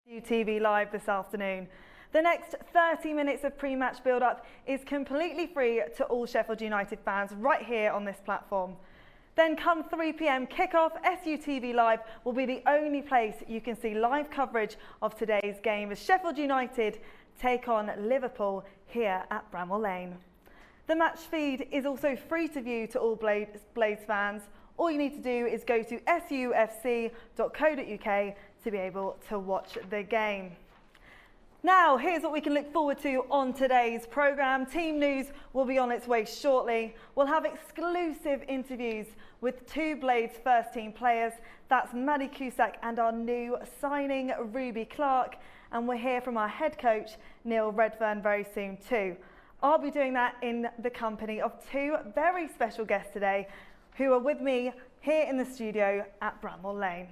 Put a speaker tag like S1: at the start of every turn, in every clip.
S1: SUTV Live this afternoon. The next 30 minutes of pre-match build-up is completely free to all Sheffield United fans right here on this platform. Then come 3 p.m. kickoff, SUTV Live will be the only place you can see live coverage of today's game as Sheffield United take on Liverpool here at Bramall Lane. The match feed is also free to view to all Blades fans. All you need to do is go to sufc.co.uk to be able to watch the game. Now, here's what we can look forward to on today's programme. Team news will be on its way shortly. We'll have exclusive interviews with two Blades first team players. That's Maddie Cusack and our new signing, Ruby Clark. And we'll hear from our head coach, Neil Redfern, very soon too. I'll be doing that in the company of two very special guests today who are with me here in the studio at Bramall Lane.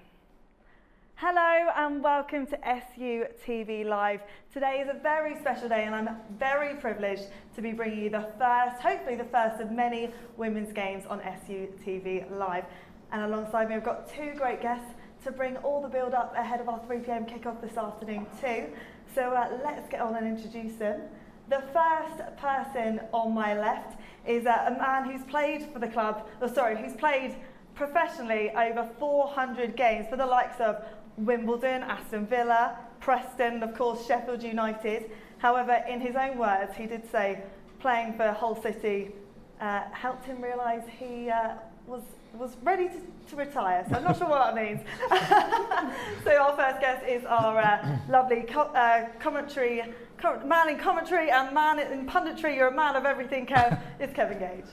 S1: Hello and welcome to SUTV Live. Today is a very special day and I'm very privileged to be bringing you the first, hopefully the first of many women's games on SUTV Live. And alongside me I've got two great guests to bring all the build up ahead of our 3 p.m. kickoff this afternoon too. So let's get on and introduce them. The first person on my left is a man who's played for the club, who's played professionally over 400 games for the likes of Wimbledon, Aston Villa, Preston, of course Sheffield United. However, in his own words, he did say playing for Hull City helped him realise he was ready to retire. So I'm not sure what that means. So our first guest is our lovely man in commentary and man in punditry. You're a man of everything, Kev. It's Kevin Gage.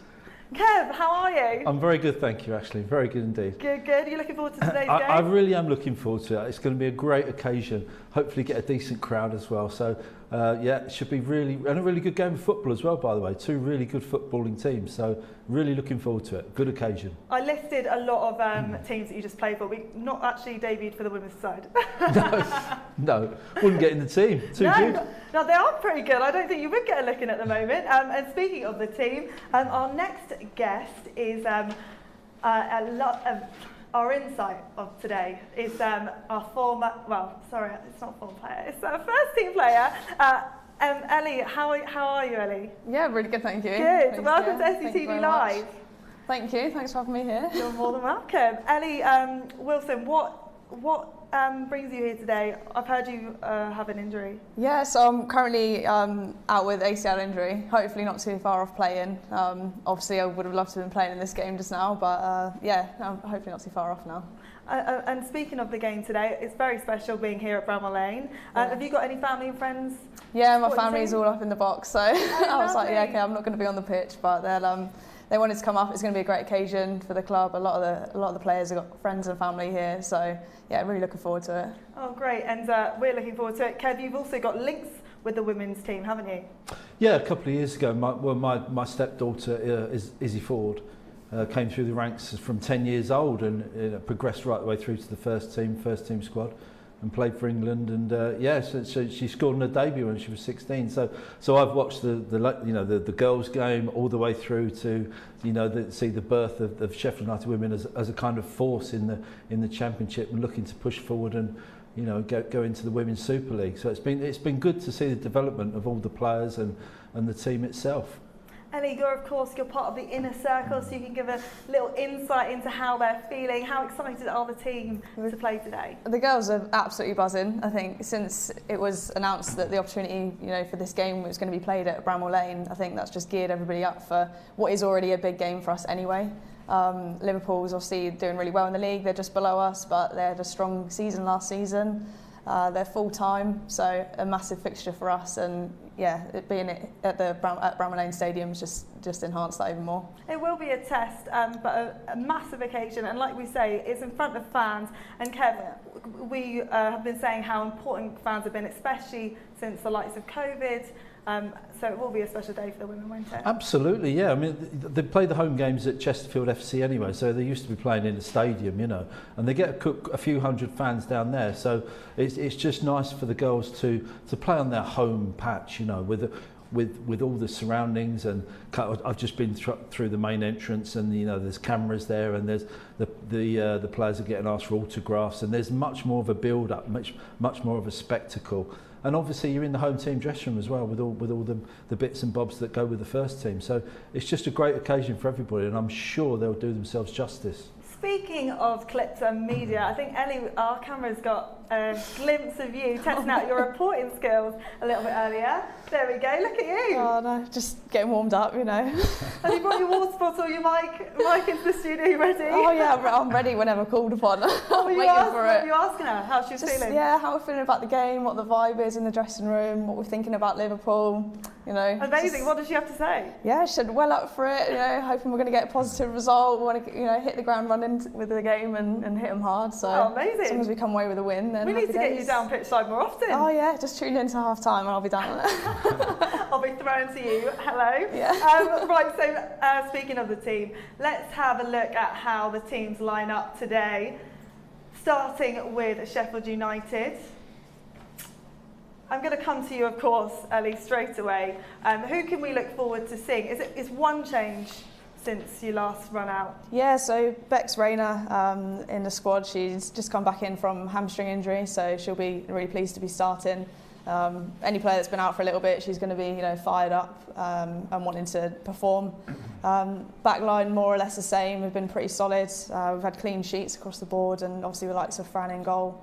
S1: Kev, how are you?
S2: I'm very good, thank you, Ashley. Very good indeed.
S1: Good, good. Are you looking forward to today's game?
S2: I really am looking forward to it. It's going to be a great occasion. Hopefully get a decent crowd as well. So, yeah, it should be a really good game of football as well, by the way. Two really good footballing teams. So, really looking forward to it. Good occasion.
S1: I listed a lot of teams that you just played for. We've not actually debuted for the women's side.
S2: No, wouldn't get in the team. Too good.
S1: No, they are pretty good. I don't think you would get a look in at the moment. And speaking of the team, our next guest is our insight of today is our former, it's not former player, it's our first team player, Ellie. How are you, Ellie?
S3: Yeah, really good, thank you.
S1: Good. Welcome to SUTV Live.
S3: Thank you. Thanks for having me here.
S1: You're more than welcome. Ellie Wilson, what brings you here today? I've heard you have an injury.
S3: Yeah, so I'm currently out with ACL injury, hopefully not too far off playing. Obviously I would have loved to have been playing in this game just now, but yeah, I'm hopefully not too far off now.
S1: And speaking of the game today, it's very special being here at Bramall Lane. Have you got any family and friends?
S3: Yeah, my family's all up in the box, so I was like, yeah, okay, I'm not going to be on the pitch, but they wanted to come up. It's going to be a great occasion for the club. A lot of the players have got friends and family here, so yeah, really looking forward to it.
S1: Oh, great! And we're looking forward to it. Kev, you've also got links with the women's team, haven't you?
S2: Yeah, a couple of years ago, my stepdaughter Izzy Ford came through the ranks from 10 years old and progressed right the way through to the first team squad. And played for England, and so she scored in her debut when she was 16. So I've watched the girls' game all the way through to see the birth of Sheffield United women as a kind of force in the Championship and looking to push forward and go into the Women's Super League. So it's been good to see the development of all the players and the team itself.
S1: Ellie, you're part of the inner circle, so you can give a little insight into how they're feeling. How excited are the team to play today?
S3: The girls are absolutely buzzing. I think since it was announced that the opportunity, for this game was going to be played at Bramall Lane, I think that's just geared everybody up for what is already a big game for us anyway. Liverpool's obviously doing really well in the league. They're just below us, but they had a strong season last season. They're full time, so a massive fixture for us, and yeah, it being at Bramall Lane Stadium has just enhanced that even more.
S1: It will be a test, but a massive occasion, and like we say, it's in front of fans. And Kev, we have been saying how important fans have been, especially since the likes of COVID. So it will be a special day for the women, won't it?
S2: Absolutely, yeah. I mean, they play the home games at Chesterfield FC anyway, so they used to be playing in a stadium, and they get a few hundred fans down there. So it's just nice for the girls to play on their home patch, with with all the surroundings, and I've just been through the main entrance, and there's cameras there, and there's the players are getting asked for autographs, and there's much more of a build up, much more of a spectacle. And obviously you're in the home team dressing room as well with all the bits and bobs that go with the first team. So it's just a great occasion for everybody, and I'm sure they'll do themselves justice.
S1: Speaking of clips and media, I think Ellie, our camera's got a glimpse of you testing out your reporting skills a little bit earlier. There we go, look at you.
S3: Oh no, just getting warmed up,
S1: Have you brought your water bottle, your mic into the studio, you ready?
S3: Oh yeah, I'm ready whenever called upon.
S1: What were you asking her? How she's feeling?
S3: Yeah, how we're feeling about the game, what the vibe is in the dressing room, what we're thinking about Liverpool,
S1: Amazing, what did she have to say?
S3: Yeah, she said well up for it, hoping we're going to get a positive result. We want to, hit the ground running with the game and hit them hard. So
S1: amazing.
S3: As long as we come away with a win, then
S1: we need to get you down pitch side more often.
S3: Oh yeah, just tune in to half time and I'll be down.
S1: I'll be thrown to you. Hello.
S3: Yeah.
S1: Right, so speaking of the team, let's have a look at how the teams line up today. Starting with Sheffield United. I'm going to come to you, of course, Ellie, straight away. Who can we look forward to seeing? Is one change since you last run out?
S3: Yeah, so Bex Rayner in the squad. She's just come back in from hamstring injury, so she'll be really pleased to be starting. Any player that's been out for a little bit, she's going to be fired up and wanting to perform. Backline more or less the same. We've been pretty solid. We've had clean sheets across the board, and obviously we like Fran in goal.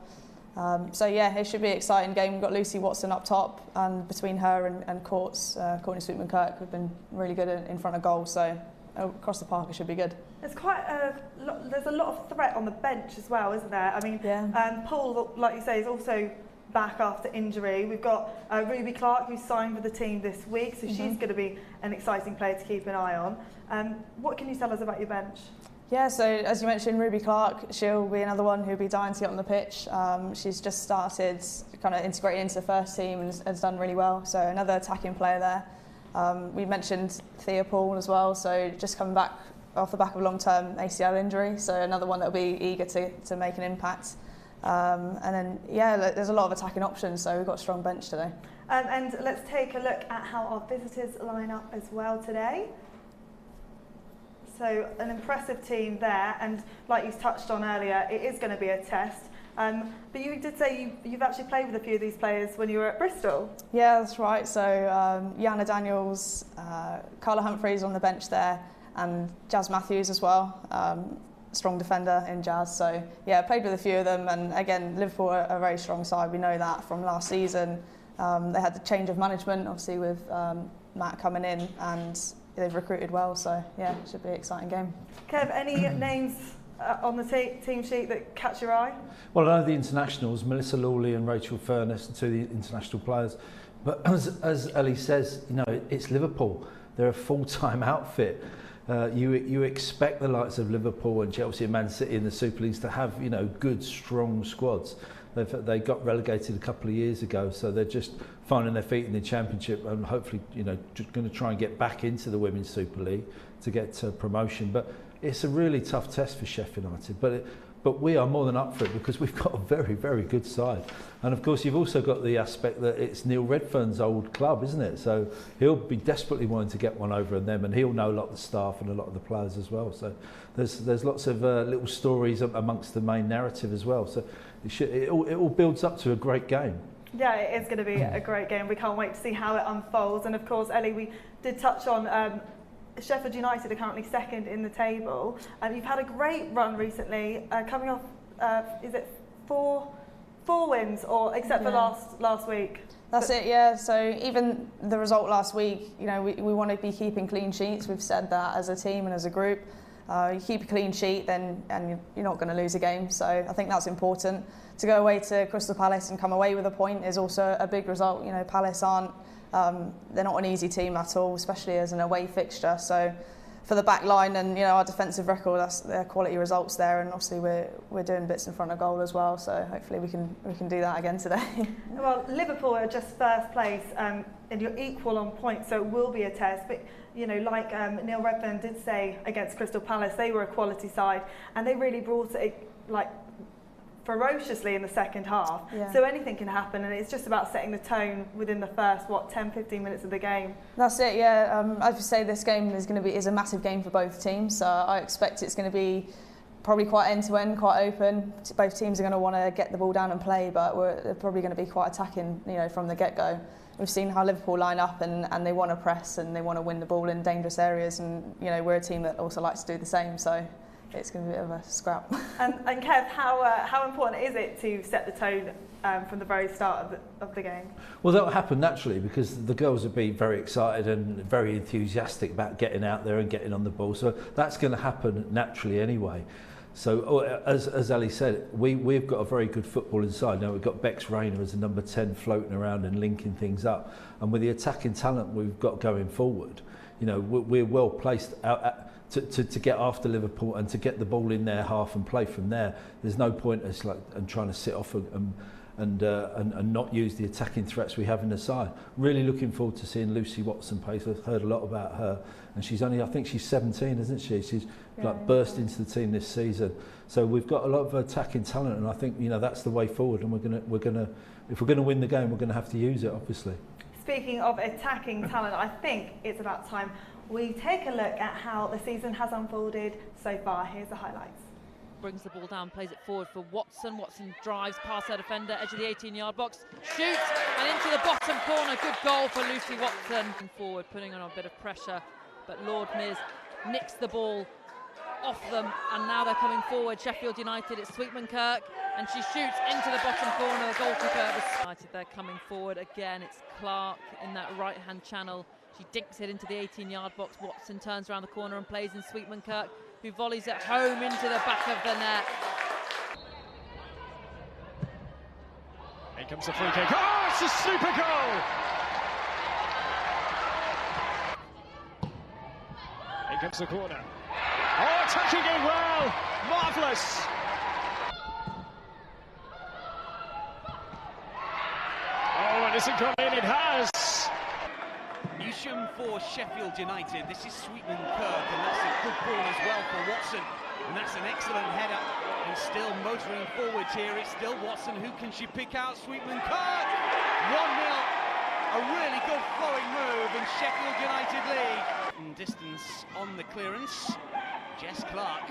S3: So yeah, it should be an exciting game. We've got Lucy Watson up top, and between her and Courts, Courtney Sweetman-Kirk, we've been really good in front of goal. So across the park, it should be good.
S1: There's there's a lot of threat on the bench as well, isn't there? I mean,
S3: yeah.
S1: Paul, like you say, is also back after injury. We've got Ruby Clark, who's signed with the team this week, so she's going to be an exciting player to keep an eye on. What can you tell us about your bench?
S3: Yeah, so as you mentioned, Ruby Clark, she'll be another one who'll be dying to get on the pitch. She's just started kind of integrating into the first team and has done really well. So another attacking player there. We mentioned Thea Paul as well, so just coming back off the back of a long-term ACL injury, so another one that'll be eager to make an impact. And then, yeah, there's a lot of attacking options, so we've got a strong bench today.
S1: And let's take a look at how our visitors line up as well today. So an impressive team there, and like you touched on earlier, it is going to be a test. But you did say you've actually played with a few of these players when you were at Bristol.
S3: Yeah, that's right. So Yana Daniels, Carla Humphreys on the bench there, and Jazz Matthews as well. Strong defender in Jazz. So yeah, played with a few of them, and again, Liverpool are a very strong side. We know that from last season. They had the change of management, obviously with Matt coming in, and they've recruited well. So yeah, it should be an exciting game.
S1: Kev, any names on the team sheet that catch your eye?
S2: Well, I know the internationals, Melissa Lawley and Rachel Furness, two of the international players. But as Ellie says, it's Liverpool. They're a full-time outfit. You expect the likes of Liverpool and Chelsea and Man City in the Super Leagues to have, good, strong squads. They got relegated a couple of years ago, so they're just finding their feet in the Championship and hopefully, just going to try and get back into the Women's Super League to get promotion. But it's a really tough test for Sheffield United. But we are more than up for it because we've got a very, very good side. And of course, you've also got the aspect that it's Neil Redfern's old club, isn't it? So he'll be desperately wanting to get one over on them, and he'll know a lot of the staff and a lot of the players as well. So there's lots of little stories amongst the main narrative as well. So it all builds up to a great game. Yeah,
S1: it is going to be a great game. We can't wait to see how it unfolds. And of course, Ellie, we did touch on Sheffield United are currently second in the table. You've had a great run recently, coming off, is it four wins, or except for last week?
S3: That's it, yeah. So even the result last week, we want to be keeping clean sheets. We've said that as a team and as a group. You keep a clean sheet, then you're not going to lose a game. So I think that's important. To go away to Crystal Palace and come away with a point is also a big result. Palace aren't. They're not an easy team at all, especially as an away fixture. So for the back line and our defensive record, they're quality results there, and obviously we're doing bits in front of goal as well. So hopefully we can do that again today.
S1: Well, Liverpool are just first place, and you're equal on points, so it will be a test. But like Neil Redfern did say against Crystal Palace, they were a quality side, and they really brought it ferociously in the second half.
S3: Yeah.
S1: So anything can happen, and it's just about setting the tone within the first 10-15 minutes of the game.
S3: That's it, yeah. As you say, this game is a massive game for both teams. So I expect it's going to be probably quite end-to-end, quite open. Both teams are going to want to get the ball down and play, but they're probably going to be quite attacking, from the get-go. We've seen how Liverpool line up and they want to press and they want to win the ball in dangerous areas, and we're a team that also likes to do the same. So it's going to be a bit of a scrap.
S1: And Kev, how important is it to set the tone from the very start of the game?
S2: Well, that'll happen naturally because the girls will be very excited and very enthusiastic about getting out there and getting on the ball. So that's going to happen naturally anyway. So as Ali said, we've got a very good footballing side. Now we've got Bex Rayner as a number 10 floating around and linking things up. And with the attacking talent we've got going forward, we're well placed to get after Liverpool and to get the ball in their half and play from there. There's no point us trying to sit off and not use the attacking threats we have in the side. Really looking forward to seeing Lucy Watson play. So I've heard a lot about her, and I think she's 17, isn't she? She's burst into the team this season. So we've got a lot of attacking talent, and I think that's the way forward. And if we're gonna win the game, we're gonna have to use it, obviously.
S1: Speaking of attacking talent, I think it's about time we take a look at how the season has unfolded so far. Here's the highlights.
S4: Brings the ball down, plays it forward for Watson. Watson drives past her defender, edge of the 18-yard box, shoots, and into the bottom corner. Good goal for Lucy Watson. Forward, putting on a bit of pressure, but Lord Miz nicks the ball off them, and now they're coming forward. Sheffield United, it's Sweetman Kirk, and she shoots into the bottom corner. The goalkeeper United, they're coming forward again. It's Clark in that right-hand channel. She dinks it into the 18-yard box. Watson turns around the corner and plays in Sweetman Kirk, who volleys it home into the back of the net.
S5: Here comes the free kick. Oh, it's a super goal! Here comes the corner. Oh, attacking it well! Marvellous! Oh, and has it gone in? It has!
S6: Newsham for Sheffield United. This is Sweetman Kirk, and that's a good ball as well for Watson. And that's an excellent header. And still motoring forwards here. It's still Watson. Who can she pick out? Sweetman Kirk! 1-0. A really good flowing move, and Sheffield United lead. Distance on the clearance. Jess Clark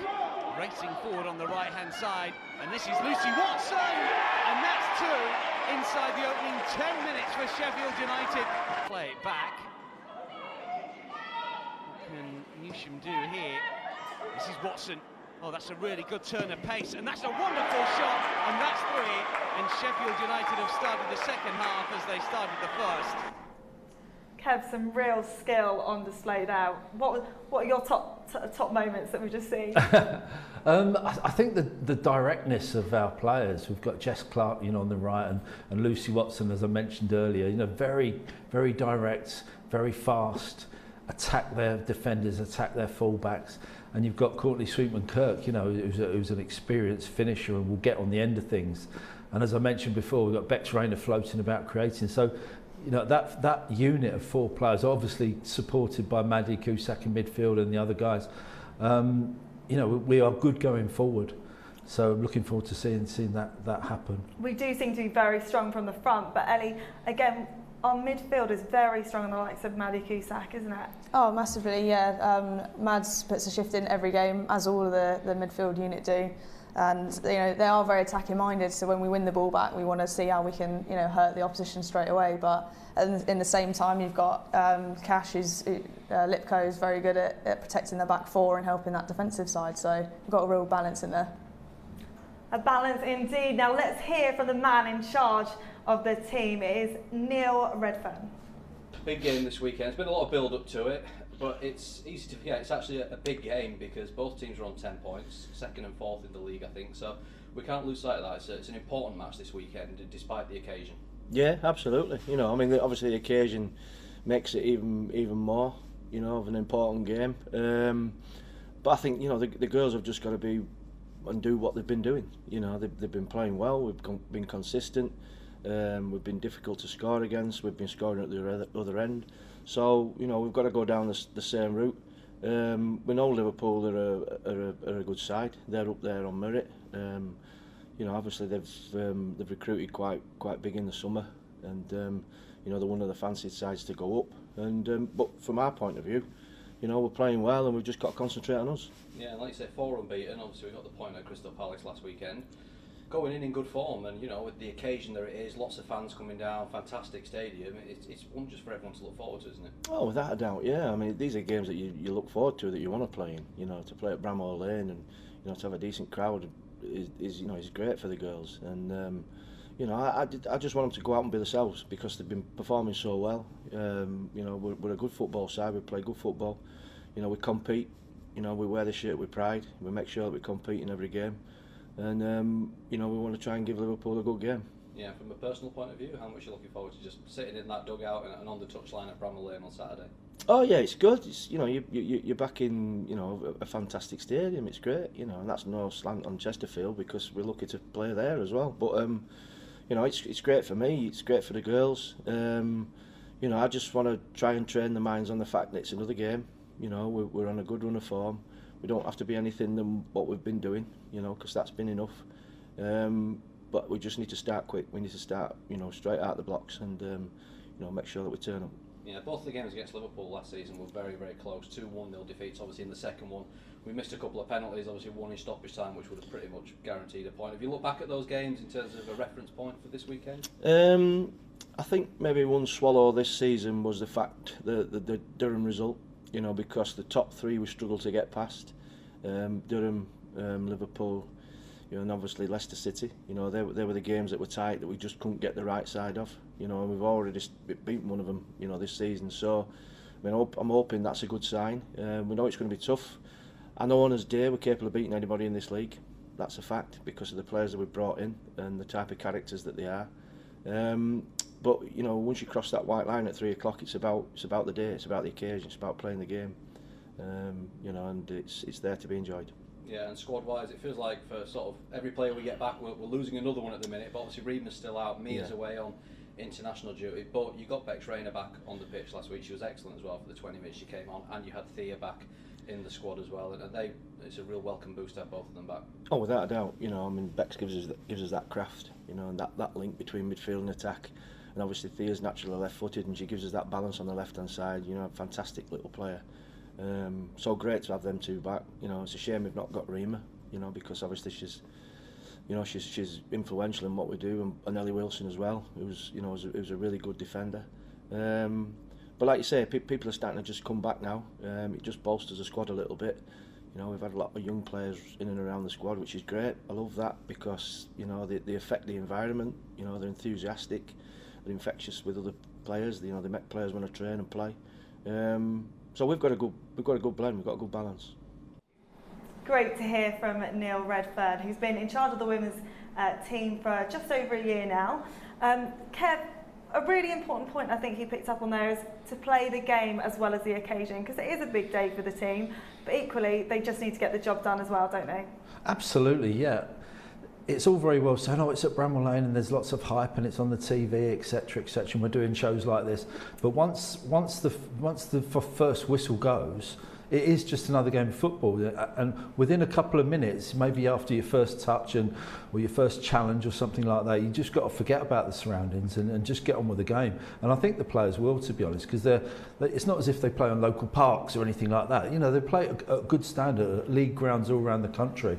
S6: racing forward on the right-hand side. And this is Lucy Watson! And that's two inside the opening 10 minutes for Sheffield United. Play it back. What can Newsham do here? This is Watson. Oh, that's a really good turn of pace, and that's a wonderful shot, and that's three. And Sheffield United have started the second half as they started the first.
S1: Kev, some real skill on display there. What are your top moments that we've just seen?
S2: I think the directness of our players. We've got Jess Clark, on the right, and Lucy Watson, as I mentioned earlier. Very, very direct, very fast. Attack their defenders, attack their fullbacks, and you've got Courtney Sweetman Kirk, who's an experienced finisher and will get on the end of things. And as I mentioned before, we've got Bex Rayner floating about creating. So, that unit of four players, obviously supported by Maddie Cusack in midfield and the other guys. We are good going forward. So I'm looking forward to seeing that happen.
S1: We do seem to be very strong from the front, but Ellie, again, our midfield is very strong on the likes of Maddie Cusack, isn't it?
S3: Oh, massively, yeah. Mads puts a shift in every game, as all of the midfield unit do. And they are very attacking minded, so when we win the ball back we want to see how we can hurt the opposition straight away. But in the same time you've got Cash, Lipko is very good at protecting the back four and helping that defensive side, so we've got a real balance in there.
S1: A balance indeed. Now let's hear from the man in charge of the team. It is Neil Redfern.
S7: Big game this weekend. There's been a lot of build up to it, but it's easy to forget it's actually a big game because both teams are on 10 points, second and fourth in the league, I think. So we can't lose sight of that. It's an important match this weekend, despite the occasion.
S8: Yeah, absolutely. Obviously the occasion makes it even more, of an important game. But I think the girls have just got to be and do what they've been doing. They've been playing well. We've been consistent. We've been difficult to score against. We've been scoring at the other end. So we've got to go down the same route. We know Liverpool are a good side. They're up there on merit. you know, obviously they've recruited quite big in the summer, and you know, they're one of the fancied sides to go up. And but from our point of view, you know, we're playing well, and we've just got to concentrate on us.
S7: Yeah, like you say, 4 unbeaten. Obviously, we got the point at Crystal Palace last weekend. Going in good form, and you know, with the occasion there it is, lots of fans coming down, fantastic stadium. It's one just for everyone to look forward to, isn't it?
S8: Oh, without a doubt, yeah. I mean, these are games that you look forward to, that you want to play in. You know, to play at Bramall Lane and, you know, to have a decent crowd is you know, is great for the girls. And you know, I just want them to go out and be themselves, because they've been performing so well. You know, we're a good football side. We play good football. You know, we compete. You know, we wear the shirt with pride. We make sure that we compete in every game. And you know, we want to try and give Liverpool a good game.
S7: Yeah, from a personal point of view, how much are you looking forward to just sitting in that dugout and on the touchline at Bramall Lane on Saturday?
S8: Oh yeah, it's good. It's, you know, you're back in, you know, a fantastic stadium. It's great, you know, and that's no slant on Chesterfield, because we're lucky to play there as well. But you know, it's great for me. It's great for the girls. You know, I just want to try and train the minds on the fact that it's another game. You know, we're on a good run of form. We don't have to be anything than what we've been doing, you know, because that's been enough. But we just need to start quick. We need to start, you know, straight out the blocks, and you know, make sure that we turn up.
S7: Yeah, both the games against Liverpool last season were very, very close. 2 1-0 defeats. Obviously, in the second one, we missed a couple of penalties. Obviously, one in stoppage time, which would have pretty much guaranteed a point. If you look back at those games in terms of a reference point for this weekend,
S8: I think maybe one swallow this season was the fact the Durham result. You know, because the top 3 we struggled to get past. Durham, Liverpool, you know, and obviously Leicester City. You know, they were the games that were tight, that we just couldn't get the right side of. You know, and we've already beaten one of them, you know, this season. So, I mean, I'm hoping that's a good sign. We know it's going to be tough. I know on his day we're capable of beating anybody in this league. That's a fact, because of the players that we've brought in and the type of characters that they are. But you know, once you cross that white line at 3 o'clock, it's about the day, it's about the occasion, it's about playing the game. You know, and it's there to be enjoyed.
S7: Yeah, and squad-wise, it feels like for sort of every player we get back, we're losing another one at the minute. But obviously, Reedman's still out, Mia's away on international duty. But you got Bex Rayner back on the pitch last week. She was excellent as well for the 20 minutes she came on, and you had Thea back in the squad as well. And it's a real welcome boost to have both of them back.
S8: Oh, without a doubt. You know, I mean, Bex gives us that craft. You know, and that link between midfield and attack. And obviously Thea's naturally left-footed, and she gives us that balance on the left-hand side. You know, a fantastic little player. So great to have them 2 back. You know, it's a shame we've not got Rima. You know, because obviously she's influential in what we do, and Ellie Wilson as well, who's, you know, who's a really good defender. But like you say, people are starting to just come back now. It just bolsters the squad a little bit. You know, we've had a lot of young players in and around the squad, which is great. I love that, because you know, they affect the environment. You know, they're enthusiastic, they're infectious with other players. You know, they make players want to train and play. So we've got a good blend. We've got a good balance.
S1: Great to hear from Neil Redfern, who's been in charge of the women's team for just over a year now. Kev, a really important point I think he picked up on there is to play the game as well as the occasion, because it is a big day for the team, but equally they just need to get the job done as well, don't they?
S2: Absolutely, yeah. It's all very well saying, oh, it's at Bramall Lane and there's lots of hype and it's on the TV, etc., etc., and we're doing shows like this. But once the first whistle goes, it is just another game of football, and within a couple of minutes, maybe after your first touch or your first challenge or something like that, you just got to forget about the surroundings and just get on with the game. And I think the players will, to be honest, because it's not as if they play on local parks or anything like that. You know, they play at a good standard at league grounds all around the country.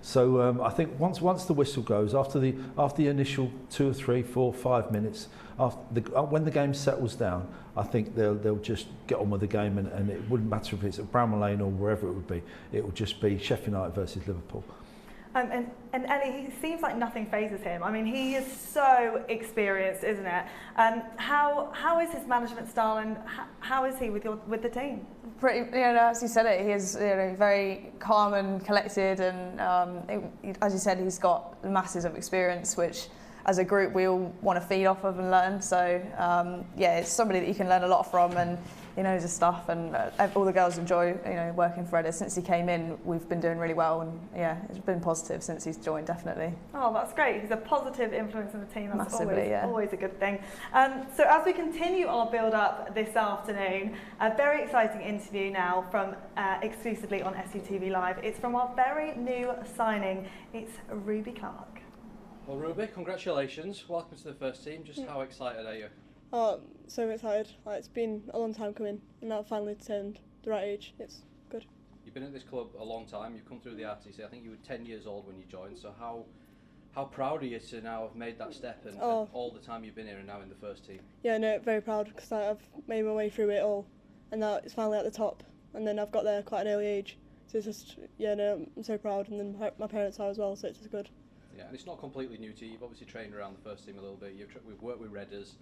S2: So I think once the whistle goes, after the initial 2 or 3, 4, 5 minutes, when the game settles down, I think they'll just get on with the game, and it wouldn't matter if it's at Bramall Lane or wherever it would be. It will just be Sheffield United versus Liverpool.
S1: And Ellie, he seems like nothing phases him. I mean, he is so experienced, isn't it? How is his management style, and how is he with the team?
S3: Pretty, you know, as you said it, he is, you know, very calm and collected, and as you said, he's got masses of experience, which as a group we all want to feed off of and learn. So yeah, it's somebody that you can learn a lot from, and he knows his stuff, and all the girls enjoy, you know, working for Ed. Since he came in, we've been doing really well, and yeah, it's been positive since he's joined, definitely.
S1: Oh, that's great. He's a positive influence on the team. That's
S3: massively,
S1: always a good thing. So as we continue our build-up this afternoon, a very exciting interview now from exclusively on SUTV Live. It's from our very new signing. It's Ruby Clark.
S7: Well, Ruby, congratulations. Welcome to the first team. Just how excited are you?
S9: Oh, so excited. Like, it's been a long time coming, and now I've finally turned the right age. It's good.
S7: You've been at this club a long time. You've come through the RTC. I think you were 10 years old when you joined. So how proud are you to now have made that step and all the time you've been here and now in the first team?
S9: Yeah, no, very proud because I've made my way through it all, and now it's finally at the top. And then I've got there quite an early age, so it's just I'm so proud. And then my parents are as well, so it's just good.
S7: Yeah, and it's not completely new to you. You've obviously trained around the first team a little bit. We've worked with Redders.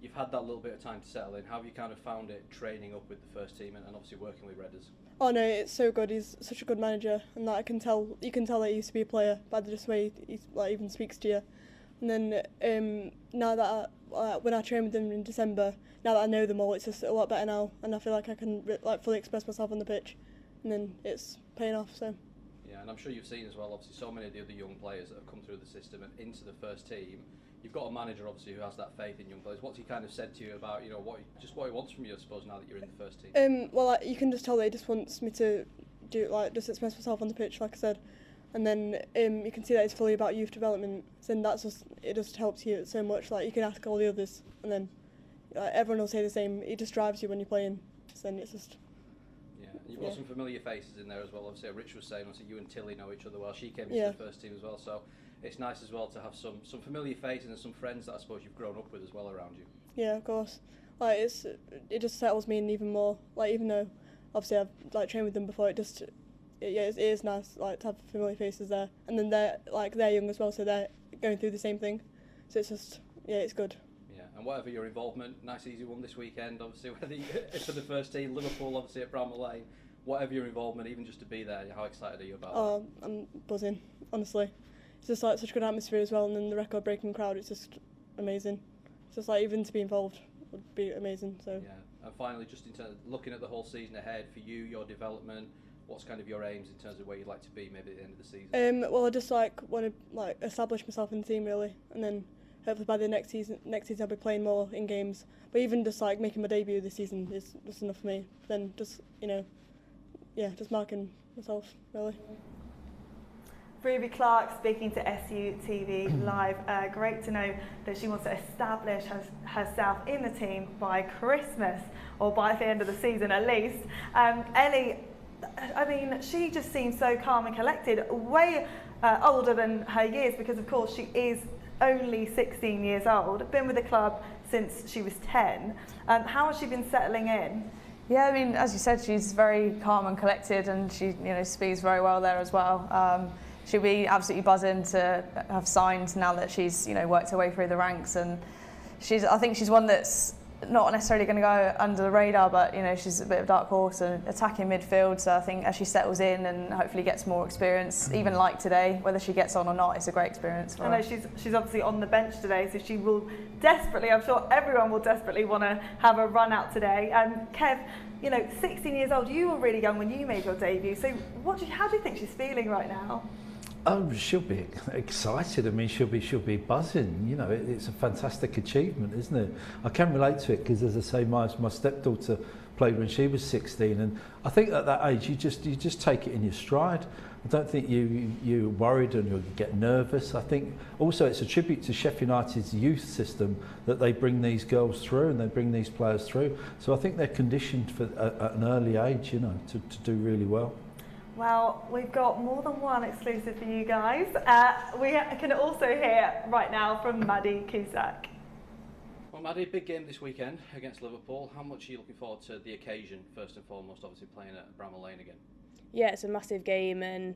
S7: You've had that little bit of time to settle in. How have you kind of found it training up with the first team and obviously working with Redders? Oh
S9: no, it's so good. He's such a good manager, and that you can tell that he used to be a player by just the way he even speaks to you. And then now that when I train with them in December, now that I know them all, it's just a lot better now, and I feel like I can fully express myself on the pitch, and then it's paying off. So.
S7: Yeah, and I'm sure you've seen as well, obviously, so many of the other young players that have come through the system and into the first team. You've got a manager, obviously, who has that faith in young players. What's he kind of said to you about, what he wants from you, I suppose, now that you're in the first team?
S9: Well, you can just tell that he just wants me to just express myself on the pitch, like I said, and then you can see that it's fully about youth development. So then it just helps you so much. Like, you can ask all the others, and then everyone will say the same. It just drives you when you're playing. So then it's just.
S7: You've got some familiar faces in there as well. Obviously, Rich was saying, obviously, you and Tilly know each other well. She came into the first team as well, so it's nice as well to have some familiar faces and some friends that I suppose you've grown up with as well around you.
S9: Yeah, of course. Like, it just settles me in even more. Like, even though obviously I've trained with them before, it is nice to have familiar faces there. And then they're young as well, so they're going through the same thing. So it's just it's good.
S7: And whatever your involvement, nice easy one this weekend, obviously, whether it's for the first team, Liverpool obviously at Bramall Lane, whatever your involvement, even just to be there, how excited are you about that?
S9: I'm buzzing, honestly. It's just such a good atmosphere as well, and then the record-breaking crowd, it's just amazing. It's just even to be involved would be amazing. So. Yeah,
S7: and finally, just in terms of looking at the whole season ahead, for you, your development, what's kind of your aims in terms of where you'd like to be maybe at the end of the season?
S9: Well, I just want to establish myself in the team really, and then hopefully by the next season I'll be playing more in games. But even just making my debut this season is just enough for me. Then just just marking myself really.
S1: Ruby Clark speaking to SUTV Live. Great to know that she wants to establish herself in the team by Christmas, or by the end of the season at least. Ellie, I mean, she just seems so calm and collected, way older than her years, because of course she is only 16 years old, been with the club since she was 10. How has she been settling in?
S3: Yeah, I mean, as you said, she's very calm and collected, and she speaks very well there as well. She'll be absolutely buzzing to have signed now that she's worked her way through the ranks, and I think she's one that's not necessarily going to go under the radar, but she's a bit of a dark horse and attacking midfield. So I think as she settles in and hopefully gets more experience, even like today, whether she gets on or not, it's a great experience for her.
S1: I know she's obviously on the bench today, so she will desperately, I'm sure everyone will desperately want to have a run out today. Kev, 16 years old, you were really young when you made your debut. So how do you think she's feeling right now?
S2: She'll be excited. I mean, she'll be buzzing. It's a fantastic achievement, isn't it? I can relate to it because, as I say, my stepdaughter played when she was 16, and I think at that age you just take it in your stride. I don't think you're worried and you get nervous. I think also it's a tribute to Sheffield United's youth system that they bring these girls through and they bring these players through. So I think they're conditioned at an early age, to do really well.
S1: Well, we've got more than one exclusive for you guys. We can also hear right now from Maddie Cusack.
S7: Well, Maddie, big game this weekend against Liverpool. How much are you looking forward to the occasion, first and foremost, obviously playing at Bramall Lane again?
S10: Yeah, it's a massive game, and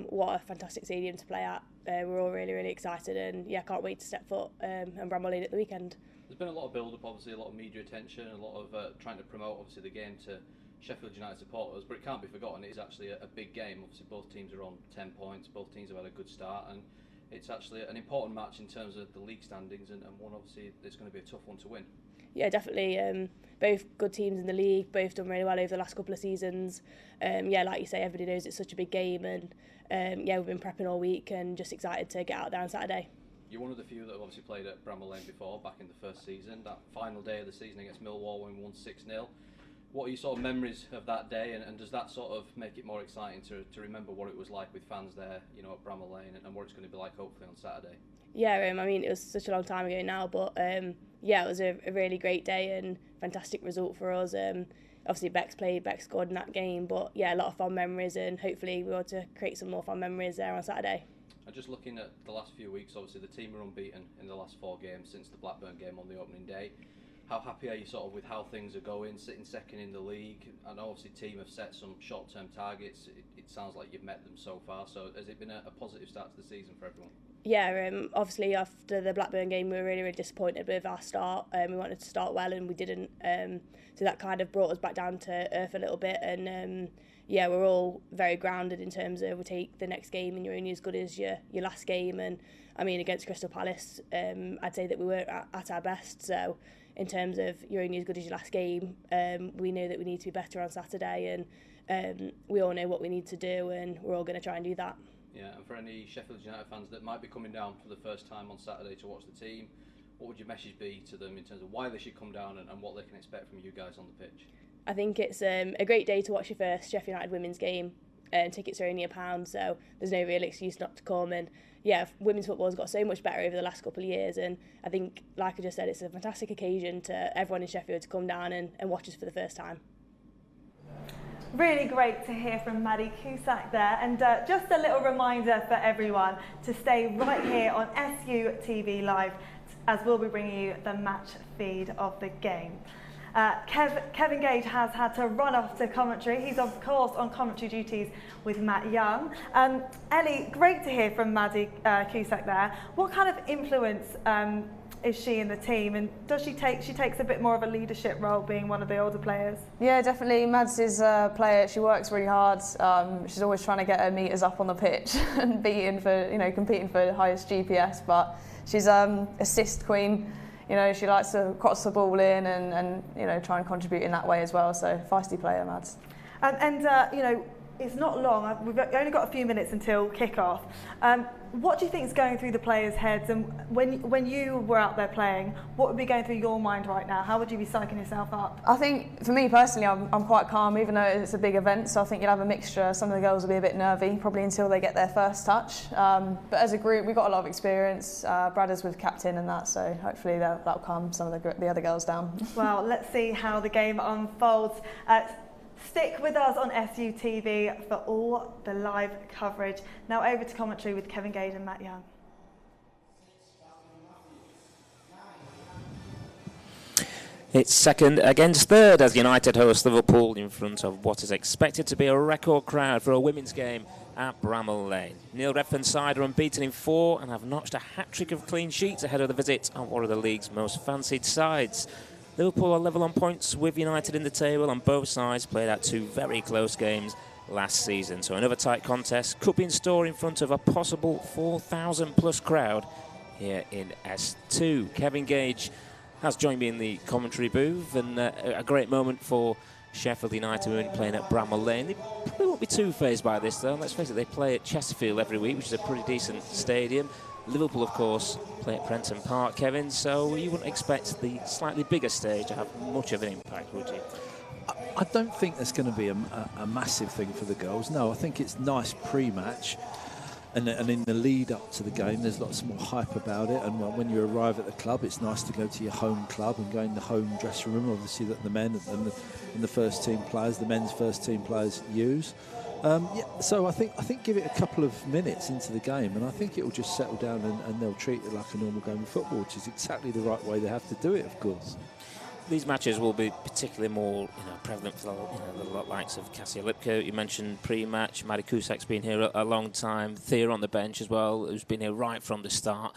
S10: what a fantastic stadium to play at. We're all really, really excited, and can't wait to step foot on Bramall Lane at the weekend.
S7: There's been a lot of build-up, obviously, a lot of media attention, a lot of trying to promote, obviously, the game to Sheffield United supporters, but it can't be forgotten, it is actually a big game. Obviously both teams are on 10 points, both teams have had a good start, and it's actually an important match in terms of the league standings, and one obviously that's going to be a tough one to win.
S10: Yeah, definitely. Both good teams in the league, both done really well over the last couple of seasons. Like you say, everybody knows it's such a big game, and we've been prepping all week and just excited to get out there on Saturday.
S7: You're one of the few that have obviously played at Bramall Lane before, back in the first season. That final day of the season against Millwall when we won 6-0. What are your sort of memories of that day, and does that sort of make it more exciting to remember what it was like with fans there, you know, at Bramall Lane, and what it's going to be like hopefully on Saturday?
S10: Yeah, I mean, it was such a long time ago now, but yeah, it was a really great day and fantastic result for us. Obviously, Beck scored in that game, but yeah, a lot of fun memories, and hopefully we want to create some more fun memories there on Saturday.
S7: And just looking at the last few weeks, obviously the team are unbeaten in the last 4 games since the Blackburn game on the opening day. How happy are you sort of with how things are going, sitting second in the league? I know obviously team have set some short-term targets. It sounds like you've met them so far. So has it been a positive start to the season for everyone?
S10: Yeah, obviously after the Blackburn game we were really disappointed with our start. We wanted to start well and we didn't. So that kind of brought us back down to earth a little bit. And yeah, we're all very grounded in terms of we take the next game and you're only as good as your last game. And I mean, against Crystal Palace, I'd say that we weren't at our best. So in terms of you're only as good as your last game, we know that we need to be better on Saturday, and we all know what we need to do, and we're all going to try and do that.
S7: Yeah, and for any Sheffield United fans that might be coming down for the first time on Saturday to watch the team, what would your message be to them in terms of why they should come down and what they can expect from you guys on the pitch?
S10: I think it's a great day to watch your first Sheffield United women's game. Tickets are only £1, so there's no real excuse not to come. And yeah, women's football has got so much better over the last couple of years, and I think, like I just said, it's a fantastic occasion to everyone in Sheffield to come down and watch us for the first time.
S1: Really great to hear from Maddie Cusack there, and just a little reminder for everyone to stay right here on SUTV Live, as we'll be bringing you the match feed of the game. Kevin Gage has had to run off to commentary. He's of course on commentary duties with Matt Young. Ellie, great to hear from Maddie Cusack there. What kind of influence is she in the team, and does she takes a bit more of a leadership role being one of the older players?
S3: Yeah, definitely. Mads is a player. She works really hard. She's always trying to get her meters up on the pitch and competing for the highest GPS. But she's assist queen. You know, she likes to cross the ball in and try and contribute in that way as well. So feisty player, Mads.
S1: You know, it's not long. We've only got a few minutes until kick-off. What do you think is going through the players' heads? And when you were out there playing, what would be going through your mind right now? How would you be psyching yourself up?
S3: I think, for me personally, I'm quite calm, even though it's a big event. So I think you'll have a mixture. Some of the girls will be a bit nervy, probably until they get their first touch. But as a group, we've got a lot of experience. Brad is with captain and that, so hopefully that'll calm some of the other girls down.
S1: Well, let's see how the game unfolds. Stick with us on SUTV for all the live coverage. Now over to commentary with Kevin Gage and Matt Young.
S11: It's second against third as United host Liverpool in front of what is expected to be a record crowd for a women's game at Bramall Lane. Neil Redfern's side are unbeaten in 4 and have notched a hat-trick of clean sheets ahead of the visit of one of the league's most fancied sides. Liverpool are level on points with United in the table, and both sides played out 2 very close games last season. So another tight contest could be in store in front of a possible 4,000 plus crowd here in S2. Kevin Gage has joined me in the commentary booth, and a great moment for Sheffield United women playing at Bramall Lane. They probably won't be too fazed by this though. Let's face it, they play at Chesterfield every week, which is a pretty decent stadium. Liverpool, of course, play at Prenton Park, Kevin, so you wouldn't expect the slightly bigger stage to have much of an impact, would you?
S2: I don't think there's going to be a massive thing for the girls. No, I think it's nice pre-match. And in the lead up to the game, there's lots more hype about it. And when you arrive at the club, it's nice to go to your home club and go in the home dressing room, obviously, that the men and the first team players, the men's first team players use. So I think give it a couple of minutes into the game, and I think it will just settle down and they'll treat it like a normal game of football, which is exactly the right way they have to do it, of course.
S11: These matches will be particularly more prevalent for the likes of Cassia Lipko. You mentioned pre-match. Maddie Cusack's been here a long time. Thea on the bench as well, who's been here right from the start.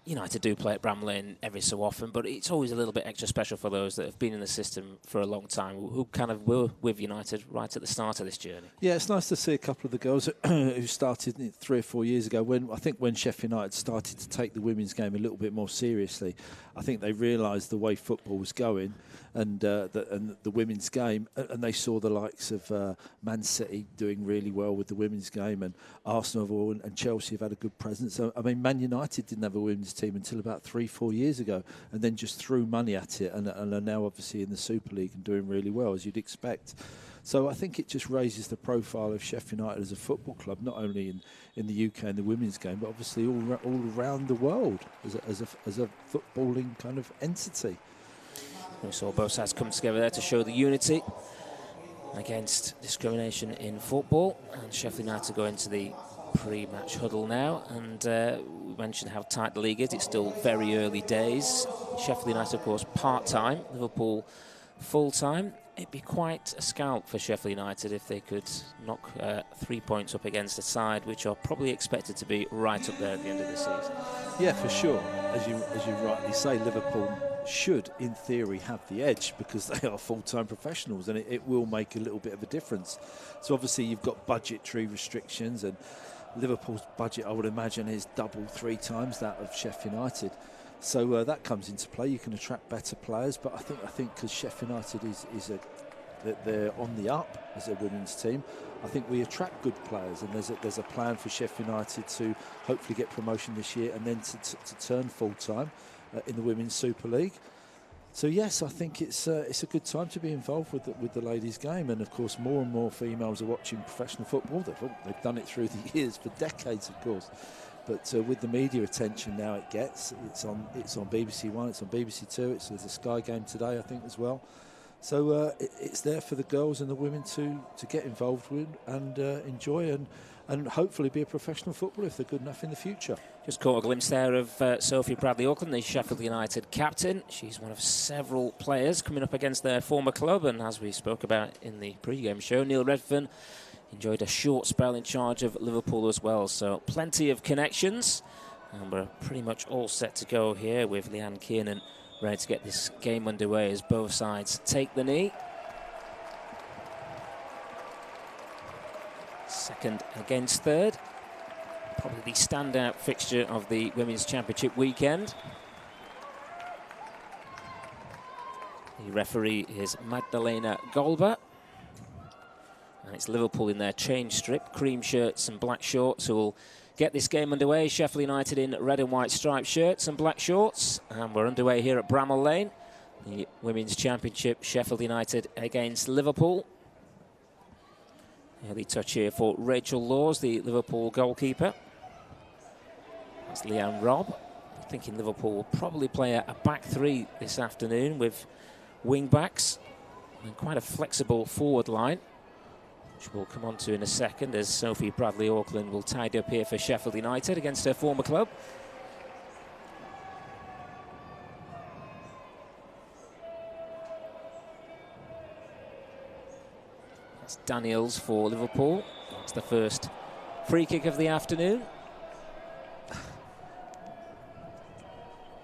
S11: United do play at Bramall Lane every so often, but it's always a little bit extra special for those that have been in the system for a long time, who kind of were with United right at the start of this journey.
S2: Yeah, it's nice to see a couple of the girls who started 3 or 4 years ago. When Sheffield United started to take the women's game a little bit more seriously, I think they realised the way football was going and the women's game, and they saw the likes of Man City doing really well with the women's game, and Arsenal and Chelsea have had a good presence. I mean, Man United didn't have a women's team until about 3-4 years ago, and then just threw money at it, and are now obviously in the Super League and doing really well, as you'd expect. So I think it just raises the profile of Sheffield United as a football club, not only in the UK and the women's game, but obviously all around the world as a footballing kind of entity.
S11: We saw both sides come together there to show the unity against discrimination in football, and Sheffield United go into the pre-match huddle now, and we mentioned how tight the league is. It's still very early days. Sheffield United, of course, part-time, Liverpool full-time. It'd be quite a scalp for Sheffield United if they could knock 3 points up against a side which are probably expected to be right up there at the end of the season.
S2: Yeah, for sure. As you rightly say, Liverpool should, in theory, have the edge because they are full-time professionals, and it will make a little bit of a difference. So obviously you've got budgetary restrictions, and Liverpool's budget, I would imagine, is double, 3 times that of Sheffield United. So that comes into play. You can attract better players, but I think because Sheffield United they're on the up as a women's team, I think we attract good players, and there's a plan for Sheffield United to hopefully get promotion this year and then to turn full-time in the Women's Super League. So yes, I think it's a good time to be involved with the ladies' game, and of course more and more females are watching professional football. They've done it through the years, for decades, of course. But with the media attention now it gets, it's on BBC One, it's on BBC Two, there's a Sky game today, I think, as well. So it's there for the girls and the women to get involved with and enjoy and hopefully be a professional footballer if they're good enough in the future.
S11: Just caught a glimpse there of Sophie Bradley-Auckland, the Sheffield United captain. She's one of several players coming up against their former club, and as we spoke about in the pre-game show, Neil Redfern enjoyed a short spell in charge of Liverpool as well, so plenty of connections, and we're pretty much all set to go here with Leanne Kiernan ready to get this game underway as both sides take the knee. Second against third, probably the standout fixture of the Women's Championship weekend. The referee is Magdalena Golba. And it's Liverpool in their change strip, cream shirts and black shorts, who will get this game underway. Sheffield United in red and white striped shirts and black shorts. And we're underway here at Bramall Lane. The Women's Championship, Sheffield United against Liverpool. Early touch here for Rachel Laws, the Liverpool goalkeeper. That's Leanne Robb. I'm thinking Liverpool will probably play a back three this afternoon with wing backs and quite a flexible forward line, which we'll come on to in a second, as Sophie Bradley-Auckland will tidy up here for Sheffield United against her former club. That's Daniels for Liverpool. That's the first free kick of the afternoon.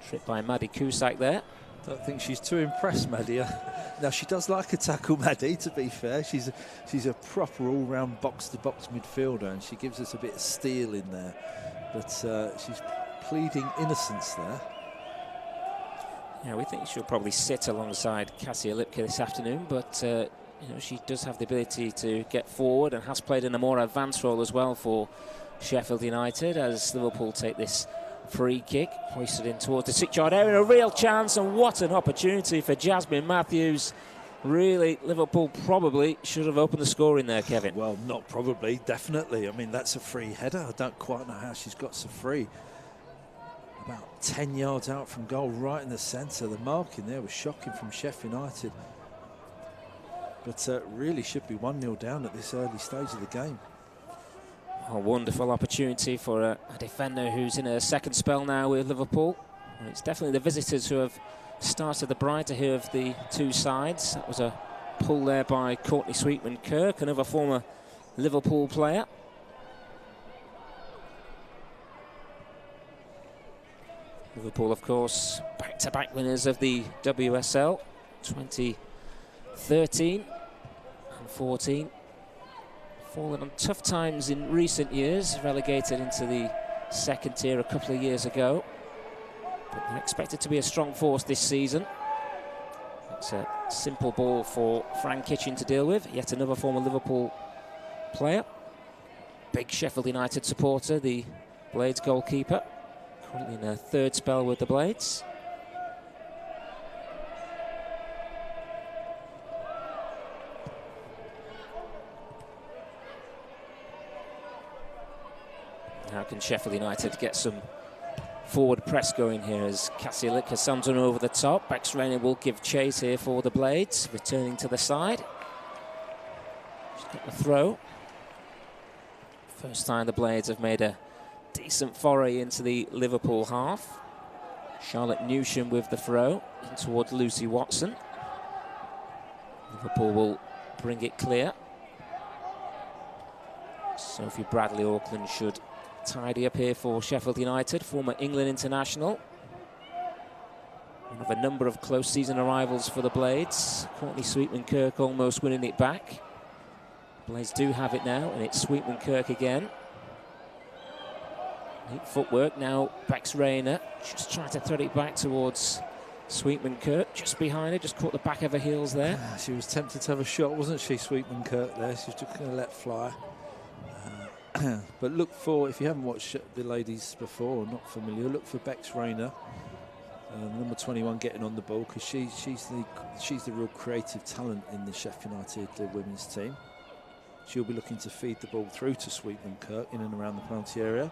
S11: Tripped by Maddie Cusack there.
S2: Don't think she's too impressed, Maddie. Now, she does like a tackle, Maddie, to be fair. She's a proper all-round box-to-box midfielder, and she gives us a bit of steel in there. But she's pleading innocence there.
S11: Yeah, we think she'll probably sit alongside Kasia Lipke this afternoon, but she does have the ability to get forward and has played in a more advanced role as well for Sheffield United, as Liverpool take this free kick, hoisted in towards the 6-yard area. A real chance, and what an opportunity for Jasmine Matthews. Really, Liverpool probably should have opened the scoring there, Kevin.
S2: Well, not probably, definitely. I mean, that's a free header. I don't quite know how she's got so free. About 10 yards out from goal, right in the centre. The marking there was shocking from Sheffield United. But really should be 1-0 down at this early stage of the game.
S11: A wonderful opportunity for a defender who's in a second spell now with Liverpool. And it's definitely the visitors who have started the brighter here of the two sides. That was a pull there by Courtney Sweetman-Kirk, another former Liverpool player. Liverpool, of course, back-to-back winners of the WSL, 2013 and 14. Fallen on tough times in recent years, relegated into the second tier a couple of years ago. But they're expected to be a strong force this season. It's a simple ball for Fran Kitchen to deal with, yet another former Liverpool player. Big Sheffield United supporter, the Blades goalkeeper, currently in her third spell with the Blades. How can Sheffield United get some forward press going here as Kasilik has Samson over the top? Bex Rayner will give chase here for the Blades, returning to the side. She's got the throw. First time the Blades have made a decent foray into the Liverpool half. Charlotte Newsham with the throw in towards Lucy Watson. Liverpool will bring it clear. Sophie Bradley Auckland should tidy up here for Sheffield United, former England international. One of a number of close season arrivals for the Blades. Courtney Sweetman-Kirk almost winning it back. Blades do have it now, and it's Sweetman-Kirk again. Neat footwork now. Bex Rayner just trying to thread it back towards Sweetman-Kirk. Just behind her, just caught the back of her heels there.
S2: She was tempted to have a shot, wasn't she, Sweetman-Kirk there? She was just going to let fly. But look for, if you haven't watched the ladies before or not familiar, look for Bex Rayner, number 21, getting on the ball, because she's the real creative talent in the Sheffield United women's team. She'll be looking to feed the ball through to Sweetman-Kirk in and around the penalty area.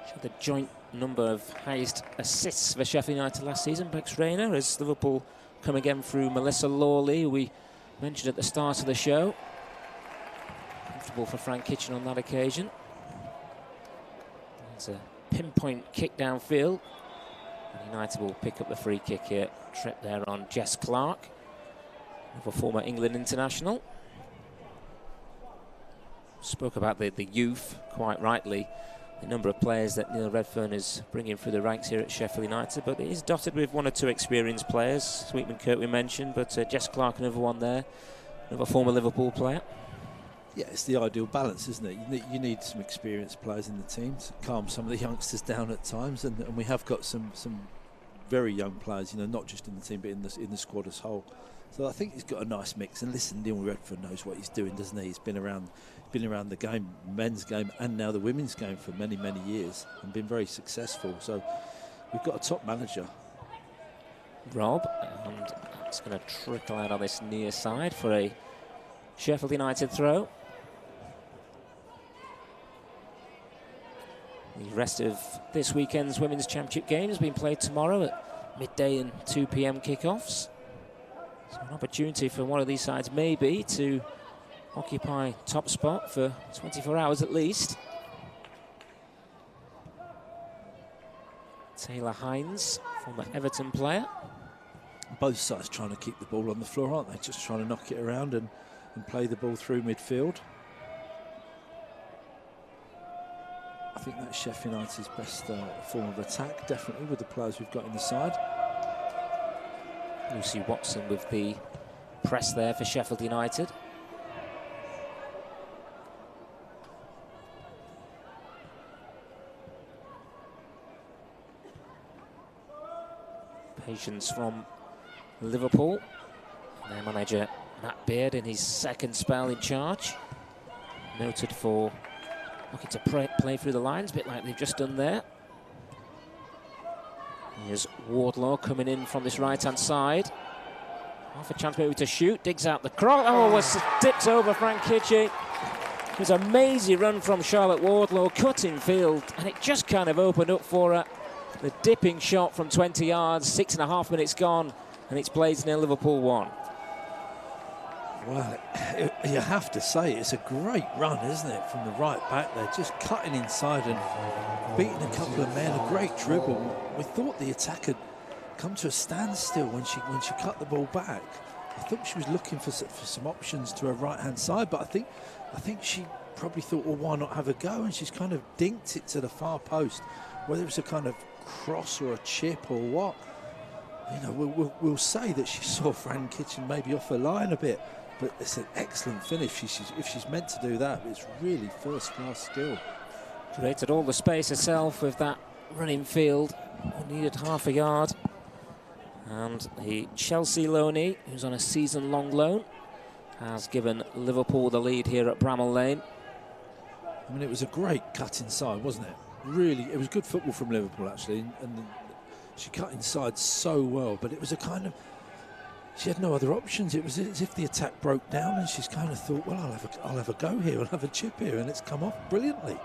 S11: She had the joint number of highest assists for Sheffield United last season, Bex Rayner, as Liverpool come again through Melissa Lawley, who we mentioned at the start of the show. Comfortable for Frank Kitchen on that occasion. It's a pinpoint kick downfield. And United will pick up the free kick here. Trip there on Jess Clark, another former England international. Spoke about the youth, quite rightly, the number of players that Neil Redfern is bringing through the ranks here at Sheffield United, but it is dotted with one or two experienced players. Sweetman-Kirk we mentioned, but Jess Clark, another one there, another former Liverpool player.
S2: Yeah, it's the ideal balance, isn't it? You need some experienced players in the team to calm some of the youngsters down at times, and we have got some very young players, not just in the team, but in the squad as a whole. So I think he's got a nice mix. And listen, Neil Redfern knows what he's doing, doesn't he? He's been around the game, men's game, and now the women's game for many, many years, and been very successful. So we've got a top manager,
S11: Rob, and it's going to trickle out on this near side for a Sheffield United throw. The rest of this weekend's Women's Championship games being played tomorrow at midday and 2 p.m. kickoffs. So an opportunity for one of these sides maybe to occupy top spot for 24 hours at least. Taylor Hines, former Everton player.
S2: Both sides trying to keep the ball on the floor, aren't they? Just trying to knock it around and play the ball through midfield. I think that's Sheffield United's best form of attack, definitely, with the players we've got in the side.
S11: Lucy Watson with the press there for Sheffield United. Patience from Liverpool. And their manager Matt Beard in his second spell in charge. Noted for looking to play through the lines, a bit like they've just done there. Here's Wardlaw coming in from this right-hand side. Half a chance maybe to shoot, digs out the cross. Oh, was dipped over Frank Kitchie. It was a mazy run from Charlotte Wardlaw, cutting field, and it just kind of opened up for her. The dipping shot from 20 yards, 6.5 minutes gone, and it's Blades 0, Liverpool 1.
S2: Well, you have to say it's a great run, isn't it, from the right back there, just cutting inside and beating a couple of men. A great dribble. We thought the attack had come to a standstill when she cut the ball back. I thought she was looking for some options to her right-hand side, but I think she probably thought, well, why not have a go? And she's kind of dinked it to the far post, whether it was a kind of cross or a chip or what. We'll say that she saw Fran Kitchen maybe off her line a bit. But it's an excellent finish. If she's meant to do that, it's really first-class skill.
S11: Created all the space herself with that running field. Needed half a yard. And the Chelsea loanee, who's on a season-long loan, has given Liverpool the lead here at Bramall Lane.
S2: I mean, it was a great cut inside, wasn't it? really, it was good football from Liverpool actually, and she cut inside so well, but it was a kind of, she had no other options. It was as if the attack broke down and she's kind of thought, well, I'll have a go here, I'll have a chip here, and it's come off brilliantly.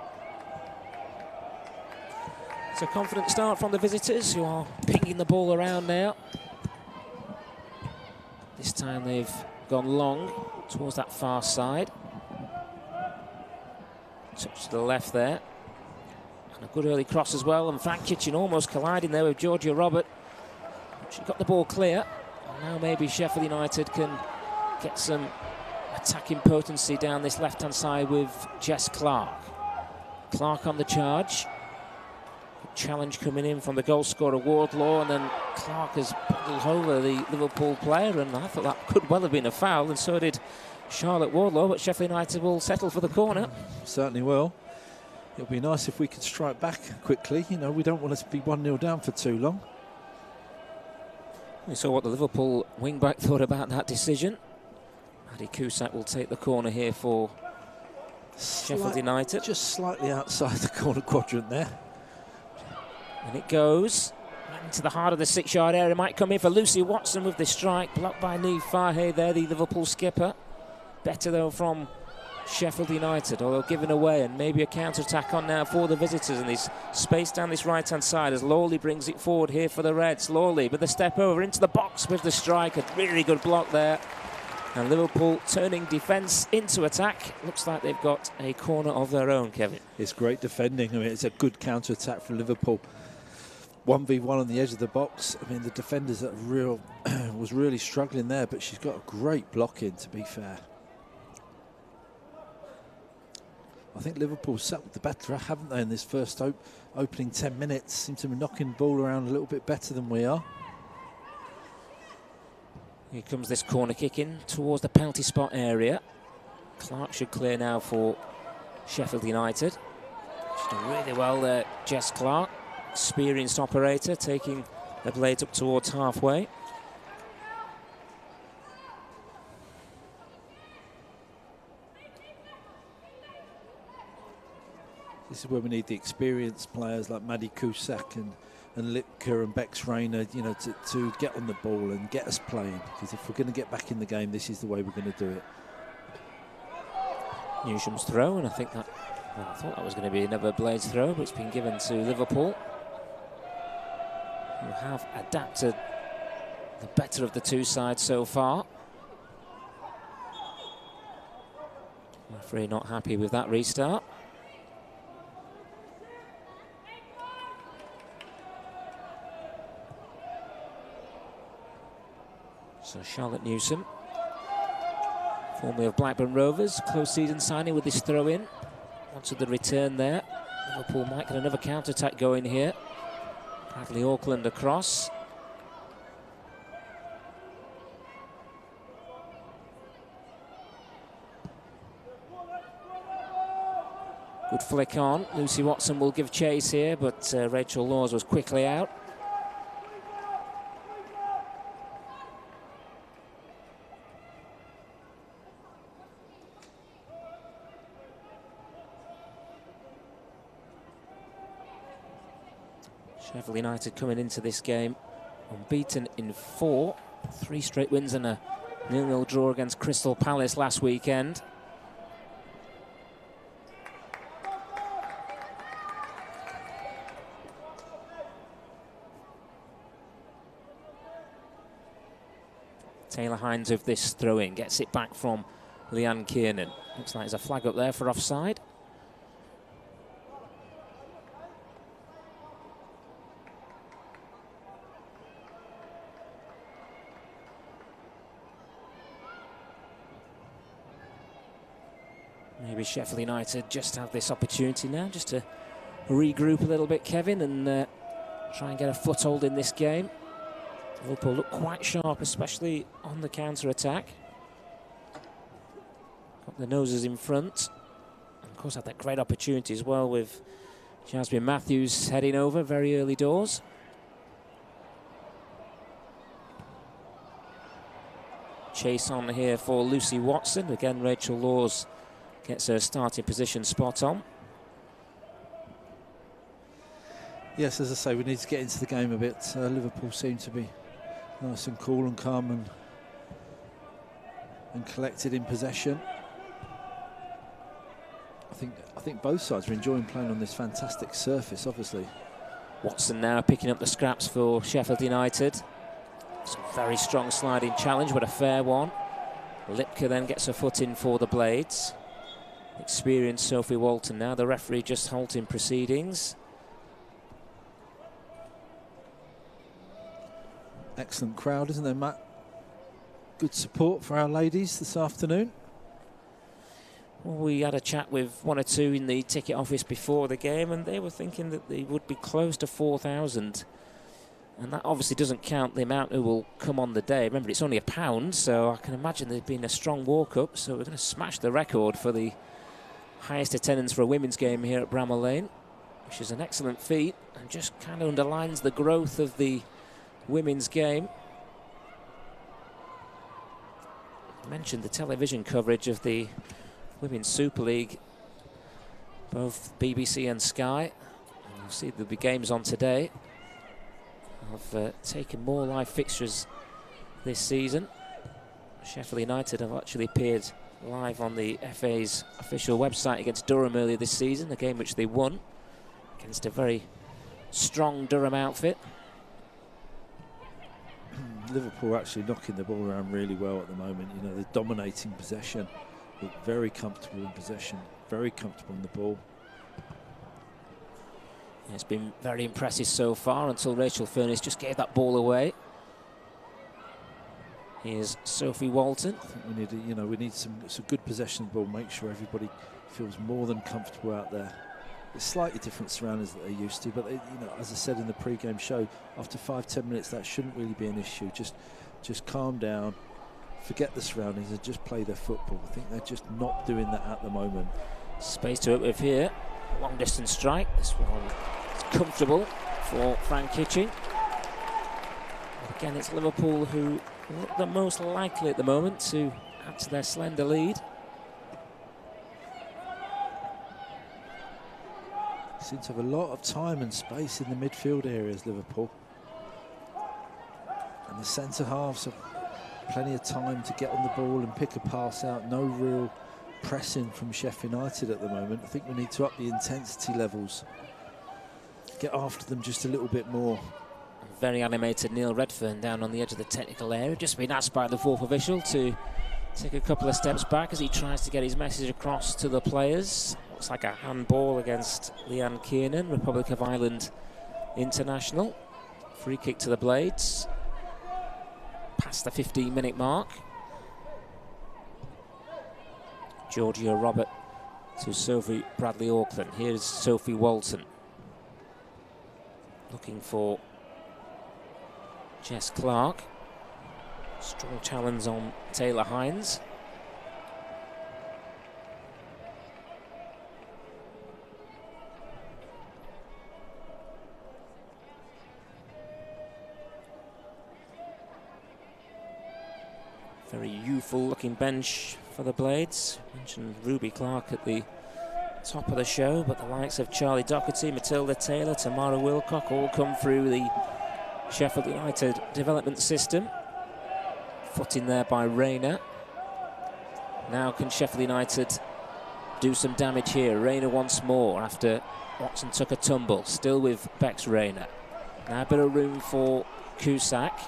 S11: It's a confident start from the visitors, who are pinging the ball around now. This time they've gone long towards that far side. Touch to the left there. And a good early cross as well, and Frank Kitchen almost colliding there with Georgia Robert. She got the ball clear. And now maybe Sheffield United can get some attacking potency down this left-hand side with Jess Clark. Clark on the charge. Challenge coming in from the goal scorer Wardlaw, and then Clark has bundled over the Liverpool player, and I thought that could well have been a foul, and so did Charlotte Wardlaw, but Sheffield United will settle for the corner.
S2: Certainly will. It'll be nice if we could strike back quickly. You know, we don't want us to be 1-0 down for too long.
S11: We saw what the Liverpool wing-back thought about that decision. Maddie Cusack will take the corner here for Sheffield United.
S2: Just slightly outside the corner quadrant there.
S11: And it goes right into the heart of the 6-yard area. Might come in for Lucy Watson with the strike. Blocked by Niamh Fahey there, the Liverpool skipper. Better though from Sheffield United, although given away, and maybe a counter-attack on now for the visitors. And there's space down this right-hand side as Lawley brings it forward here for the Reds. Lawley with the step over into the box with the strike. A really good block there. And Liverpool turning defence into attack. Looks like they've got a corner of their own, Kevin.
S2: It's great defending. I mean, it's a good counter-attack for Liverpool. 1v1 on the edge of the box. I mean, the defenders that was really struggling there, but she's got a great block in, to be fair. I think Liverpool sat with the better, haven't they, in this first opening 10 minutes. Seem to be knocking the ball around a little bit better than we are.
S11: Here comes this corner kick in towards the penalty spot area. Clark should clear now for Sheffield United. She's done really well there, Jess Clark. Experienced operator, taking the blades up towards halfway.
S2: This is where we need the experienced players like Maddie Cusack and Lipka and Bex Rayner, you know, to get on the ball and get us playing. Because if we're going to get back in the game, this is the way we're going to do it.
S11: Newsham's throw, and I think that, well, I thought that was going to be another blades throw, but it's been given to Liverpool, who have adapted the better of the two sides so far. Referee not happy with that restart. So Charlotte Newsom, formerly of Blackburn Rovers, close season signing with this throw in. Wanted the return there. Liverpool might get another counter-attack going here. Bradley Auckland across. Good flick on. Lucy Watson will give chase here, but Rachel Laws was quickly out. Sheffield United coming into this game unbeaten in 4. 3 straight wins and a 0-0 draw against Crystal Palace last weekend. Taylor Hines with this throw-in, gets it back from Leanne Kiernan. Looks like there's a flag up there for offside. Maybe Sheffield United just have this opportunity now just to regroup a little bit, Kevin, and try and get a foothold in this game. Liverpool look quite sharp, especially on the counter-attack. Got the noses in front. And of course, had that great opportunity as well with Jasmine Matthews heading over very early doors. Chase on here for Lucy Watson. Again, Rachel Laws gets her starting position spot on.
S2: Yes, as I say, we need to get into the game a bit. Liverpool seem to be nice and cool and calm and collected in possession. I think both sides are enjoying playing on this fantastic surface, obviously.
S11: Watson now picking up the scraps for Sheffield United. Some very strong sliding challenge, but a fair one. Lipka then gets her foot in for the Blades. Experienced Sophie Walton now, the referee just halting proceedings.
S2: Excellent crowd, isn't there, Matt? Good support for our ladies this afternoon.
S11: Well, we had a chat with one or two in the ticket office before the game, and they were thinking that they would be close to 4,000. And that obviously doesn't count the amount who will come on the day. Remember, it's only £1, so I can imagine there's been a strong walk-up. So we're going to smash the record for the highest attendance for a women's game here at Bramall Lane, which is an excellent feat and just kind of underlines the growth of the women's game. I mentioned the television coverage of the Women's Super League, both BBC and Sky. And you'll see there'll be games on today. I've taken more live fixtures this season. Sheffield United have actually appeared live on the FA's official website against Durham earlier this season, a game which they won against a very strong Durham outfit.
S2: Liverpool are actually knocking the ball around really well at the moment. You know, they're dominating possession. Look very comfortable in possession, very comfortable on the ball.
S11: It's been very impressive so far until Rachel Furness just gave that ball away. Here's Sophie Walton.
S2: I think we need some good possession of the ball. Make sure everybody feels more than comfortable out there. It's slightly different surroundings that they're used to, but as I said in the pre-game show, after 5-10 minutes that shouldn't really be an issue. Just calm down, forget the surroundings and just play their football. I think they're just not doing that at the moment.
S11: Space to it with here. Long distance strike. This one is comfortable for Frank Kitching. Again, it's Liverpool who look the most likely at the moment to add to their slender lead.
S2: Seem to have a lot of time and space in the midfield areas, Liverpool. And the centre halves have plenty of time to get on the ball and pick a pass out. No real pressing from Sheffield United at the moment. I think we need to up the intensity levels. Get after them just a little bit more.
S11: Very animated Neil Redfern down on the edge of the technical area. Just been asked by the fourth official to take a couple of steps back as he tries to get his message across to the players. Looks like a handball against Leanne Kiernan, Republic of Ireland international. Free kick to the Blades. Past the 15-minute mark. Georgia Robert to Sophie Bradley-Auckland. Here's Sophie Walton. Looking for Jess Clark. Strong challenge on Taylor Hines. Very youthful looking bench for the Blades. Mentioned Ruby Clark at the top of the show, but the likes of Charlie Doherty, Matilda Taylor, Tamara Wilcock all come through the Sheffield United development system. Foot in there by Rayner. Now can Sheffield United do some damage here? Rayner once more after Watson took a tumble. Still with Bex Rayner. Now a bit of room for Cusack.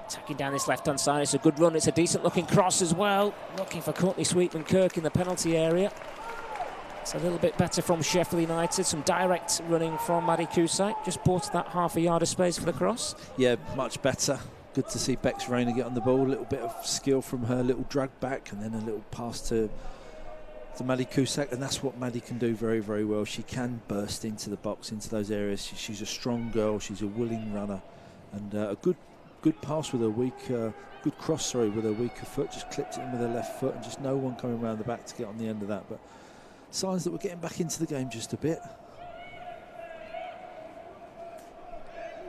S11: Attacking down this left-hand side. It's a good run. It's a decent-looking cross as well. Looking for Courtney Sweetman-Kirk in the penalty area. It's a little bit better from Sheffield United. Some direct running from Maddie Cusack. Just bought that half a yard of space for the cross.
S2: Yeah, much better. Good to see Bex Rayner get on the ball. A little bit of skill from her. Little drag back and then a little pass to Maddie Cusack. And that's what Maddie can do very, very well. She can burst into the box, into those areas. She's a strong girl. She's a willing runner. And a good pass with her good cross, with her weaker foot. Just clipped it in with her left foot and just no one coming around the back to get on the end of that. But signs that we're getting back into the game just a bit.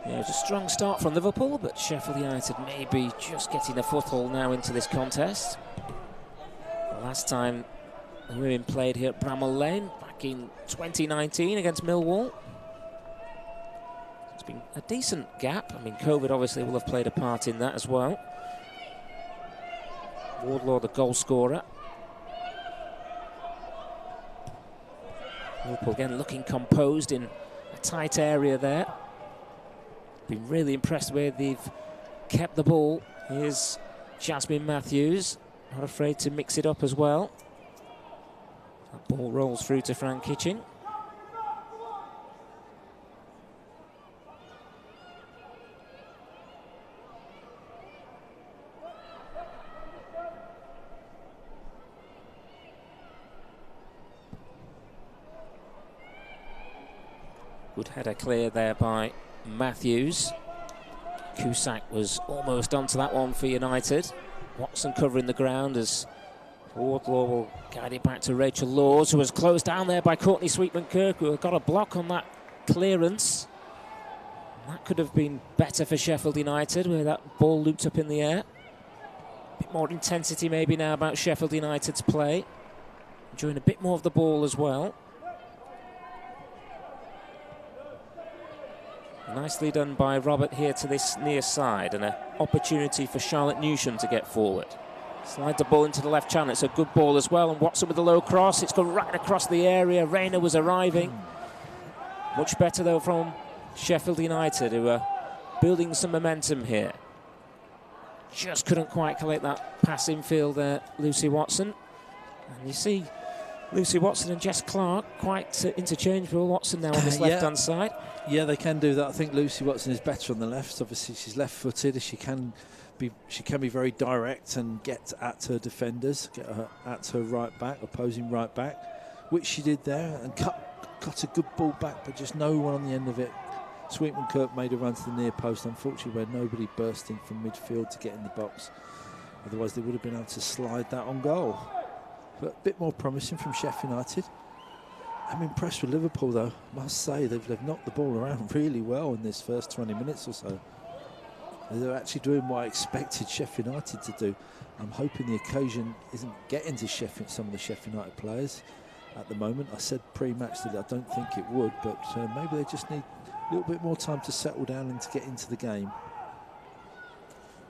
S11: Yeah, it's a strong start from Liverpool, but Sheffield United may be just getting a foothold now into this contest. The last time the women played here at Bramall Lane back in 2019 against Millwall. It's been a decent gap. I mean, COVID obviously will have played a part in that as well. Wardlaw, the goal scorer. Liverpool again looking composed in a tight area there. Been really impressed with they've kept the ball. Here's Jasmine Matthews, not afraid to mix it up as well. That ball rolls through to Fran Kitching. Good header clear there by Matthews. Cusack was almost onto that one for United. Watson covering the ground as Wardlaw will guide it back to Rachel Laws, who was closed down there by Courtney Sweetman-Kirk, who got a block on that clearance. And that could have been better for Sheffield United, where that ball looped up in the air. A bit more intensity maybe now about Sheffield United's play. Enjoying a bit more of the ball as well. Nicely done by Robert here to this near side, and an opportunity for Charlotte Newsham to get forward. Slide the ball into the left channel. It's a good ball as well, and Watson with the low cross. It's gone right across the area. Rayner was arriving. Much better though from Sheffield United, who are building some momentum here. Just couldn't quite collect that pass infield there, Lucy Watson. And you see Lucy Watson and Jess Clark quite interchangeable. Watson now on this left-hand side.
S2: Yeah, they can do that. I think Lucy Watson is better on the left. Obviously, she's left-footed. She can be very direct and get at her defenders, get her at her right back, opposing right back, which she did there, and cut a good ball back, but just no one on the end of it. Sweetman-Kirk made a run to the near post, unfortunately, where nobody burst in from midfield to get in the box. Otherwise, they would have been able to slide that on goal. But a bit more promising from Sheffield United. I'm impressed with Liverpool, though. I must say, they've knocked the ball around really well in this first 20 minutes or so. They're actually doing what I expected Sheffield United to do. I'm hoping the occasion isn't getting to some of the Sheffield United players at the moment. I said pre-match that I don't think it would, but maybe they just need a little bit more time to settle down and to get into the game.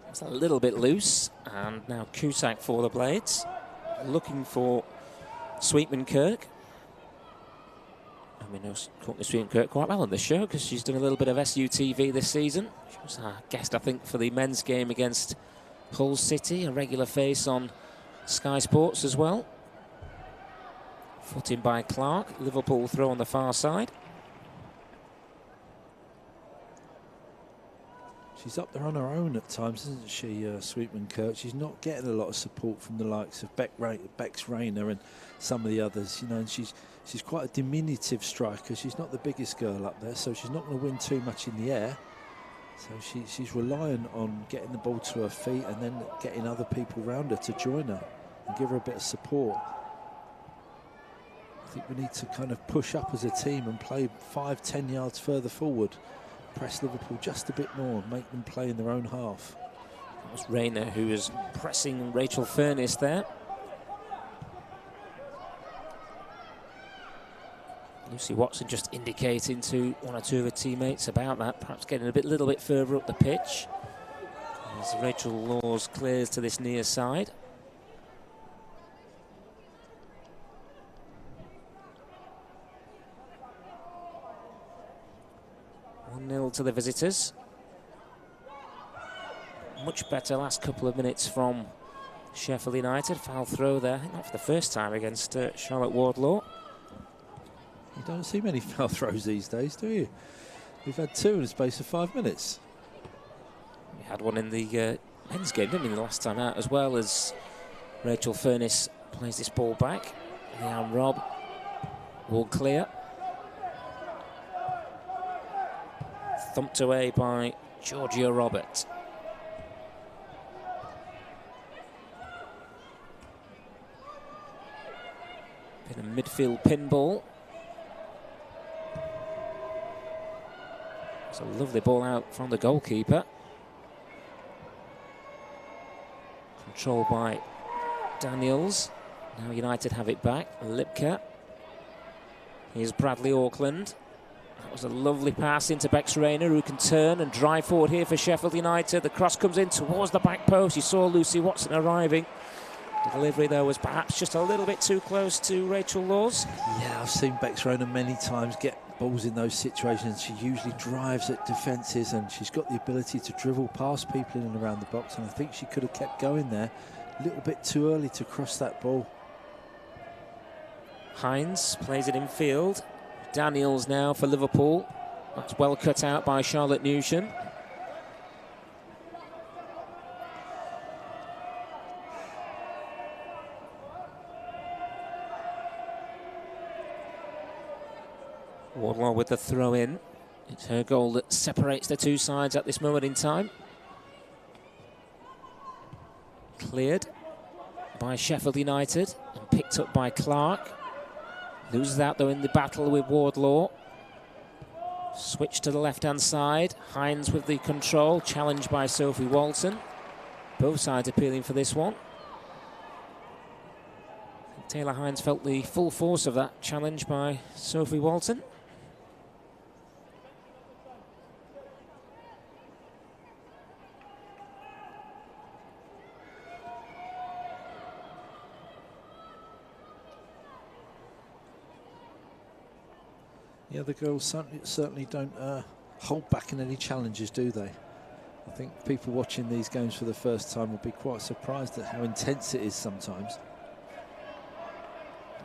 S11: It's a little bit loose, and now Cusack for the Blades. Looking for Sweetman-Kirk. We know Courtney Sweetman-Kirk quite well on this show because she's done a little bit of SUTV this season. She was our guest, I think, for the men's game against Hull City, a regular face on Sky Sports as well. Foot in by Clark. Liverpool throw on the far side.
S2: She's up there on her own at times, isn't she, Sweetman-Kirk? She's not getting a lot of support from the likes of Bex Rayner and some of the others, you know, and she's quite a diminutive striker. She's not the biggest girl up there, so she's not going to win too much in the air. So she's relying on getting the ball to her feet and then getting other people around her to join her and give her a bit of support. I think we need to kind of push up as a team and play 5-10 yards further forward. Press Liverpool just a bit more and make them play in their own half.
S11: That was Rayner who was pressing Rachel Furness there. Lucy Watson just indicating to one or two of her teammates about that, perhaps getting a little bit further up the pitch. As Rachel Laws clears to this near side. Nil to the visitors. Much better last couple of minutes from Sheffield United. Foul throw there, not for the first time against Charlotte Wardlaw.
S2: You don't see many foul throws these days, do you? We've had two in the space of 5 minutes.
S11: We had one in the men's game, didn't we, the last time out, as well, as Rachel Furness plays this ball back. Leanne Robb, all clear. Thumped away by Georgia Robert. Been a midfield pinball. It's a lovely ball out from the goalkeeper. Controlled by Daniels. Now United have it back. Lipka. Here's Bradley Auckland. That was a lovely pass into Bex Rayner, who can turn and drive forward here for Sheffield United. The cross comes in towards the back post. You saw Lucy Watson arriving. The delivery, though, was perhaps just a little bit too close to Rachel Laws.
S2: Yeah, I've seen Bex Rayner many times get balls in those situations. She usually drives at defences, and she's got the ability to dribble past people in and around the box, and I think she could have kept going there. A little bit too early to cross that ball.
S11: Hines plays it in field. Daniels now for Liverpool. That's well cut out by Charlotte Newsham. Wardlaw with the throw in. It's her goal that separates the two sides at this moment in time. Cleared by Sheffield United and picked up by Clark. Loses out though in the battle with Wardlaw. Switch to the left-hand side. Hines with the control, challenged by Sophie Walton. Both sides appealing for this one. I think Taylor Hines felt the full force of that challenge by Sophie Walton.
S2: Yeah, the girls certainly don't hold back in any challenges, do they? I think people watching these games for the first time will be quite surprised at how intense it is sometimes.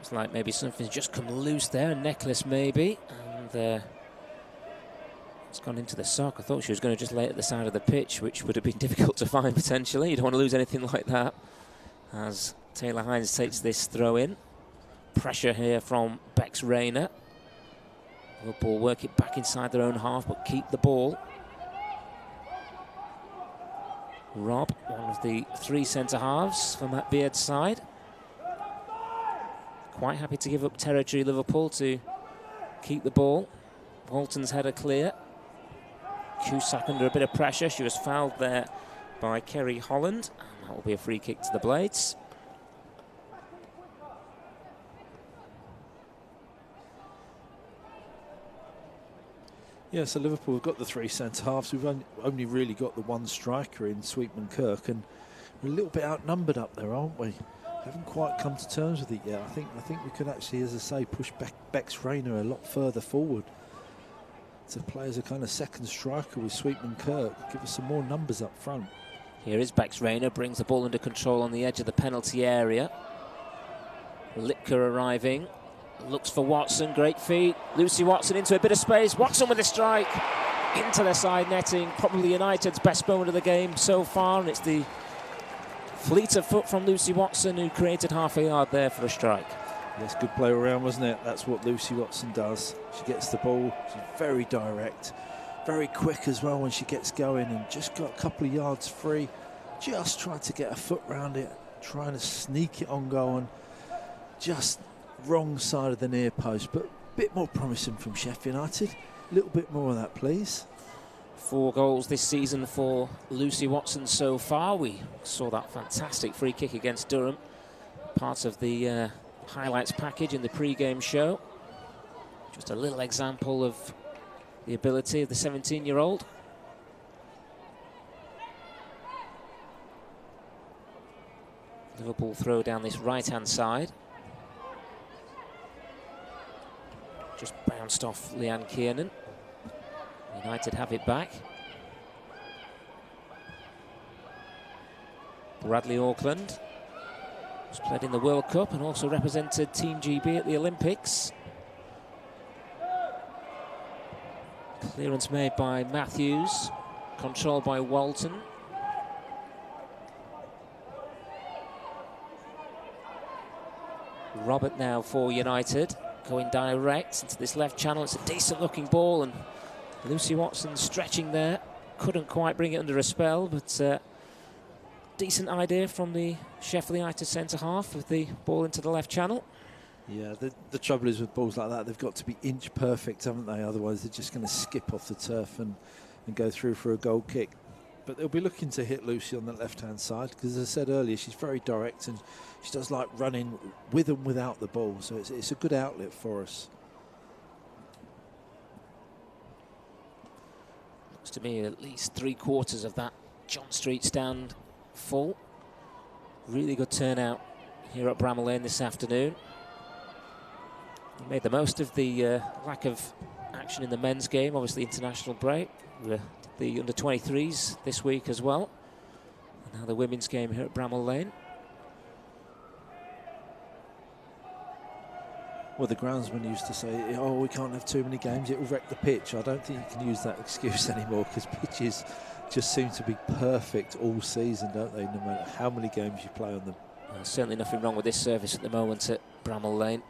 S11: It's like maybe something's just come loose there, a necklace maybe, and it's gone into the sock. I thought she was going to just lay it at the side of the pitch, which would have been difficult to find potentially. You don't want to lose anything like that. As Taylor Hines takes this throw in. Pressure here from Bex Rayner. Liverpool work it back inside their own half, but keep the ball. Rob, one of the three centre-halves from Matt Beard's side. Quite happy to give up territory, Liverpool, to keep the ball. Walton's header clear. Cusack under a bit of pressure. She was fouled there by Kerry Holland. And that will be a free kick to the Blades.
S2: Yeah, so Liverpool have got the three centre-halves. We've only really got the one striker in Sweetman Kirk, and we're a little bit outnumbered up there, aren't we? Haven't quite come to terms with it yet. I think we could actually, as I say, push Bex Rayner a lot further forward to play as a kind of second striker with Sweetman Kirk. Give us some more numbers up front.
S11: Here is Bex Rayner, brings the ball under control on the edge of the penalty area. Lipka arriving. Looks for Watson, great feet. Lucy Watson into a bit of space. Watson with a strike into the side netting. Probably United's best moment of the game so far, and it's the fleet of foot from Lucy Watson who created half a yard there for a strike.
S2: Yes, good play around, wasn't it? That's what Lucy Watson does. She gets the ball, she's very direct, very quick as well when she gets going, and just got a couple of yards free. Just tried to get a foot round it, trying to sneak it on goal, and just wrong side of the near post, but a bit more promising from Sheffield United. A little bit more of that, please.
S11: 4 goals this season for Lucy Watson so far. We saw that fantastic free kick against Durham, part of the highlights package in the pre-game show. Just a little example of the ability of the 17-year-old. Liverpool throw down this right-hand side. Just bounced off Leanne Kiernan. United have it back. Bradley Auckland has played in the World Cup and also represented Team GB at the Olympics. Clearance made by Matthews, controlled by Walton. Robert now for United, going direct into this left channel. It's a decent looking ball, and Lucy Watson stretching there. Couldn't quite bring it under a spell, but decent idea from the Sheffield United centre-half with the ball into the left channel.
S2: Yeah, the trouble is with balls like that, they've got to be inch perfect, haven't they? Otherwise they're just going to skip off the turf and go through for a goal kick. But they'll be looking to hit Lucy on the left-hand side, because as I said earlier, she's very direct and she does like running with and without the ball, so it's a good outlet for us.
S11: Looks to me at least 3/4 of that John Street stand full. Really good turnout here at Bramall Lane this afternoon. He made the most of the lack of action in the men's game, obviously international break. The under-23s this week as well. And now the women's game here at Bramall Lane.
S2: Well, the groundsman used to say, oh, we can't have too many games, it will wreck the pitch. I don't think you can use that excuse anymore, because pitches just seem to be perfect all season, don't they, no matter how many games you play on them.
S11: Certainly nothing wrong with this surface at the moment at Bramall Lane.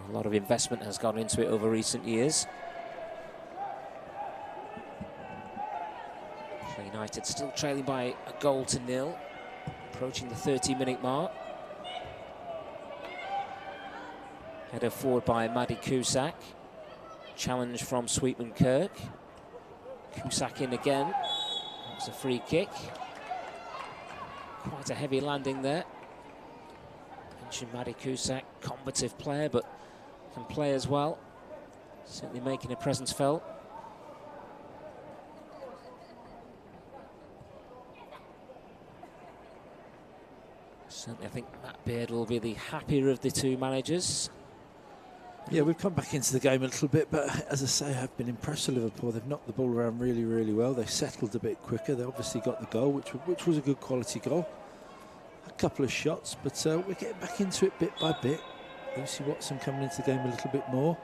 S11: A lot of investment has gone into it over recent years. Sheffield United still trailing by a 1-0, approaching the 30-minute mark. Header forward by Maddie Cusack. Challenge from Sweetman Kirk. Cusack in again. It's a free kick. Quite a heavy landing there. Mentioned Maddie Cusack, combative player, but can play as well. Certainly making a presence felt. Certainly, I think Matt Beard will be the happier of the two managers.
S2: Yeah, we've come back into the game a little bit, but as I say, I've been impressed with Liverpool. They've knocked the ball around really, really well. They settled a bit quicker. They obviously got the goal, which was a good quality goal. A couple of shots, but we're getting back into it bit by bit. Lucy Watson coming into the game a little bit more.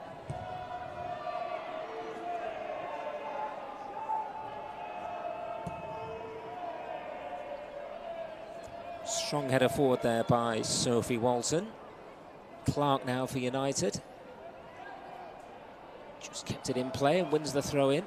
S11: Strong header forward there by Sophie Walton. Clark now for United. Just kept it in play and wins the throw-in.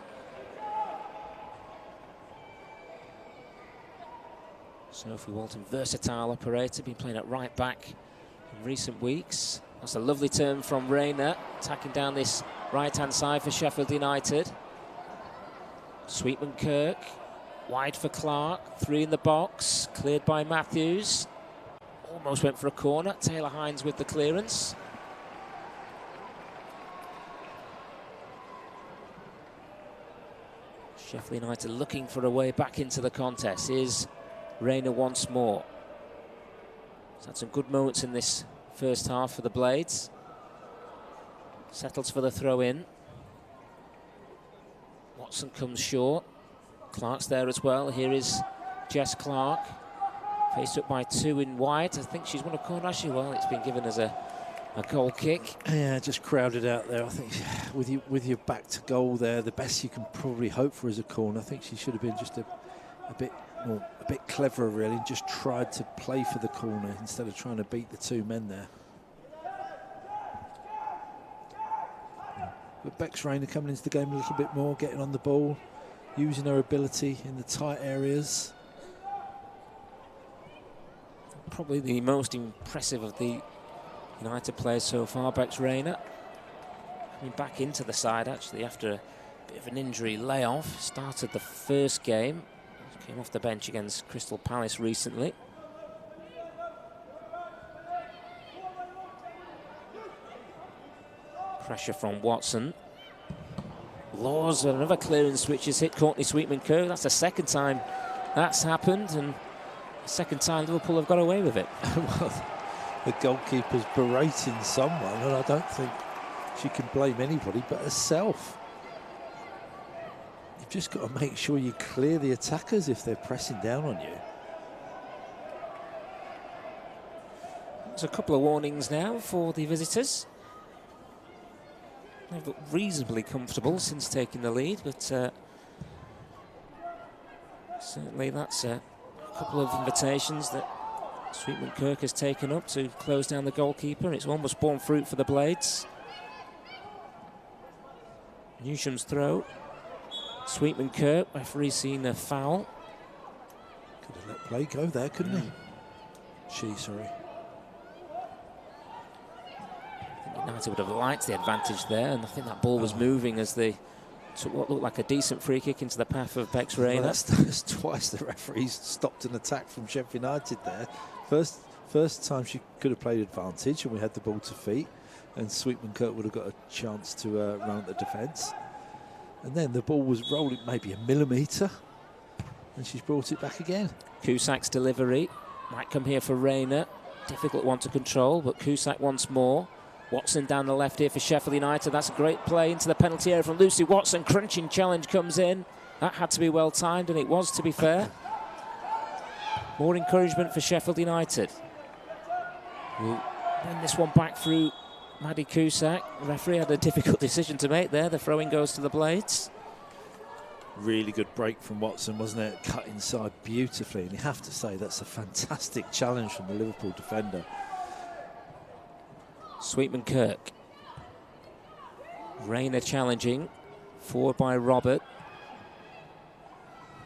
S11: Sophie Walton, versatile operator, been playing at right back in recent weeks. That's a lovely turn from Rayner, attacking down this right-hand side for Sheffield United. Sweetman Kirk, wide for Clark, 3 in the box, cleared by Matthews. Almost went for a corner, Taylor Hines with the clearance. Sheffield United looking for a way back into the contest. Here's Rayner once more. He's had some good moments in this first half for the Blades. Settles for the throw-in. Watson comes short. Clark's there as well. Here is Jess Clark. Faced up by 2 in wide. I think she's won a corner, actually. Well, it's been given as a goal kick.
S2: Yeah, just crowded out there. I think with your back to goal there, the best you can probably hope for is a corner. I think she should have been just a bit cleverer, really, and just tried to play for the corner instead of trying to beat the 2 men there. But Bex Rayner coming into the game a little bit more, getting on the ball, using her ability in the tight areas.
S11: Probably the most impressive of the United players so far, Bex Rayner. Coming back into the side, actually, after a bit of an injury layoff. Started the first game. Came off the bench against Crystal Palace recently. Pressure from Watson. Laws, another clearance which has hit Courtney Sweetman-Kirk. That's the second time that's happened, and the second time Liverpool have got away with it.
S2: Well, the goalkeeper's berating someone, and I don't think she can blame anybody but herself. You've just got to make sure you clear the attackers if they're pressing down on you.
S11: There's a couple of warnings now for the visitors. They've looked reasonably comfortable since taking the lead, but certainly that's a couple of invitations that Sweetman-Kirk has taken up to close down the goalkeeper. It's almost borne fruit for the Blades. Newsham's throw. Sweetman-Kirk, referee seen a foul.
S2: Could have let play go there, couldn't he? Sorry.
S11: United would have liked the advantage there, and I think that ball was moving as they took what looked like a decent free kick into the path of Bex Rayner.
S2: Well, that's twice the referees stopped an attack from Sheffield United there. First time she could have played advantage, and we had the ball to feet, and Sweetman-Kirk would have got a chance to run at the defence. And then the ball was rolling maybe a millimetre, and she's brought it back again.
S11: Cusac's delivery might come here for Rayner. Difficult one to control, but Cusack once more. Watson down the left here for Sheffield United. That's a great play into the penalty area from Lucy Watson. Crunching challenge comes in. That had to be well timed, and it was, to be fair. More encouragement for Sheffield United. We'll bring this one back through Maddie Cusack. The referee had a difficult decision to make there. The throw-in goes to the Blades.
S2: Really good break from Watson, wasn't it? Cut inside beautifully, and you have to say that's a fantastic challenge from the Liverpool defender.
S11: Sweetman Kirk. Rayner challenging. Forward by Robert.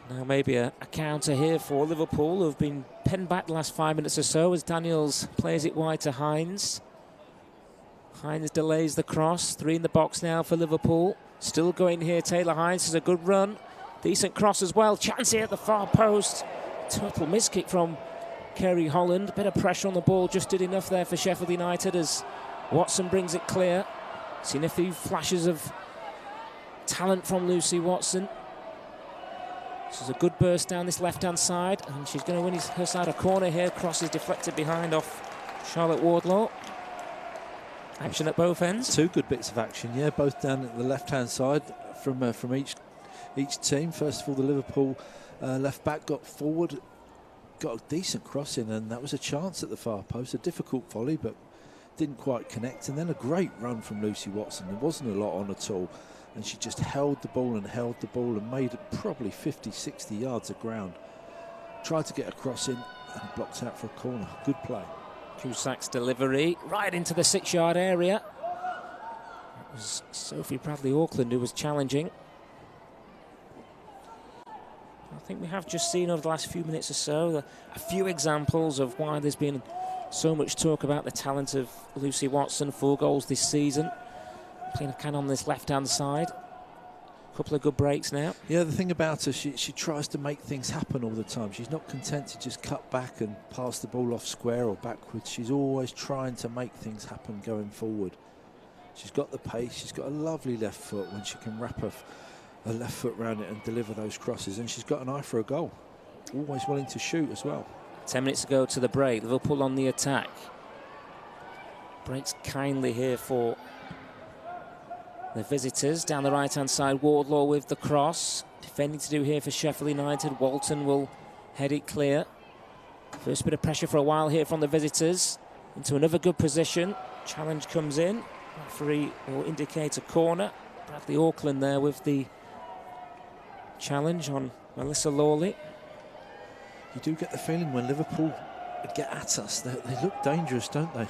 S11: Now maybe a counter here for Liverpool, who have been penned back the last 5 minutes or so as Daniels plays it wide to Hines. Hines delays the cross. 3 in the box now for Liverpool. Still going here, Taylor Hines has a good run. Decent cross as well. Chance here at the far post. Total miskick from Kerry Holland. Bit of pressure on the ball, just did enough there for Sheffield United as Watson brings it clear. Seen a few flashes of talent from Lucy Watson. This is a good burst down this left-hand side, and she's going to win her side a corner here. Cross is deflected behind off Charlotte Wardlaw. Action at both ends.
S2: 2 good bits of action, yeah, both down at the left-hand side from each team. First of all, the Liverpool left-back got forward, got a decent cross in, and that was a chance at the far post. A difficult volley, but didn't quite connect. And then a great run from Lucy Watson. There wasn't a lot on at all, and she just held the ball and made it probably 50, 60 yards of ground. Tried to get a cross in and blocked out for a corner. Good play.
S11: Cusack's delivery right into the 6-yard area. It was Sophie Bradley-Auckland who was challenging. I think we have just seen over the last few minutes or so a few examples of why there's been so much talk about the talent of Lucy Watson. 4 goals this season. Playing a can on this left-hand side. A couple of good breaks now.
S2: Yeah, the thing about her, she tries to make things happen all the time. She's not content to just cut back and pass the ball off square or backwards. She's always trying to make things happen going forward. She's got the pace. She's got a lovely left foot when she can wrap her left foot around it and deliver those crosses. And she's got an eye for a goal. Always willing to shoot as well.
S11: 10 minutes to go to the break. Liverpool on the attack. Breaks kindly here for the visitors. Down the right-hand side, Wardlaw with the cross. Defending to do here for Sheffield United. Walton will head it clear. First bit of pressure for a while here from the visitors. Into another good position. Challenge comes in. Referee will indicate a corner. Bradley-Auckland there with the challenge on Melissa Lawley.
S2: You do get the feeling when Liverpool get at us, they look dangerous, don't they?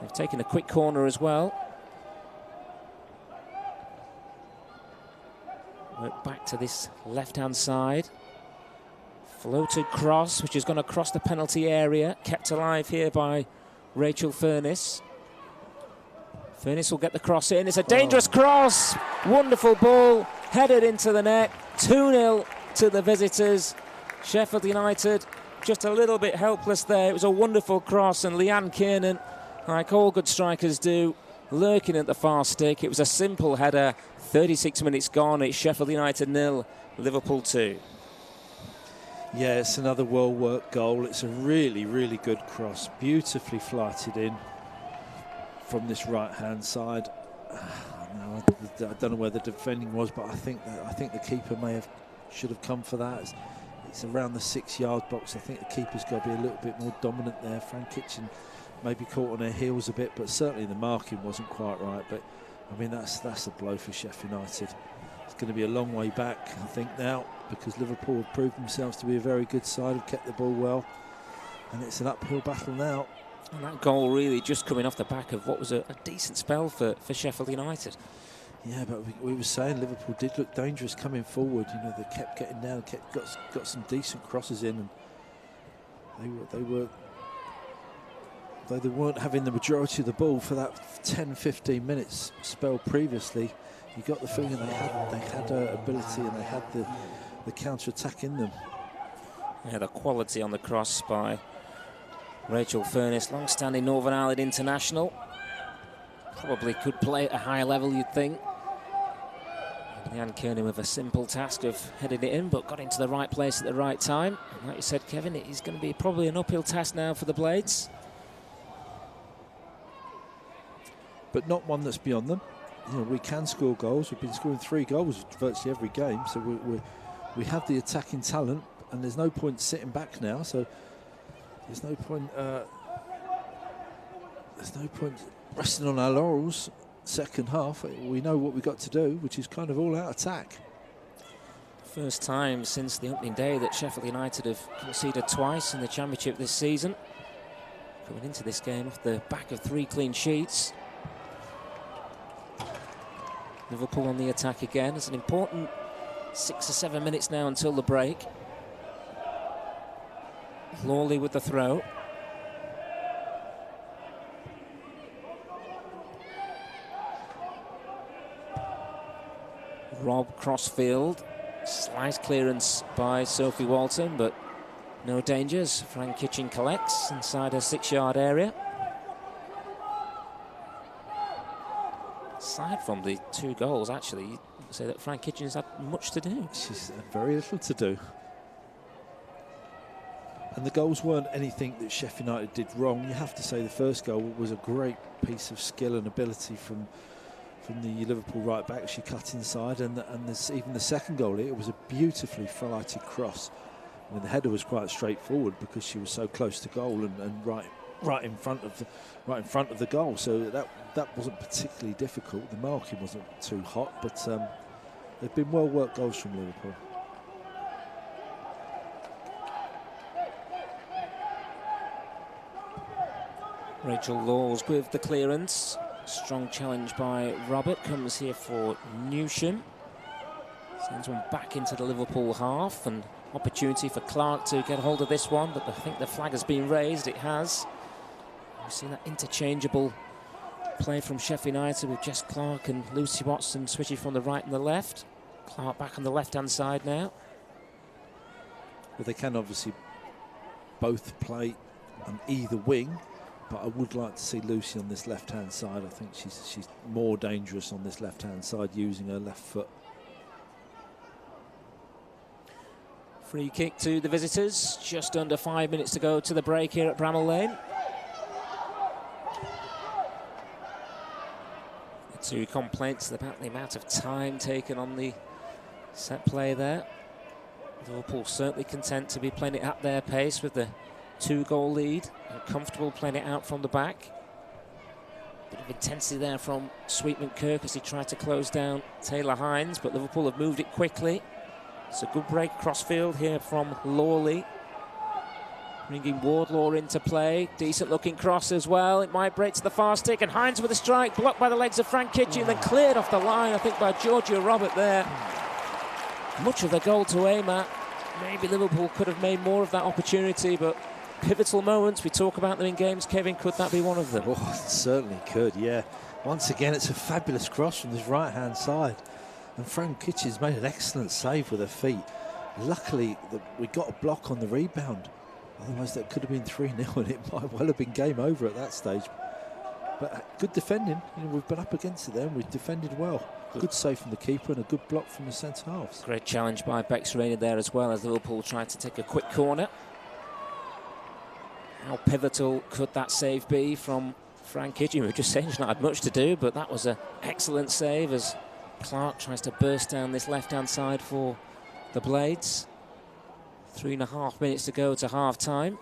S11: They've taken a quick corner as well. Work back to this left-hand side. Floated cross, which is going to cross the penalty area. Kept alive here by Rachel Furness. Furness will get the cross in. It's a dangerous cross. Wonderful ball. Headed into the net. 2-0 to the visitors. Sheffield United just a little bit helpless there. It was a wonderful cross, and Leanne Kiernan, like all good strikers do, lurking at the far stick. It was a simple header. 36 minutes gone. It's Sheffield United 0, Liverpool 2.
S2: Yeah, it's another well-worked goal. It's a really, really good cross. Beautifully flighted in from this right-hand side. I don't know where the defending was, but I think the keeper should have come for that. It's around the 6-yard box. I think the keeper's got to be a little bit more dominant there. Fran Kitchen maybe caught on her heels a bit, but certainly the marking wasn't quite right. But I mean, that's a blow for Sheffield United. It's going to be a long way back, I think, now, because Liverpool have proved themselves to be a very good side, have kept the ball well, and it's an uphill battle now.
S11: And that goal really just coming off the back of what was a decent spell for Sheffield United.
S2: Yeah, but we were saying Liverpool did look dangerous coming forward. You know, they kept getting down, got some decent crosses in, and they weren't having the majority of the ball for that 10-15 minutes spell previously. You got the feeling they had ability and they had the counter attack in them.
S11: Yeah, the quality on the cross by Rachel Furness, long-standing Northern Ireland international. Probably could play at a higher level, you'd think. Leanne Kearney with a simple task of heading it in, but got into the right place at the right time. And like you said, Kevin, it is going to be probably an uphill task now for the Blades.
S2: But not one that's beyond them. You know, we can score goals. We've been scoring 3 goals virtually every game, so we have the attacking talent, and there's no point sitting back now. So there's no point resting on our laurels. Second half, we know what we've got to do, which is kind of all-out attack.
S11: First time since the opening day that Sheffield United have conceded twice in the Championship this season. Coming into this game off the back of 3 clean sheets. Liverpool on the attack again. It's an important 6 or 7 minutes now until the break. Lawley with the throw. Rob crossfield, slice clearance by Sophie Walton, but no dangers. Frank Kitchen collects inside her 6-yard area. Aside from the 2 goals, actually, you'd say that Frank Kitchen's had much to do.
S2: She's had very little to do. And the goals weren't anything that Sheffield United did wrong. You have to say the first goal was a great piece of skill and ability from the Liverpool right back. She cut inside, and even the second goal, it was a beautifully fighted cross. I mean, the header was quite straightforward because she was so close to goal and right in front of the goal. So that wasn't particularly difficult. The marking wasn't too hot, but they've been well worked goals from Liverpool.
S11: Rachel Laws with the clearance. Strong challenge by Robert, comes here for Newsham. Sends one back into the Liverpool half, and opportunity for Clark to get hold of this one, but I think the flag has been raised. It has. We've seen that interchangeable play from Sheffield United with Jess Clark and Lucy Watson switching from the right and the left. Clark back on the left-hand side now.
S2: Well, they can obviously both play on either wing, but I would like to see Lucy on this left-hand side. I think she's more dangerous on this left-hand side using her left foot.
S11: Free kick to the visitors. Just under 5 minutes to go to the break here at Bramall Lane. The 2 complaints about the amount of time taken on the set play there. Liverpool certainly content to be playing it at their pace with the 2-goal lead, and comfortable playing it out from the back. Bit of intensity there from Sweetman Kirk as he tried to close down Taylor Hines, but Liverpool have moved it quickly. It's a good break cross-field here from Lawley. Bringing Wardlaw into play. Decent looking cross as well. It might break to the far stick, and Hines with a strike, blocked by the legs of Frank Kitchen, then cleared off the line, I think, by Georgia Robert there. Much of the goal to aim at. Maybe Liverpool could have made more of that opportunity, but pivotal moments, we talk about them in games. Kevin, could that be one of them?
S2: Oh, it certainly could, yeah. Once again, it's a fabulous cross from this right-hand side. And Fran Kitchen's made an excellent save with her feet. Luckily, we got a block on the rebound. Otherwise, that could have been 3-0, and it might well have been game over at that stage. But good defending. You know, we've been up against it there, and we've defended well. Good save from the keeper and a good block from the centre halves.
S11: Great challenge by Bex Rainer there as well, as Liverpool tried to take a quick corner. How pivotal could that save be from Fran Kitchen? We were just saying she's not had much to do, but that was an excellent save as Clark tries to burst down this left-hand side for the Blades. 3.5 minutes to go to half-time.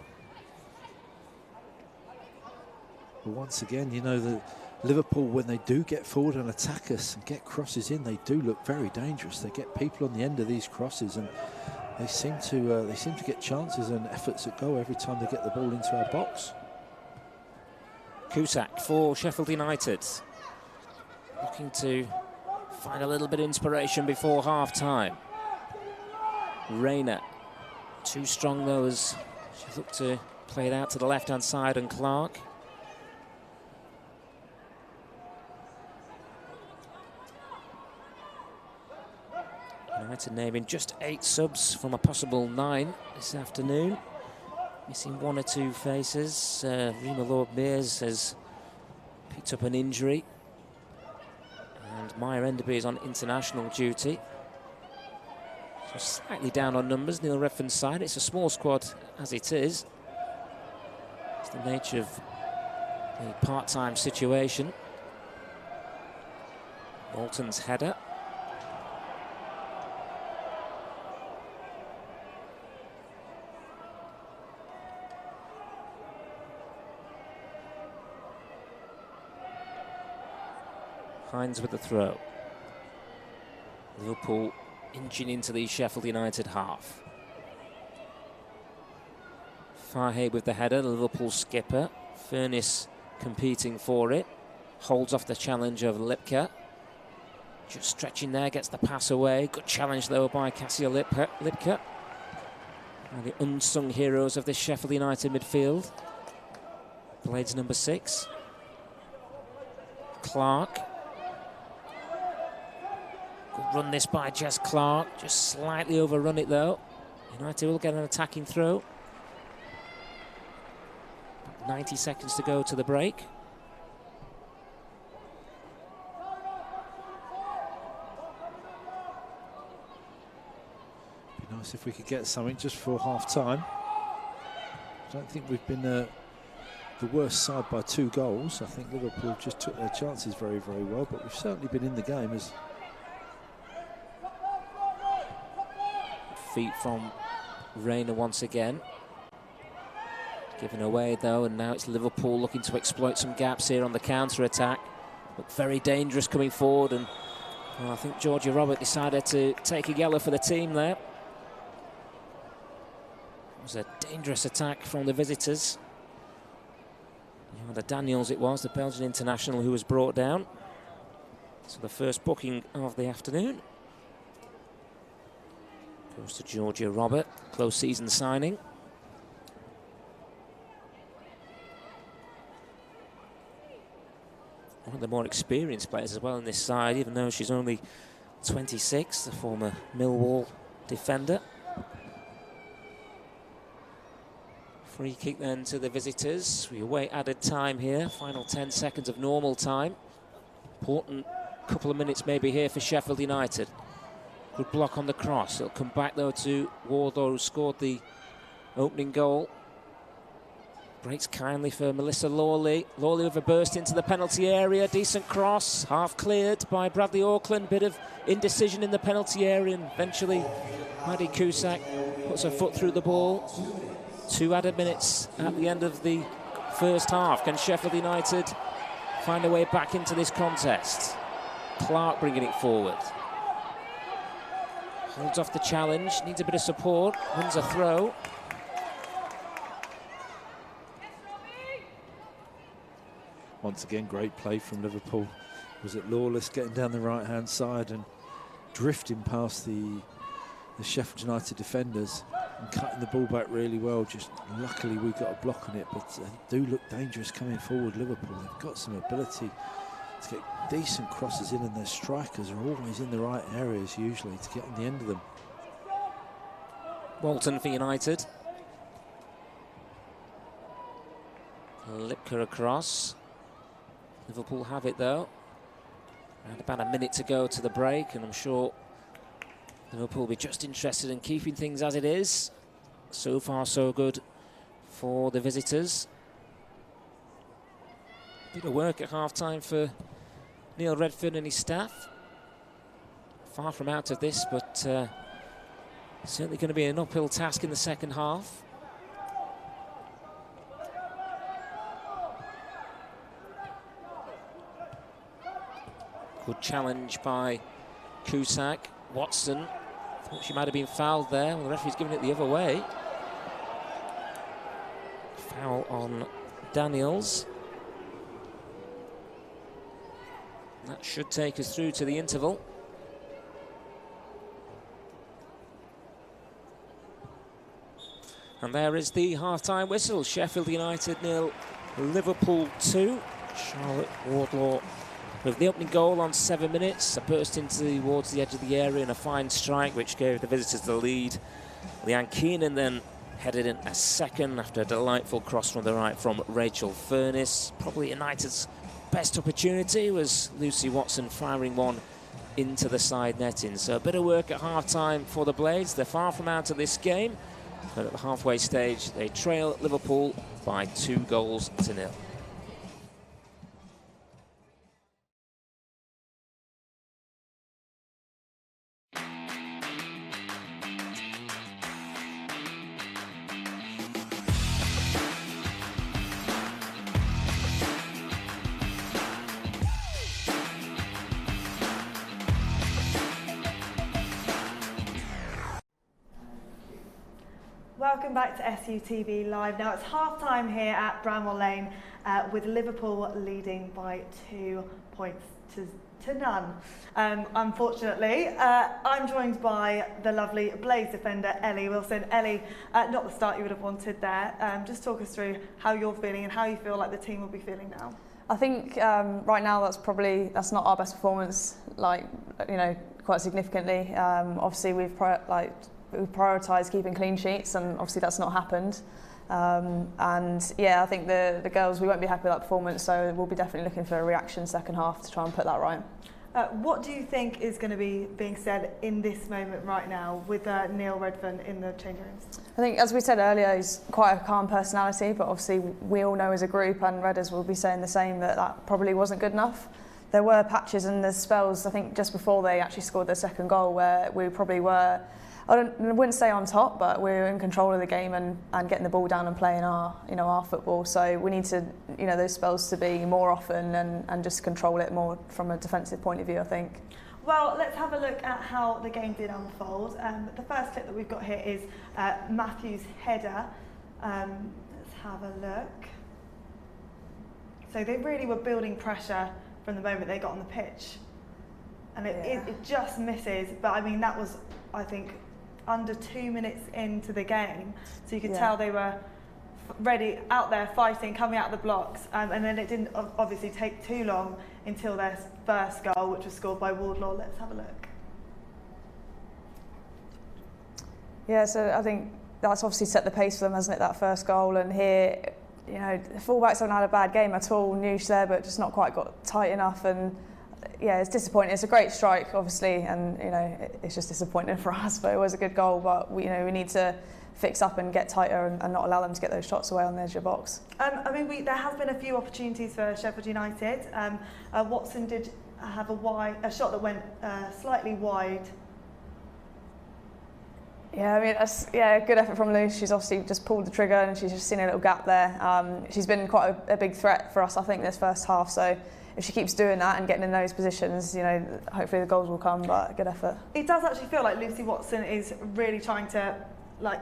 S2: But once again, you know, the Liverpool, when they do get forward and attack us and get crosses in, they do look very dangerous. They get people on the end of these crosses, and they seem to get chances and efforts at goal every time they get the ball into our box.
S11: Cusack for Sheffield United, looking to find a little bit of inspiration before half-time. Rayner, too strong though, as she looked to play it out to the left-hand side, and Clark. United naming just 8 subs from a possible 9 this afternoon. Missing 1 or 2 faces. Rima Lord-Mears has picked up an injury. And Maya Enderby is on international duty. So slightly down on numbers, Neil Redfern's side. It's a small squad as it is. It's the nature of the part-time situation. Bolton's header. Hines with the throw. Liverpool inching into the Sheffield United half. Fahey with the header, the Liverpool skipper. Furness competing for it. Holds off the challenge of Lipka. Just stretching there, gets the pass away. Good challenge though by Cassia Lipka. One of the unsung heroes of this Sheffield United midfield. Blades number 6. Clark. Good run this by Jess Clark. Just slightly overrun it though. United will get an attacking throw. 90 seconds to go to the break.
S2: Be nice if we could get something just for half-time. I don't think we've been the worst side by 2 goals. I think Liverpool just took their chances very, very well, but we've certainly been in the game. As
S11: feet from Rayner once again. Given away though, and now it's Liverpool looking to exploit some gaps here on the counter-attack. Look very dangerous coming forward, and well, I think Georgia Robert decided to take a yellow for the team there. It was a dangerous attack from the visitors. The Daniels it was, the Belgian international, who was brought down. So the first booking of the afternoon goes to Georgia Robert, close season signing. One of the more experienced players as well in this side, even though she's only 26, the former Millwall defender. Free kick then to the visitors. We await added time here, final 10 seconds of normal time. Important couple of minutes maybe here for Sheffield United. Good block on the cross. It'll come back though to Wardlaw, who scored the opening goal. Breaks kindly for Melissa Lawley. Lawley with a burst into the penalty area. Decent cross, half cleared by Bradley Auckland. Bit of indecision in the penalty area, and eventually Maddie Cusack puts her foot through the ball. 2 added minutes at the end of the first half. Can Sheffield United find a way back into this contest? Clark bringing it forward. Holds off the challenge, needs a bit of support, wins a throw.
S2: once again, great play from Liverpool. Was it Lawless getting down the right-hand side and drifting past the Sheffield United defenders and cutting the ball back really well. Just luckily we got a block on it, but they do look dangerous coming forward, Liverpool. They've got some ability to get decent crosses in, and their strikers are always in the right areas usually to get on the end of them.
S11: Walton for United. Lipka across. Liverpool have it though. And about a minute to go to the break, and I'm sure Liverpool will be just interested in keeping things as it is. So far so good for the visitors. Bit of work at half-time for Neil Redfern and his staff. Far from out of this, but certainly going to be an uphill task in the second half. Good challenge by Cusack. Watson thought she might have been fouled there. Well, the referee's giving it the other way. Foul on Daniels. That should take us through to the interval. And there is the half-time whistle. Sheffield United 0, Liverpool 2. Charlotte Wardlaw with the opening goal on 7 minutes. A burst towards the edge of the area and a fine strike which gave the visitors the lead. Leanne Keenan then headed in a second after a delightful cross from the right from Rachel Furness. Probably United's best opportunity was Lucy Watson firing one into the side netting. So a bit of work at half-time for the Blades. They're far from out of this game, but at the halfway stage, they trail Liverpool by 2-0.
S1: Welcome back to SUTV Live. Now it's half-time here at Bramall Lane with Liverpool leading by 2 points to none. Unfortunately, I'm joined by the lovely Blades defender Ellie Wilson. Ellie, not the start you would have wanted there. Just talk us through how you're feeling and how you feel like the team will be feeling now.
S3: I think right now that's not our best performance, like, you know, quite significantly. Obviously we've prioritised keeping clean sheets, and obviously that's not happened. And yeah, I think the girls, we won't be happy with that performance, so we'll be definitely looking for a reaction second half to try and put that right.
S1: What do you think is going to be being said in this moment right now with Neil Redfern in the changing rooms?
S3: I think, as we said earlier, he's quite a calm personality, but obviously we all know as a group, and Redders will be saying the same, that probably wasn't good enough. There were patches and there's spells, I think, just before they actually scored their second goal where we probably were, I wouldn't say on top, but we were in control of the game and getting the ball down and playing our football. So we need to, those spells to be more often and just control it more from a defensive point of view, I think.
S1: Well, let's have a look at how the game did unfold. The first clip that we've got here is Matthew's header. Let's have a look. So they really were building pressure from the moment they got on the pitch. And it just misses, but I mean, that was, I think, under 2 minutes into the game, so you could tell they were ready, out there fighting, coming out of the blocks, and then it didn't obviously take too long until their first goal, which was scored by Wardlaw. Let's have a look.
S3: Yeah, so I think that's obviously set the pace for them, hasn't it, that first goal? And here, the fullbacks haven't had a bad game at all. Noosh there, but just not quite got tight enough. And yeah, it's disappointing. It's a great strike, obviously, and it's just disappointing for us. But it was a good goal. But we need to fix up and get tighter and not allow them to get those shots away on the edge of the box.
S1: I mean, there has been a few opportunities for Sheffield United. Watson did have a shot that went slightly wide.
S3: Yeah, I mean, a good effort from Luce. She's obviously just pulled the trigger and she's just seen a little gap there. She's been quite a big threat for us, I think, this first half. So if she keeps doing that and getting in those positions, hopefully the goals will come, but good effort. It
S1: does actually feel like Lucy Watson is really trying to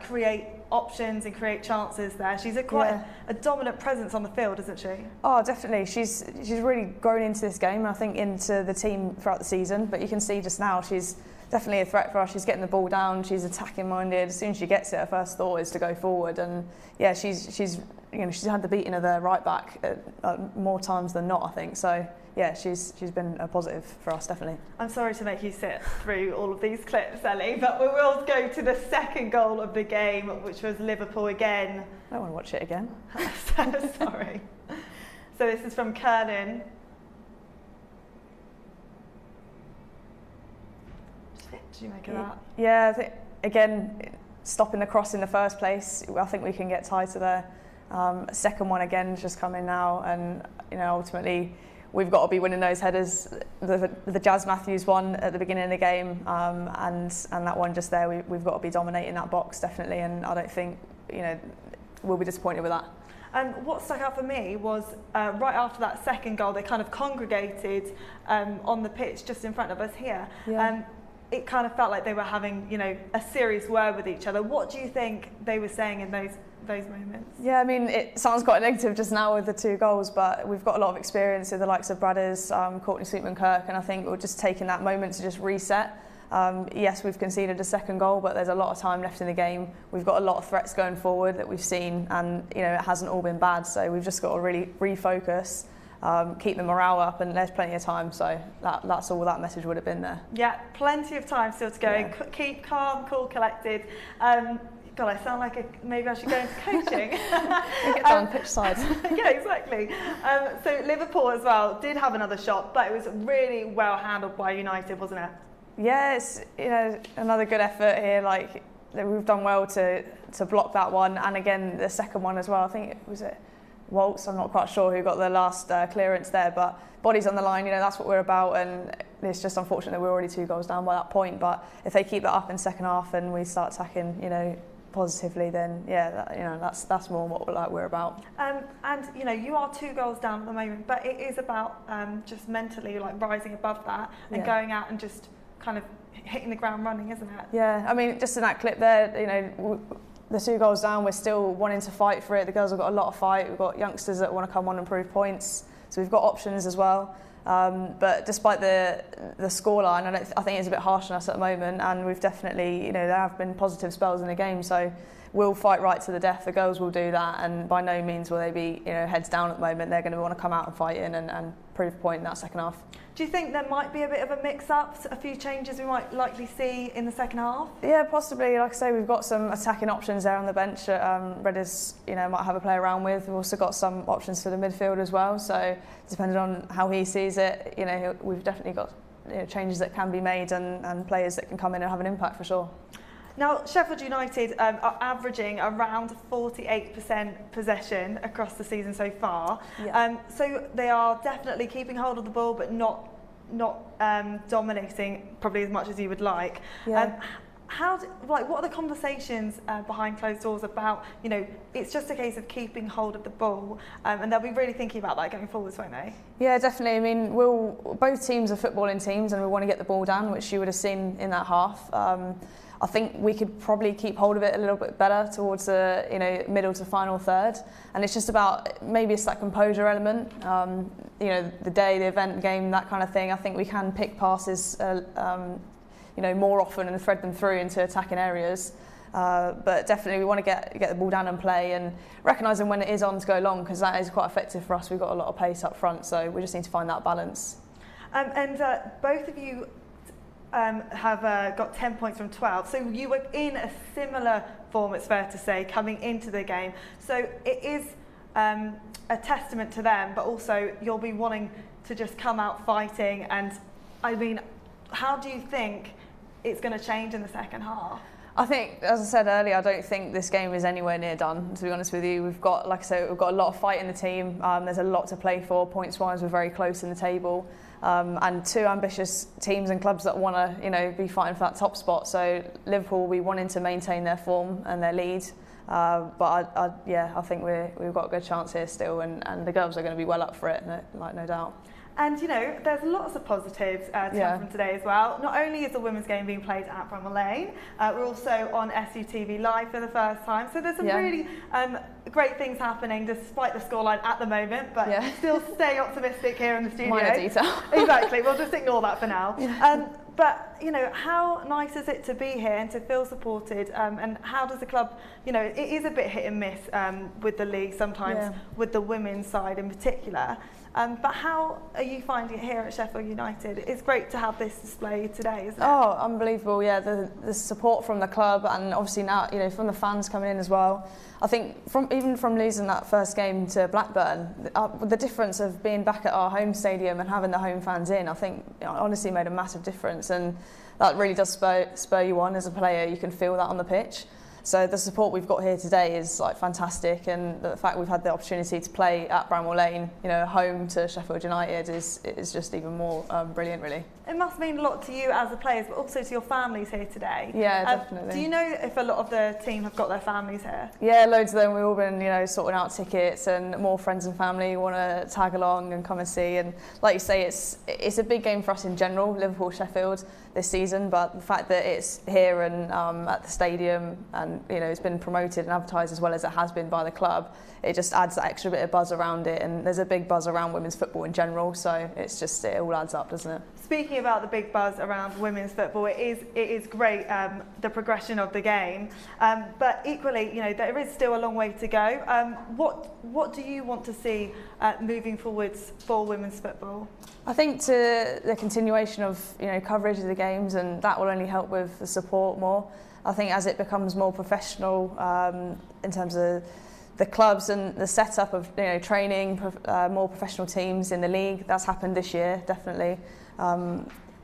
S1: create options and create chances there. She's quite a dominant presence on the field, isn't she? Oh, definitely. She's really grown into this game, and I think into the team throughout the season. But you can see just now she's definitely a threat for us. She's getting the ball down. She's attacking minded. As soon as she gets it, her first thought is to go forward. And yeah, she's had the beating of their right back more times than not, I think. So yeah, she's been a positive for us, definitely. I'm sorry to make you sit through all of these clips, Ellie, but we will go to the second goal of the game, which was Liverpool again. I don't want to watch it again. Sorry. So this is from Kernan. What did you make of that? Yeah, I think, again, stopping the cross in the first place, I think we can get tighter there. Second one again, just coming now, and ultimately we've got to be winning those headers. The Jazz Matthews one at the beginning of the game, and that one just there, we've got to be dominating that box, definitely, and I don't think we'll be disappointed with that. What stuck out for me was right after that second goal, they kind of congregated on the pitch just in front of us here. Yeah. It kind of felt like they were having a serious word with each other. What do you think they were saying in those moments? Yeah, I mean, it sounds quite negative just now with the 2 goals, but we've got a lot of experience with the likes of Bradders, Courtney Sweetman-Kirk, and I think we're just taking that moment to just reset. Yes, we've conceded a second goal, but there's a lot of time left in the game. We've got a lot of threats going forward that we've seen, and it hasn't all been bad, so we've just got to really refocus, keep the morale up, and there's plenty of time, so that's all that message would have been there. Yeah, plenty of time still to go. Yeah. Keep calm, cool, collected. God, I sound like maybe I should go into coaching.
S3: Get down pitch side.
S1: Yeah, exactly. So Liverpool as well did have another shot, but it was really well handled by United, wasn't it?
S3: Yeah, it's another good effort here. Like we've done well to block that one, and again the second one as well. I think it was Waltz. I'm not quite sure who got the last clearance there, but bodies on the line. That's what we're about, and it's just unfortunate that we're already 2 goals down by that point. But if they keep that up in second half and we start attacking, positively, then that's more what we're about.
S1: And you are 2 goals down at the moment, but it is about just mentally rising above that and going out and just kind of hitting the ground running, isn't it?
S3: Yeah, I mean, just in that clip there, the 2 goals down, we're still wanting to fight for it. The girls have got a lot of fight. We've got youngsters that want to come on and prove points, so we've got options as well. But despite the scoreline, I think it's a bit harsh on us at the moment, and we've definitely, there have been positive spells in the game, so we'll fight right to the death. The girls will do that, and by no means will they be, heads down at the moment. They're going to want to come out and fight in and prove a point in that second half.
S1: Do you think there might be a bit of a mix-up, a few changes we might likely see in the second half?
S3: Yeah, possibly. Like I say, we've got some attacking options there on the bench that Redders, might have a play around with. We've also got some options for the midfield as well. So depending on how he sees it, we've definitely got changes that can be made and players that can come in and have an impact for sure.
S1: Now, Sheffield United are averaging around 48% possession across the season so far.
S3: Yeah.
S1: So they are definitely keeping hold of the ball, but not dominating probably as much as you would like.
S3: Yeah.
S1: What are the conversations behind closed doors about? It's just a case of keeping hold of the ball, and they'll be really thinking about that going forwards, won't they?
S3: Yeah, definitely. I mean, both teams are footballing teams, and we want to get the ball down, which you would have seen in that half. I think we could probably keep hold of it a little bit better towards the middle to final third, and it's just about maybe it's that composure element. The day, the event, game, that kind of thing. I think we can pick passes, more often and thread them through into attacking areas. But definitely we want to get the ball down and play, and recognising when it is on to go long, because that is quite effective for us. We've got a lot of pace up front, so we just need to find that balance.
S1: And both of you have got 10 points from 12, so you were in a similar form, it's fair to say, coming into the game. So it is a testament to them, but also you'll be wanting to just come out fighting. And I mean, how do you think it's going to change in the second half?
S3: I think, as I said earlier, I don't think this game is anywhere near done, to be honest with you. We've got, like I said, we've got a lot of fight in the team. There's a lot to play for. Points-wise, we're very close in the table. And 2 ambitious teams and clubs that want to, be fighting for that top spot. So Liverpool will be wanting to maintain their form and their lead. But I think we've got a good chance here still, and the girls are going to be well up for it, no doubt.
S1: And there's lots of positives to come from today as well. Not only is the women's game being played at Bramall Lane, we're also on SUTV live for the first time. So there's some really great things happening despite the scoreline at the moment, but still stay optimistic here in the studio.
S3: Minor detail.
S1: Exactly, we'll just ignore that for now. But how nice is it to be here and to feel supported? And how does the club, it is a bit hit and miss with the league sometimes, with the women's side in particular. But how are you finding it here at Sheffield United? It's great to have this display today, isn't it?
S3: Oh, unbelievable! Yeah, the support from the club, and obviously now from the fans coming in as well. I think even from losing that first game to Blackburn, the difference of being back at our home stadium and having the home fans in, I think honestly made a massive difference, and that really does spur you on as a player. You can feel that on the pitch. So the support we've got here today is fantastic, and the fact we've had the opportunity to play at Bramall Lane, home to Sheffield United, is just even more brilliant, really.
S1: It must mean a lot to you as the players, but also to your families here today.
S3: Yeah, definitely.
S1: Do you know if a lot of the team have got their families here?
S3: Yeah, loads of them. We've all been, sorting out tickets, and more friends and family want to tag along and come and see. And like you say, it's a big game for us in general, Liverpool, Sheffield, this season. But the fact that it's here and at the stadium, and it's been promoted and advertised as well as it has been by the club, it just adds that extra bit of buzz around it. And there's a big buzz around women's football in general, so it all adds up, doesn't it?
S1: speaking about the big buzz around women's football, it is great, the progression of the game, but equally, there is still a long way to go. What do you want to see moving forwards for women's football?
S3: I think to the continuation of coverage of the games, and that will only help with the support more. I think as it becomes more professional in terms of the clubs and the setup of training more professional teams in the league, that's happened this year definitely.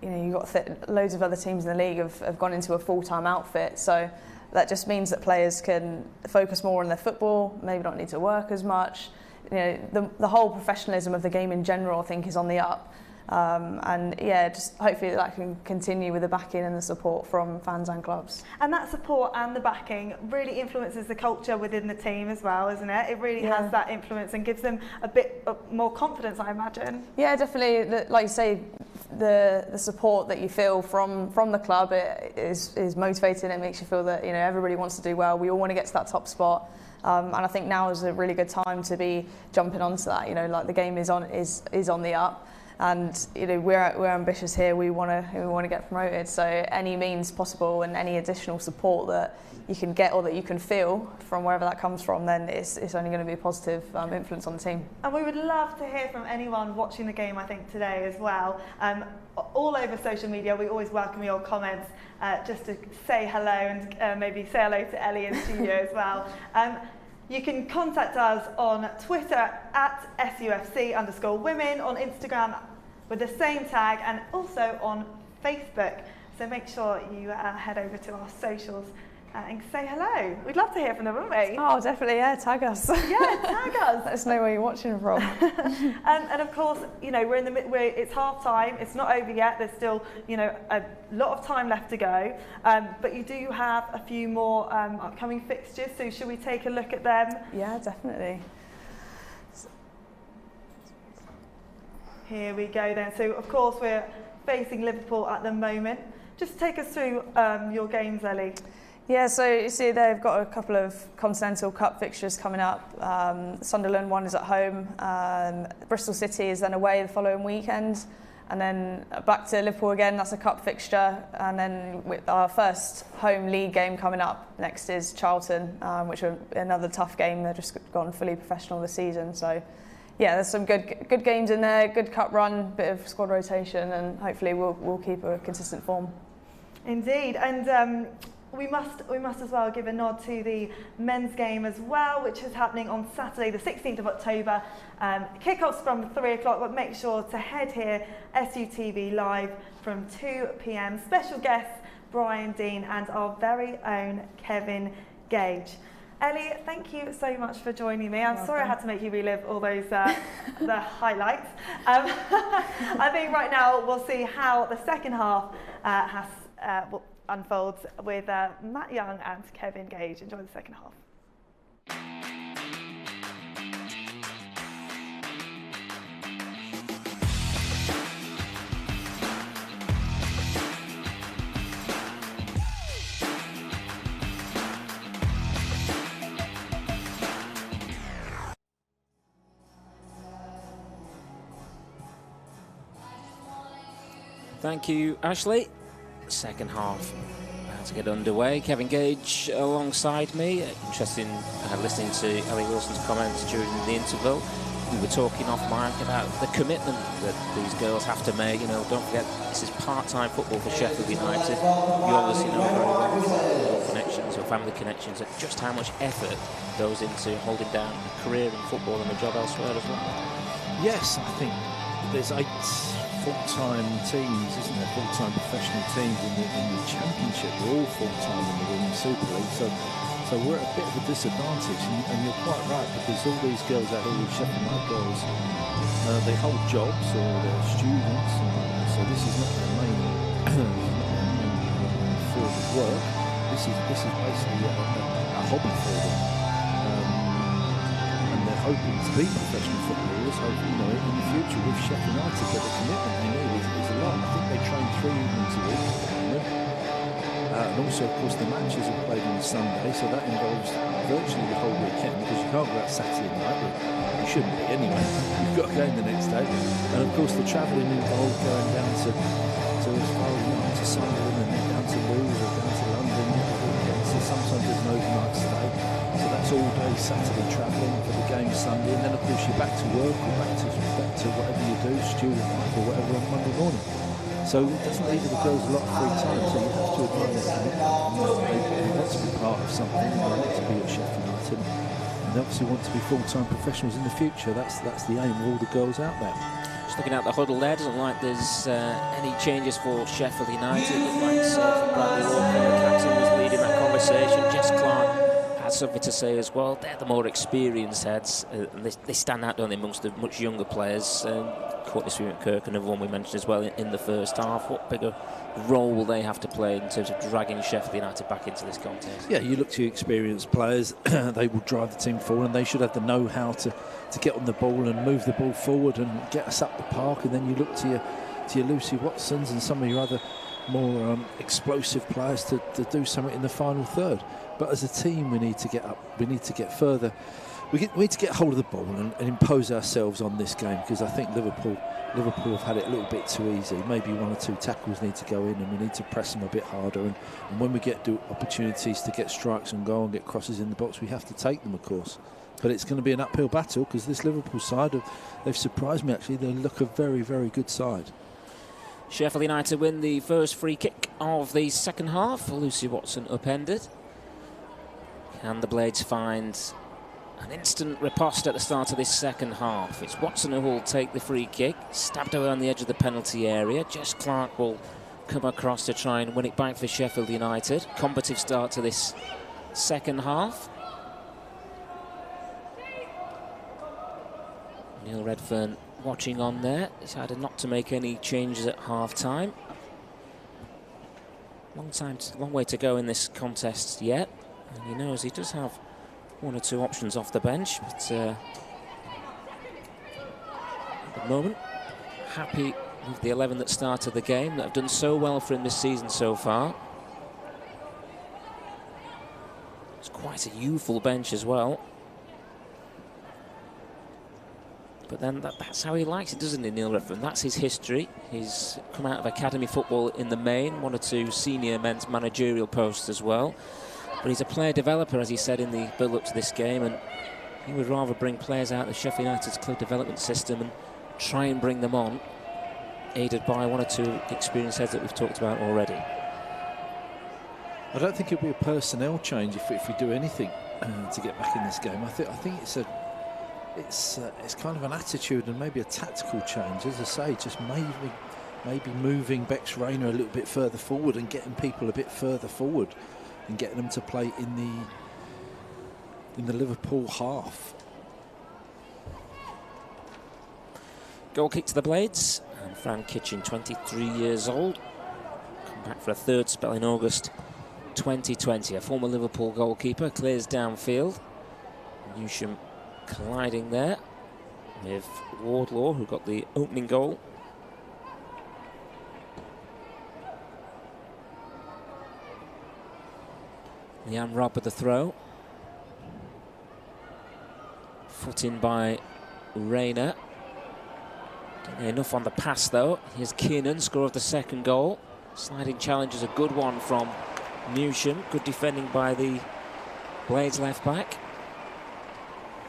S3: You've got loads of other teams in the league have gone into a full-time outfit, so that just means that players can focus more on their football, maybe not need to work as much. The whole professionalism of the game in general, I think, is on the up. Just hopefully that can continue with the backing and the support from fans and clubs. And that support and the backing really influences the culture within the team as well, isn't it? It really has that influence and gives them a bit more confidence, I imagine. Yeah, definitely. Like you say, the support that you feel from the club is motivating. It makes you feel that everybody wants to do well. We all want to get to that top spot. And I think now is a really good time to be jumping onto that. Like the game is on the up. And we're ambitious here. We want to get promoted. So any means possible and any additional support that you can get or that you can feel from wherever that comes from, then it's only going to be a positive influence on the team. And we would love to hear from anyone watching the game, I think, today as well. All over social media, we always welcome your comments just to say hello and maybe say hello to Ellie in studio as well. You can contact us on Twitter at SUFC_women, on Instagram with the same tag, and also on Facebook. So make sure you head over to our socials and say hello. We'd love to hear from them, wouldn't we? Oh, definitely, yeah, tag us. Yeah, tag us. Let us know where you're watching from. And of course, it's half time, it's not over yet, there's still, a lot of time left to go. But you do have a few more upcoming fixtures, so should we take a look at them? Yeah, definitely. Here we go then. So of course we're facing Liverpool at the moment. Just take us through your games, Ellie. Yeah, so you see they've got a couple of Continental Cup fixtures coming up. Sunderland one is at home. Bristol City is then away the following weekend. And then back to Liverpool again, that's a cup fixture. And then with our first home league game coming up next is Charlton, which are another tough game. They've just gone fully professional this season. So yeah, there's some good games in there, good cup run, bit of squad rotation, and hopefully we'll keep a consistent form. Indeed, and we must as well give a nod to the men's game as well, which is happening on Saturday, the 16th of October. Kick-offs from 3 o'clock, but make sure to head here, SUTV live from 2 p.m. Special guests Brian Dean and our very own Kevin Gage. Ellie, thank you so much for joining me. I'm sorry I had to make you relive all those the highlights. I think right now we'll see how the second half unfolds with Matt Young and Kevin Gage. Enjoy the second half.
S11: Thank you, Ashley. Second half about to get underway. Kevin Gage alongside me. Interesting listening to Ellie Wilson's comments during the interval. We were talking off mic about the commitment that these girls have to make. Don't forget, this is part-time football for Sheffield United. You obviously know very well with your connections, your family connections, just how much effort goes into holding down a career in football and a job elsewhere as well.
S2: Yes, I think there's 8 full-time teams, isn't there? Full-time professional teams in the Championship. We're all full-time in the Women's Super League, so we're at a bit of a disadvantage, and you're quite right, because all these girls out here with Sheffield United girls, they hold jobs or they're students, so this is not their main field of work. This is basically a hobby for them. Hoping to be professional footballers, hoping, in the future with Sheffield United, but the commitment they need is a lot. I think they train 3 evenings a week, and also, of course, the matches are played in the Sunday, so that involves virtually the whole weekend because you can't go out Saturday night. You shouldn't be anyway. You've got a game the next day, and of course the travelling involved going down to as far as to Sunderland and then down to Leeds or down to London. So sometimes there's an overnight stay. So that's all day Saturday travelling for the game Sunday, and then of course you're back to work or back to whatever you do, student life or whatever on Monday morning. So it doesn't leave the girls a lot of free time, so you have to admire their commitment. They want to be part of something, they want to be at Sheffield United, and they obviously want to be full-time professionals in the future. That's the aim of all the girls out there.
S11: Just looking at the huddle there, doesn't like there's any changes for Sheffield United. It looks like Bradley Walker, the captain, was leading that conversation. Jess Clark had something to say as well. They're the more experienced heads. They stand out, don't they, amongst the much younger players. Courtney Stewart-Kirk, another one we mentioned as well in the first half. What bigger role will they have to play in terms of dragging Sheffield United back into this contest?
S2: Yeah, you look to your experienced players. They will drive the team forward, and they should have the know-how to get on the ball and move the ball forward and get us up the park. And then you look to your Lucy Watsons and some of your other more explosive players to do something in the final third. But as a team, we need to get up. We need to get further. We need to get hold of the ball and impose ourselves on this game, because I think Liverpool have had it a little bit too easy. Maybe one or two tackles need to go in, and we need to press them a bit harder. And when we get opportunities to get strikes and goal and get crosses in the box, we have to take them, of course. But it's going to be an uphill battle, because this Liverpool side, they've surprised me actually. They look a very, very good side.
S11: Sheffield United win the first free kick of the second half. Lucy Watson upended. And the Blades find an instant riposte at the start of this second half. It's Watson who will take the free kick, stabbed away on the edge of the penalty area. Jess Clark will come across to try and win it back for Sheffield United. Combative start to this second half. Neil Redfern watching on there. Decided not to make any changes at half-time. Long way to go in this contest yet. And he knows he does have one or two options off the bench, but at the moment, happy with the 11 that started the game, that have done so well for him this season so far. It's quite a youthful bench as well. But then that's how he likes it, doesn't he, Neil Redfern? That's his history. He's come out of academy football in the main, one or two senior men's managerial posts as well. But he's a player developer, as he said in the build-up to this game, and he would rather bring players out of Sheffield United's club development system and try and bring them on, aided by one or two experienced heads that we've talked about already.
S2: I don't think it'll be a personnel change if we do anything to get back in this game. I think it's kind of an attitude and maybe a tactical change. As I say, just maybe moving Bex Rayner a little bit further forward and getting people a bit further forward and getting them to play in the Liverpool half.
S11: Goal kick to the Blades, and Fran Kitchen, 23 years old, come back for a third spell in August 2020. A former Liverpool goalkeeper clears downfield. Newsham colliding there with Wardlaw, who got the opening goal. Liam Robb with the throw. Foot in by Rayner. Enough on the pass though. Here's Kiernan, score of the second goal. Sliding challenge is a good one from Newsham. Good defending by the Blades left back.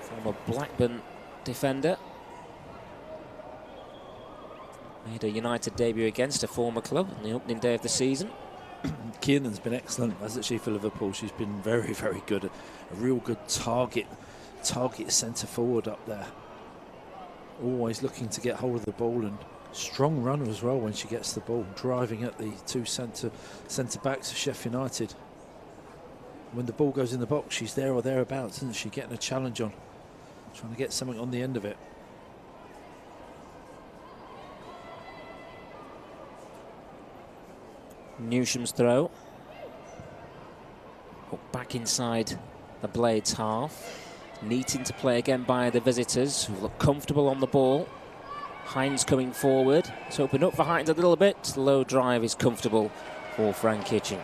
S11: Former Blackburn defender. Made a United debut against a former club on the opening day of the season.
S2: Kiernan's been excellent, hasn't she, for Liverpool? She's been very, very good. A real good target centre forward up there. Always looking to get hold of the ball, and strong runner as well when she gets the ball, driving at the two centre backs of Sheffield United. When the ball goes in the box, she's there or thereabouts, isn't she? Getting a challenge on, trying to get something on the end of it.
S11: Newsham's throw. Back inside the Blades half. Needing to play again by the visitors, who look comfortable on the ball. Hines coming forward. It's opened up for Hines a little bit. Low drive is comfortable for Fran Kitchen.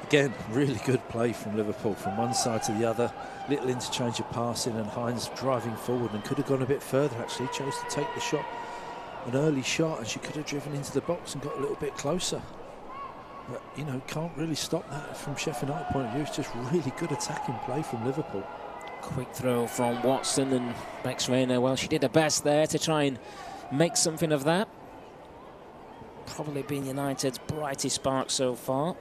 S2: Again, really good play from Liverpool from one side to the other. Little interchange of passing, and Hines driving forward and could have gone a bit further actually. Chose to take the shot, an early shot, and she could have driven into the box and got a little bit closer. But, you know, can't really stop that from Sheffield United point of view. It's just really good attacking play from Liverpool.
S11: Quick throw from Watson, and Bex Rayner, well, she did her best there to try and make something of that. Probably been United's brightest spark so far.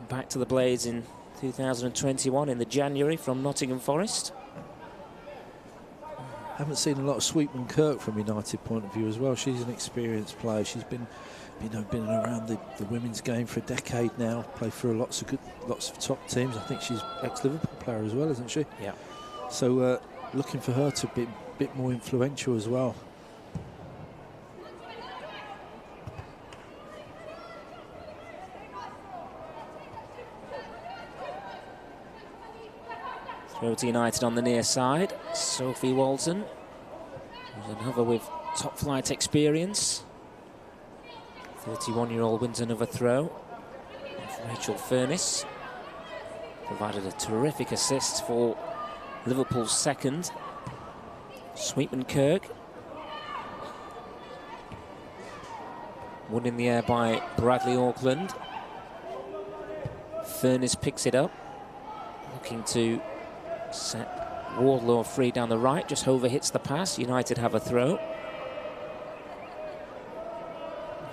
S11: Back to the Blades in 2021 in the January from Nottingham Forest.
S2: Haven't seen a lot of Sweetman Kirk from United point of view as well. She's an experienced player. She's been around the women's game for a decade now. Played for lots of top teams. I think she's ex-Liverpool player as well, isn't she?
S11: Yeah.
S2: So looking for her to be a bit more influential as well.
S11: Throw to United on the near side. Sophie Walton, another with top flight experience. 31-year-old wins another throw. Rachel Furness provided a terrific assist for Liverpool's second. Sweetman Kirk won in the air by Bradley Auckland. Furness picks it up, looking to set Wardlaw free down the right, just overhits the pass. United have a throw.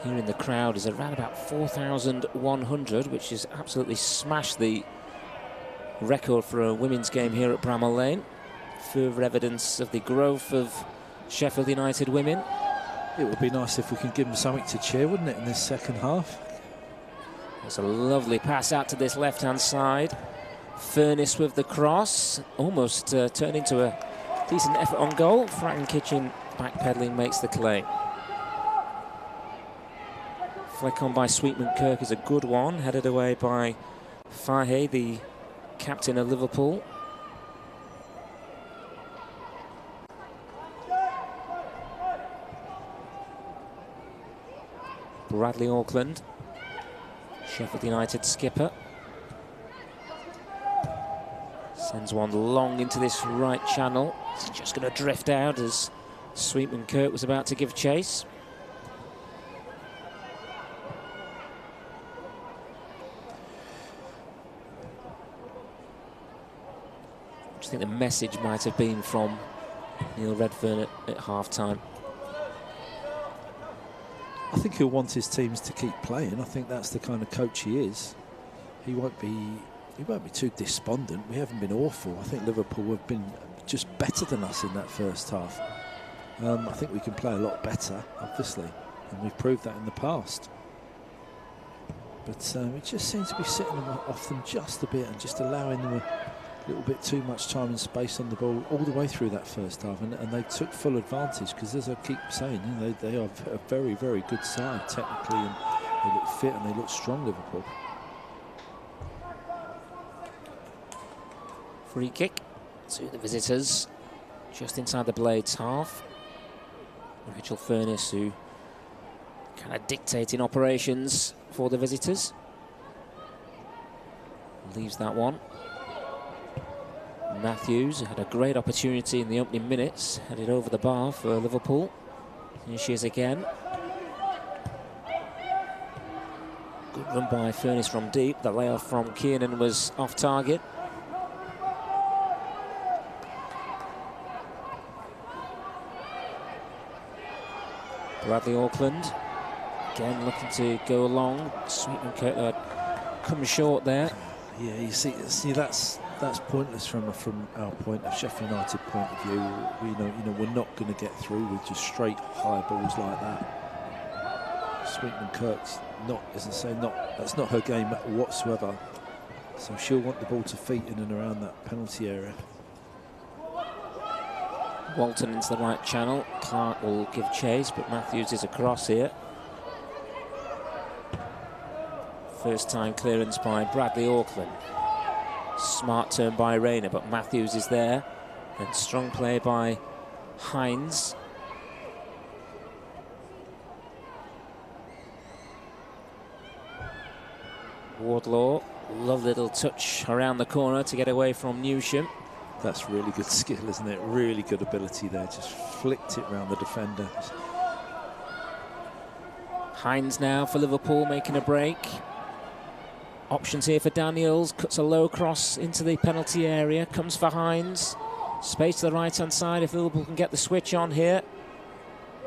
S11: Here in the crowd is around about 4,100, which has absolutely smashed the record for a women's game here at Bramall Lane. Further evidence of the growth of Sheffield United women.
S2: It would be nice if we could give them something to cheer, wouldn't it, in this second half?
S11: It's a lovely pass out to this left-hand side. Furness with the cross, almost turned into a decent effort on goal. Fratton Kitchen backpedaling makes the claim. Flick on by Sweetman Kirk is a good one, headed away by Fahey, the captain of Liverpool. Bradley Auckland, Sheffield United skipper. Sends one long into this right channel. It's just going to drift out as Sweetman Kirk was about to give chase. I think the message might have been from Neil Redfern at half-time.
S2: I think he'll want his teams to keep playing. I think that's the kind of coach he is. He won't be too despondent. We haven't been awful. I think Liverpool have been just better than us in that first half. I think we can play a lot better, obviously, and we've proved that in the past. But we just seem to be sitting off them just a bit and just allowing them a little bit too much time and space on the ball all the way through that first half, and they took full advantage because, as I keep saying, you know, they are a very, very good side technically, and they look fit and they look strong, Liverpool.
S11: Free kick to the visitors, just inside the Blades half. Rachel Furness, who kind of dictating operations for the visitors, leaves that one. Matthews had a great opportunity in the opening minutes, headed over the bar for Liverpool. Here she is again. Good run by Furness from deep. The layoff from Kiernan was off target. Bradley Auckland again looking to go along. Sweetman Kirk comes short there.
S2: Yeah, you see that's pointless from our point of Sheffield United point of view. We know we're not going to get through with just straight high balls like that. Sweetman Kirk's not, as I say, that's not her game whatsoever. So she'll want the ball to feet in and around that penalty area.
S11: Walton into the right channel. Clark will give chase, but Matthews is across here. First time clearance by Bradley Auckland. Smart turn by Rayner, but Matthews is there. And strong play by Hines. Wardlaw Lovely little touch around the corner to get away from Newsham.
S2: That's really good skill, isn't it? Really good ability there. Just flicked it round the defender.
S11: Hines now for Liverpool making a break. Options here for Daniels. Cuts a low cross into the penalty area. Comes for Hines. Space to the right-hand side if Liverpool can get the switch on here.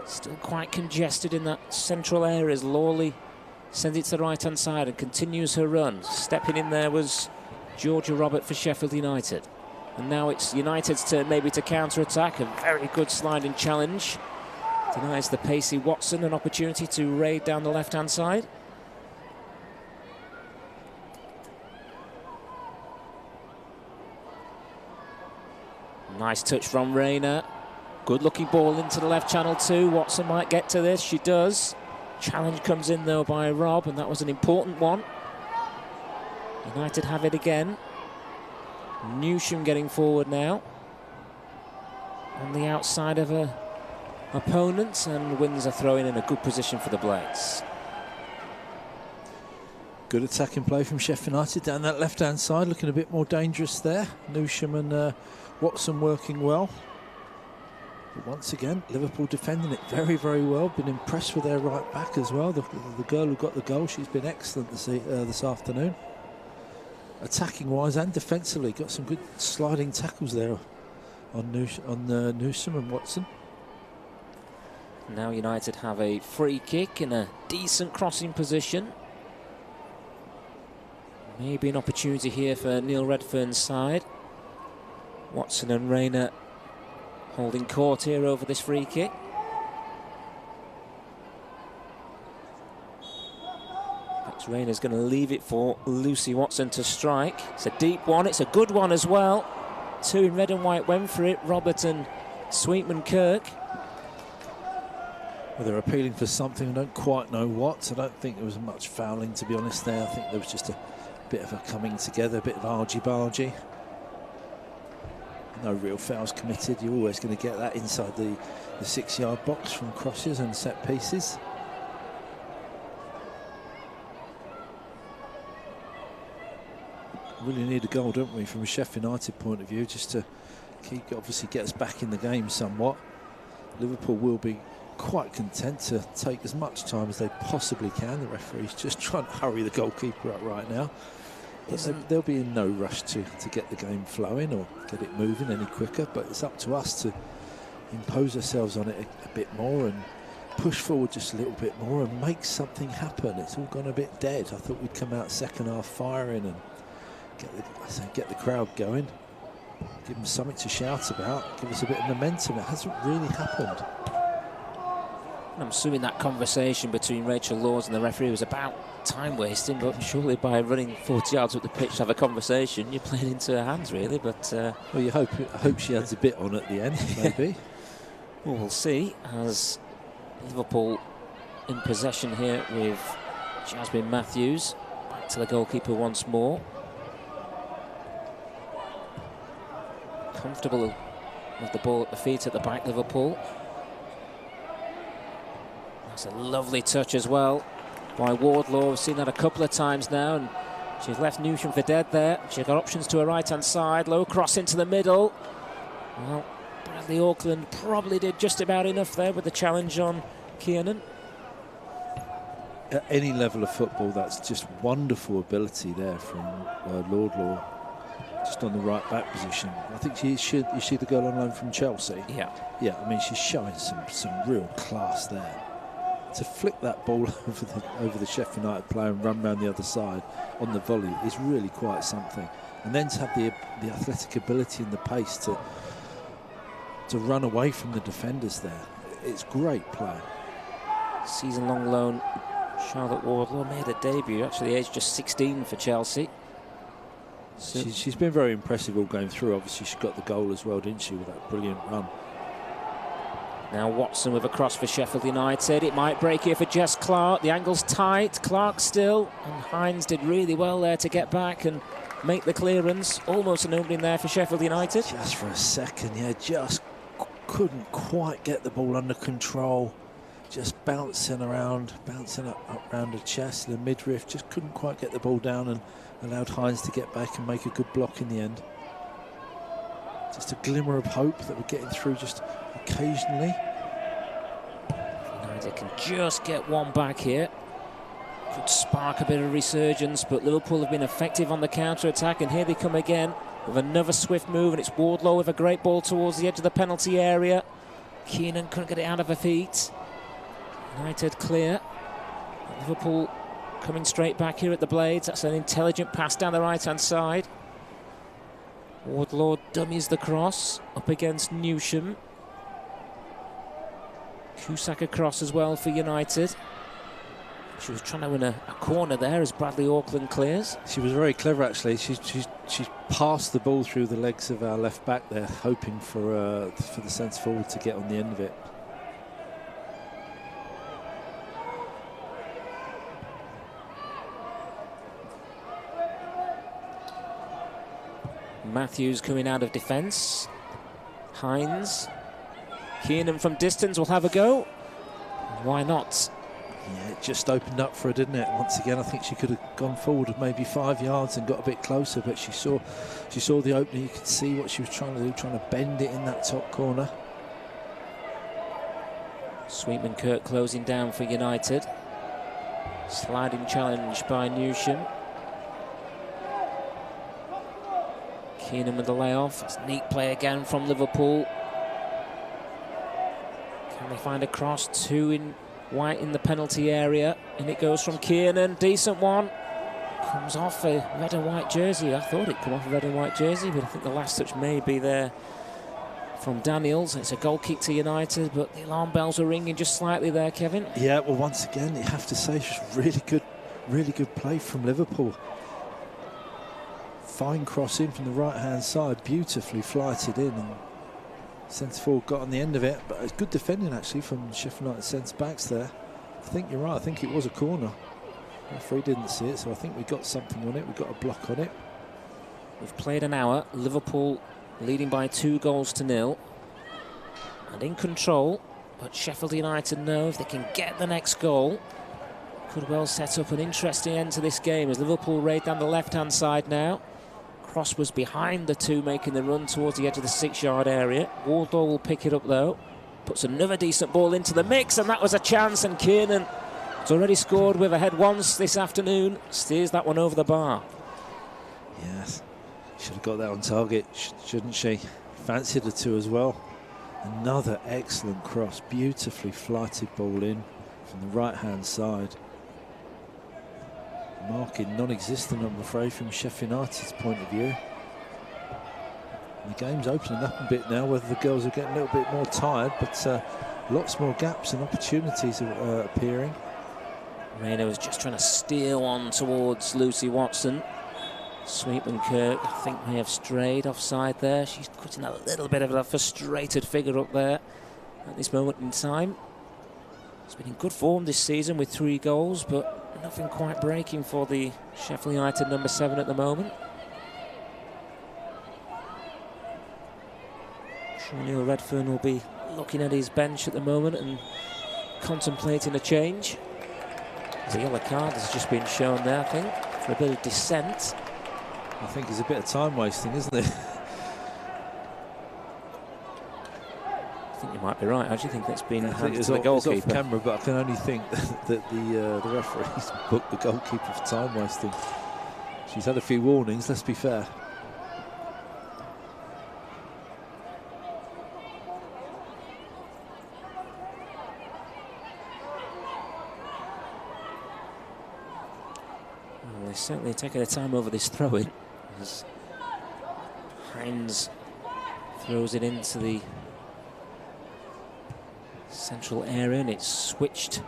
S11: Still quite congested in that central area as Lawley sends it to the right-hand side and continues her run. Stepping in there was Georgia Robert for Sheffield United. And now it's United's turn maybe to counter-attack. A very good sliding challenge. Denies the pacey Watson an opportunity to raid down the left-hand side. Nice touch from Rayner. Good looking ball into the left channel too. Watson might get to this. She does. Challenge comes in though by Rob, and that was an important one. United have it again. Newsham getting forward now. On the outside of her opponent, and wins a throw in a good position for the Blades.
S2: Good attacking play from Sheffield United down that left-hand side, looking a bit more dangerous there. Newsham and Watson working well. But once again, Liverpool defending it very, very well. Been impressed with their right back as well. The girl who got the goal, she's been excellent this afternoon. Attacking-wise and defensively, got some good sliding tackles there on Newsham and Watson.
S11: Now United have a free kick in a decent crossing position. Maybe an opportunity here for Neil Redfern's side. Watson and Rayner holding court here over this free kick. Rayner's going to leave it for Lucy Watson to strike. It's a deep one, it's a good one as well. Two in red and white went for it, Robert and Sweetman Kirk.
S2: Well, they're appealing for something, I don't quite know what. I don't think there was much fouling, to be honest, there. I think there was just a bit of a coming together, a bit of argy-bargy. No real fouls committed. You're always going to get that inside the 6-yard box from crosses and set pieces. Really need a goal, don't we, from a Sheffield United point of view, just to obviously get us back in the game somewhat. Liverpool will be quite content to take as much time as they possibly can. The referee's just trying to hurry the goalkeeper up right now. They'll be in no rush to get the game flowing or get it moving any quicker, but it's up to us to impose ourselves on it a bit more and push forward just a little bit more and make something happen. It's all gone a bit dead. I thought we'd come out second half firing and get the crowd going, give them something to shout about, give us a bit of momentum. It hasn't really happened.
S11: I'm assuming that conversation between Rachel Laws and the referee was about time wasting, but surely by running 40 yards up the pitch to have a conversation, you're playing into her hands, really. But
S2: well, I hope she adds a bit on at the end, maybe.
S11: Well, we'll see, as Liverpool in possession here with Jasmine Matthews. Back to the goalkeeper once more. Comfortable with the ball at the feet at the back, Liverpool. That's a lovely touch as well by Wardlaw. We've seen that a couple of times now, and she's left Newsham for dead there. She's got options to her right-hand side. Low cross into the middle. Well, Bradley Auckland probably did just about enough there with the challenge on Kiernan.
S2: At any level of football, that's just wonderful ability there from Wardlaw. Just on the right back position. I think is she the girl on loan from Chelsea?
S11: Yeah.
S2: Yeah, I mean, she's showing some real class there. To flick that ball over the Sheffield United player and run round the other side on the volley is really quite something. And then to have the athletic ability and the pace to run away from the defenders there, it's great play.
S11: Season-long loan Charlotte Wardlaw made a debut, actually aged just 16 for Chelsea. So
S2: she's been very impressive all going through. Obviously, she got the goal as well, didn't she, with that brilliant run.
S11: Now Watson with a cross for Sheffield United. It might break here for Jess Clark. The angle's tight. Clark still. And Hines did really well there to get back and make the clearance. Almost an opening there for Sheffield United.
S2: Just for a second, yeah, just couldn't quite get the ball under control. just bouncing up around her chest and the midriff. Just couldn't quite get the ball down and allowed Hines to get back and make a good block in the end. Just a glimmer of hope that we're getting through just occasionally.
S11: United can just get one back here. Could spark a bit of resurgence, but Liverpool have been effective on the counter-attack, and here they come again with another swift move, and it's Wardlow with a great ball towards the edge of the penalty area. Keenan couldn't get it out of her feet. United clear. Liverpool coming straight back here at the Blades. That's an intelligent pass down the right-hand side. Wardlaw dummies the cross up against Newsham. Cusack across as well for United. She was trying to win a corner there as Bradley Auckland clears.
S2: She was very clever, actually. She passed the ball through the legs of our left back there, hoping for the centre forward to get on the end of it.
S11: Matthews coming out of defence. Hines. Keenan from distance will have a go. Why not?
S2: Yeah, it just opened up for her, didn't it? Once again, I think she could have gone forward maybe 5 yards and got a bit closer, but she saw the opening. You could see what she was trying to do, trying to bend it in that top corner.
S11: Sweetman Kirk closing down for United. Sliding challenge by Newsham. Keenan with the layoff. It's neat play again from Liverpool. Can they find a cross? Two in White in the penalty area, and it goes from Kiernan. Decent one. Comes off a red and white jersey. I thought it come off a red and white jersey, but I think the last touch may be there from Daniels. It's a goal kick to United, but the alarm bells are ringing just slightly there, Kevin.
S2: Yeah, well, once again, you have to say it's just really good play from Liverpool. Fine cross in from the right-hand side, beautifully flighted in, and centre forward got on the end of it, but it's good defending actually from Sheffield United centre backs there. I think you're right, I think it was a corner. The referee didn't see it, so I think we got something on it, we got a block on it.
S11: We've played an hour, Liverpool leading by 2-0 and in control, but Sheffield United know if they can get the next goal, could well set up an interesting end to this game as Liverpool raid down the left-hand side now. Cross was behind the two making the run towards the edge of the 6-yard area. Wardlaw will pick it up though. Puts another decent ball into the mix, and that was a chance, and Kiernan has already scored with a head once this afternoon. Steers that one over the bar.
S2: Yes, should have got that on target, shouldn't she? Fancied her to as well. Another excellent cross, beautifully flighted ball in from the right-hand side. Marking non-existent, I'm afraid, from Sheffield United's point of view. And the game's opening up a bit now, whether the girls are getting a little bit more tired, but lots more gaps and opportunities are appearing.
S11: Rayner was just trying to steer one towards Lucy Watson. Sweetman Kirk, I think, may have strayed offside there. She's putting a little bit of a frustrated figure up there at this moment in time. It's been in good form this season with 3 goals, but nothing quite breaking for the Sheffield United number 7 at the moment. Sure, Neil Redfern will be looking at his bench at the moment and contemplating a change. The yellow card has just been shown there, I think, for a bit of dissent.
S2: I think it's a bit of time wasting, isn't it?
S11: I think you might be right. I actually think that's been handed to the
S2: It's
S11: goalkeeper.
S2: off camera, but I can only think that the referee's booked the goalkeeper for time wasting. She's had a few warnings, let's be fair.
S11: Well, they're certainly taking their time over this throw-in as Hines throws it into the central area, and it's switched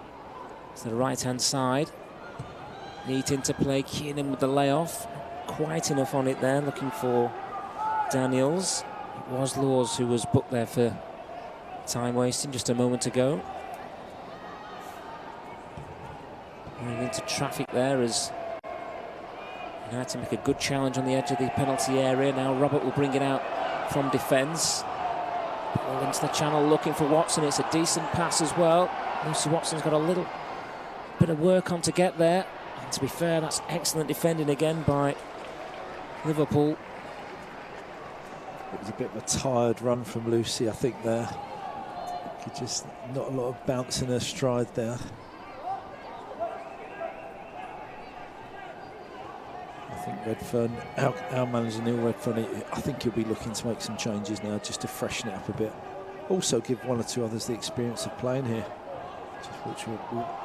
S11: to the right-hand side. Neat interplay, Keenan with the layoff. Quite enough on it there, looking for Daniels. It was Laws who was booked there for time wasting just a moment ago. Running into traffic there as United make a good challenge on the edge of the penalty area. Now Robert will bring it out from defence. Ball into the channel looking for Watson. It's a decent pass as well. Lucy Watson's got a little bit of work on to get there. And to be fair, that's excellent defending again by Liverpool.
S2: It was a bit of a tired run from Lucy, I think, there. Just not a lot of bounce in her stride there. I think Redfern, our manager Neil Redfern, I think he'll be looking to make some changes now just to freshen it up a bit. Also give one or two others the experience of playing here, which will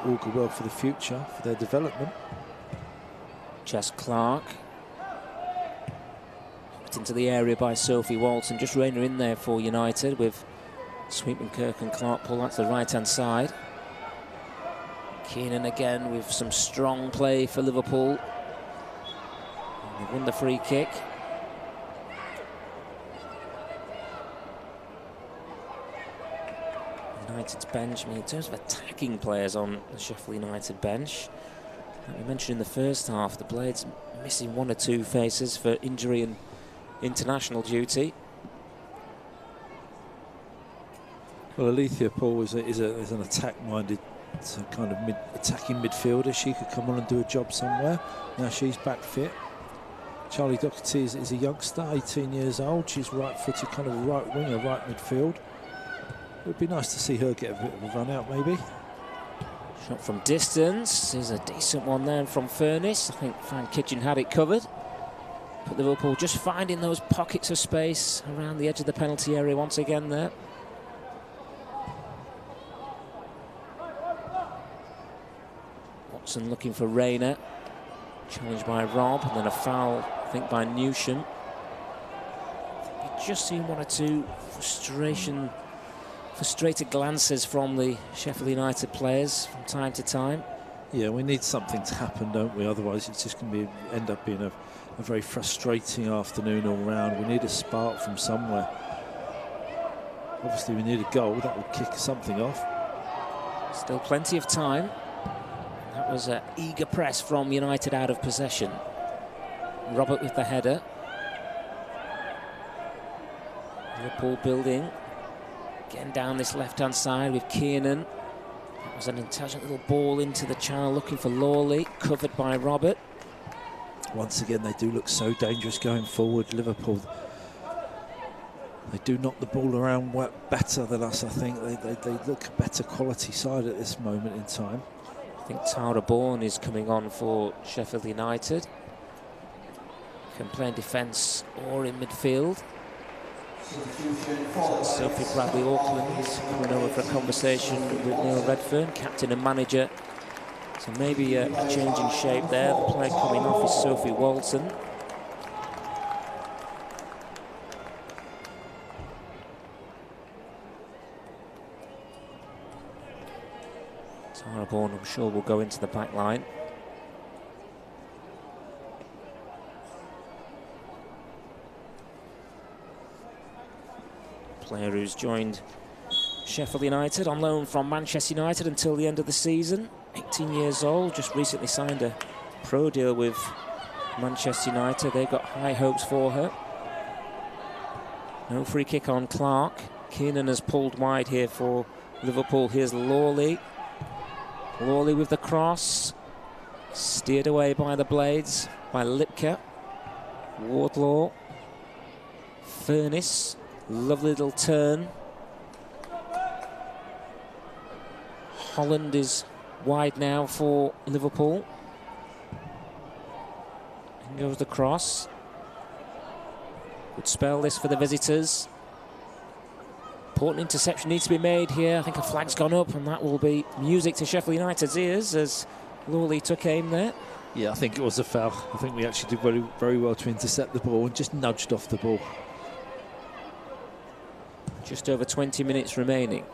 S2: augur well for the future, for their development.
S11: Jess Clark. Put into the area by Sophie Walton. Just rein her in there for United with Sweetman, Kirk and Clark pull out to the right-hand side. Keenan again with some strong play for Liverpool. And they won the free kick. United's bench, I mean, in terms of attacking players on the Sheffield United bench, like we mentioned in the first half, the Blades missing one or two faces for injury and international duty.
S2: Well, Alethea Paul is an attack-minded kind of attacking midfielder. She could come on and do a job somewhere. Now she's back fit. Charlie Doherty is a youngster, 18 years old. She's right-footed, kind of right winger, right midfield. It would be nice to see her get a bit of a run out, maybe.
S11: Shot from distance. There's a decent one there from Furness. I think Fran Kitchen had it covered. But Liverpool just finding those pockets of space around the edge of the penalty area once again there. Watson looking for Rayner. Challenged by Robb, and then a foul, I think, by Newsham. You've just seen one or two frustrated glances from the Sheffield United players from time to time.
S2: Yeah, we need something to happen, don't we? Otherwise it's just going to end up being a very frustrating afternoon all round. We need a spark from somewhere. Obviously we need a goal that will kick something off.
S11: Still plenty of time. That was an eager press from United out of possession. Robert with the header. Liverpool building. Getting down this left-hand side with Kiernan. That was an intelligent little ball into the channel, looking for Lawley, covered by Robert.
S2: Once again, they do look so dangerous going forward, Liverpool. They do knock the ball around better than us, I think. They look a better quality side at this moment in time.
S11: I think Tara Bourne is coming on for Sheffield United. Can play in defence or in midfield. Sophie Bradley Auckland is coming over for a conversation with Neil Redfern, captain and manager. So maybe a change in shape there. The player coming off is Sophie Walton. Tara Bourne, I'm sure, will go into the back line. Player who's joined Sheffield United on loan from Manchester United until the end of the season. 18 years old, just recently signed a pro deal with Manchester United. They've got high hopes for her. No free kick on Clark. Keenan has pulled wide here for Liverpool. Here's Lawley. Lawley with the cross. Steered away by the Blades, by Lipka. Wardlaw. Furness. Lovely little turn. Holland is wide now for Liverpool. And goes the cross. Good spell this for the visitors. Important interception needs to be made here. I think a flag's gone up, and that will be music to Sheffield United's ears as Lawley took aim there.
S2: Yeah, I think it was a foul. I think we actually did very, very well to intercept the ball and just nudged off the ball.
S11: Just over 20 minutes remaining.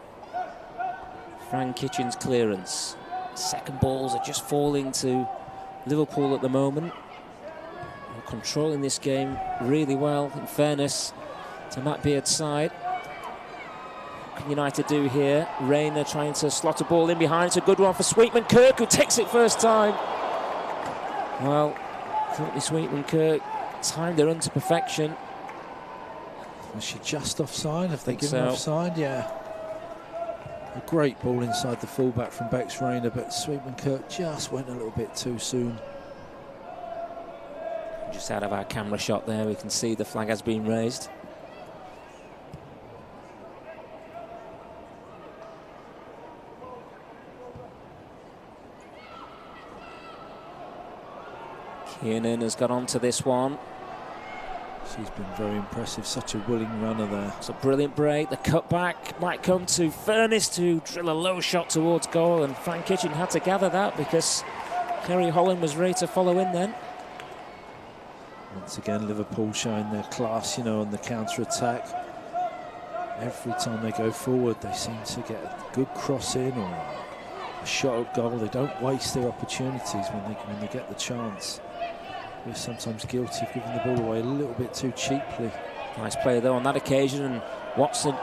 S11: Frank Kitchen's clearance. Second balls are just falling to Liverpool at the moment. They're controlling this game really well, in fairness to Matt Beard's side. What can United do here? Rayner trying to slot a ball in behind. It's a good one for Sweetman Kirk, who takes it first time. Well, Courtney Sweetman Kirk timed the run to perfection.
S2: Was she just offside? Have they given offside? Yeah. A great ball inside the fullback from Bex Rayner, but Sweetman Kirk just went a little bit too soon.
S11: Just out of our camera shot there, we can see the flag has been raised. Kiernan has got onto this one.
S2: She's been very impressive, such a willing runner there.
S11: It's a brilliant break. The cutback might come to Furness to drill a low shot towards goal, and Frank Kitchen had to gather that because Kerry Holland was ready to follow in then.
S2: Once again, Liverpool showing their class, you know, on the counter-attack. Every time they go forward, they seem to get a good cross in or a shot at goal. They don't waste their opportunities when they get the chance. We're sometimes guilty of giving the ball away a little bit too cheaply.
S11: Nice play though on that occasion, and Watson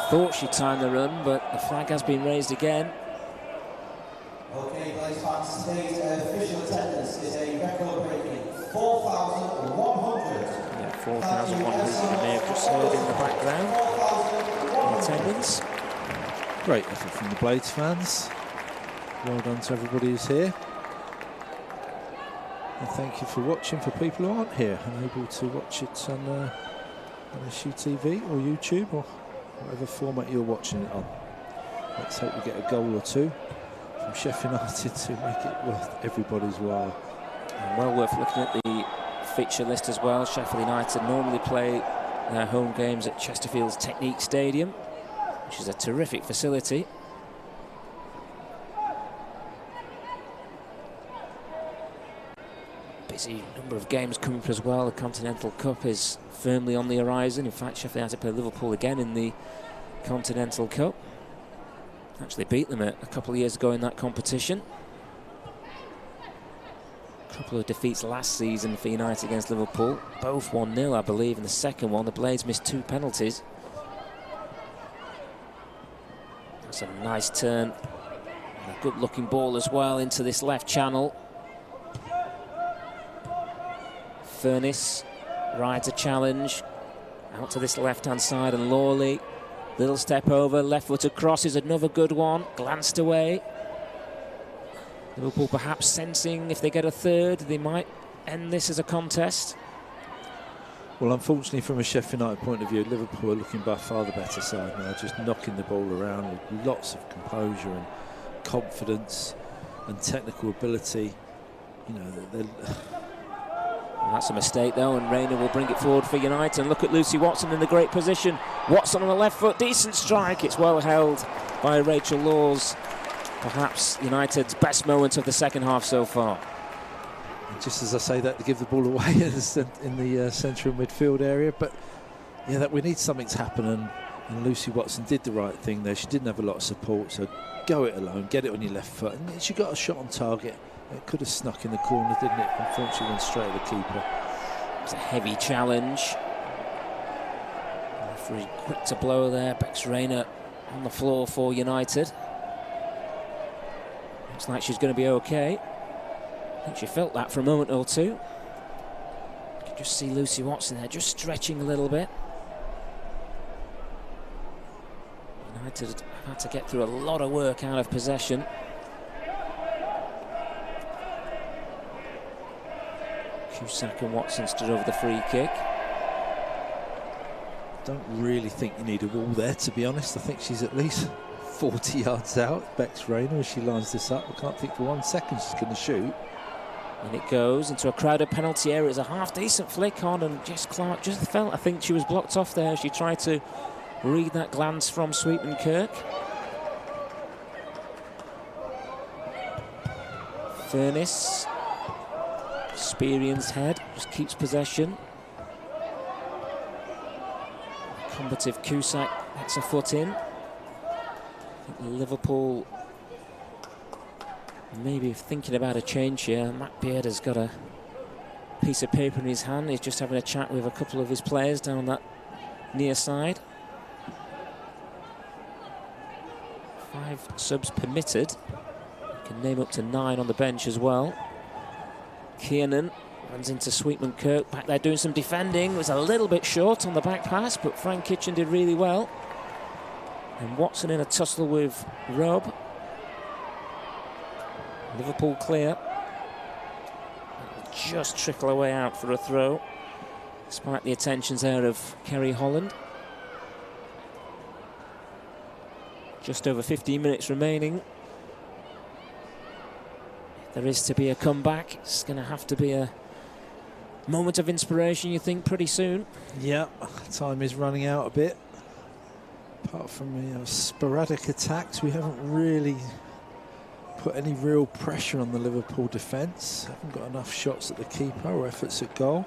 S11: thought she timed the run, but the flag has been raised again.
S12: Okay, Blaze fans, today's official attendance is a record-breaking 4,100.
S11: Yeah, 4,100 you may have just heard in the background. In attendance.
S2: Great effort from the Blades fans. Well done to everybody who's here. And thank you for watching for people who aren't here and able to watch it on SUTV or YouTube or whatever format you're watching it on. Let's hope we get a goal or two from Sheffield United to make it worth everybody's while.
S11: And well worth looking at the fixture list as well. Sheffield United normally play their home games at Chesterfield's Technique Stadium, which is a terrific facility. Busy number of games coming up as well. The Continental Cup is firmly on the horizon. In fact, Sheffield United play Liverpool again in the Continental Cup. Actually beat them a couple of years ago in that competition. A couple of defeats last season for United against Liverpool. Both 1-0, I believe. In the second one, the Blades missed 2 penalties. That's a nice turn. And a good-looking ball as well into this left channel. Furness rides a challenge out to this left-hand side, and Lawley, little step over, left-footed cross is another good one, glanced away. Liverpool perhaps sensing if they get a third, they might end this as a contest.
S2: Well, unfortunately, from a Sheffield United point of view, Liverpool are looking by far the better side now, just knocking the ball around with lots of composure and confidence and technical ability. You know, they're
S11: that's a mistake though, and Rayner will bring it forward for United. And look at Lucy Watson in the great position. Watson on the left foot, decent strike. It's well held by Rachel Laws. Perhaps United's best moment of the second half so far.
S2: And just as I say that, to give the ball away in the central midfield area, but yeah, that we need something to happen, and Lucy Watson did the right thing there. She didn't have a lot of support, so go it alone, get it on your left foot, and she got a shot on target. It could have snuck in the corner, didn't it? Unfortunately, went straight at the keeper.
S11: It was a heavy challenge. Referee quick to blow there. Bex Rayner on the floor for United. Looks like she's going to be okay. I think she felt that for a moment or two. You can just see Lucy Watson there, just stretching a little bit. United have had to get through a lot of work out of possession. Cusack and Watson stood over the free kick.
S2: Don't really think you need a wall there, to be honest. I think she's at least 40 yards out, Bex Rayner, as she lines this up. I can't think for 1 second she's going to shoot.
S11: And it goes into a crowded penalty area. It's a half-decent flick on, and Jess Clark just felt, I think she was blocked off there. She tried to read that glance from Sweetman Kirk. Furness, experienced head, just keeps possession. Combative Cusack gets a foot in. I think Liverpool maybe thinking about a change here. Matt Beard has got a piece of paper in his hand. He's just having a chat with a couple of his players down that near side. 5 subs permitted. You can name up to 9 on the bench as well. Kiernan runs into Sweetman Kirk back there doing some defending. Was a little bit short on the back pass, but Frank Kitchen did really well. And Watson in a tussle with Robb. Liverpool clear. It'll just trickle away out for a throw, despite the attentions there of Kerry Holland. Just over 15 minutes remaining. If there is to be a comeback, it's going to have to be a moment of inspiration, you think, pretty soon?
S2: Yeah, time is running out a bit. Apart from sporadic attacks, we haven't really put any real pressure on the Liverpool defence. Haven't got enough shots at the keeper or efforts at goal.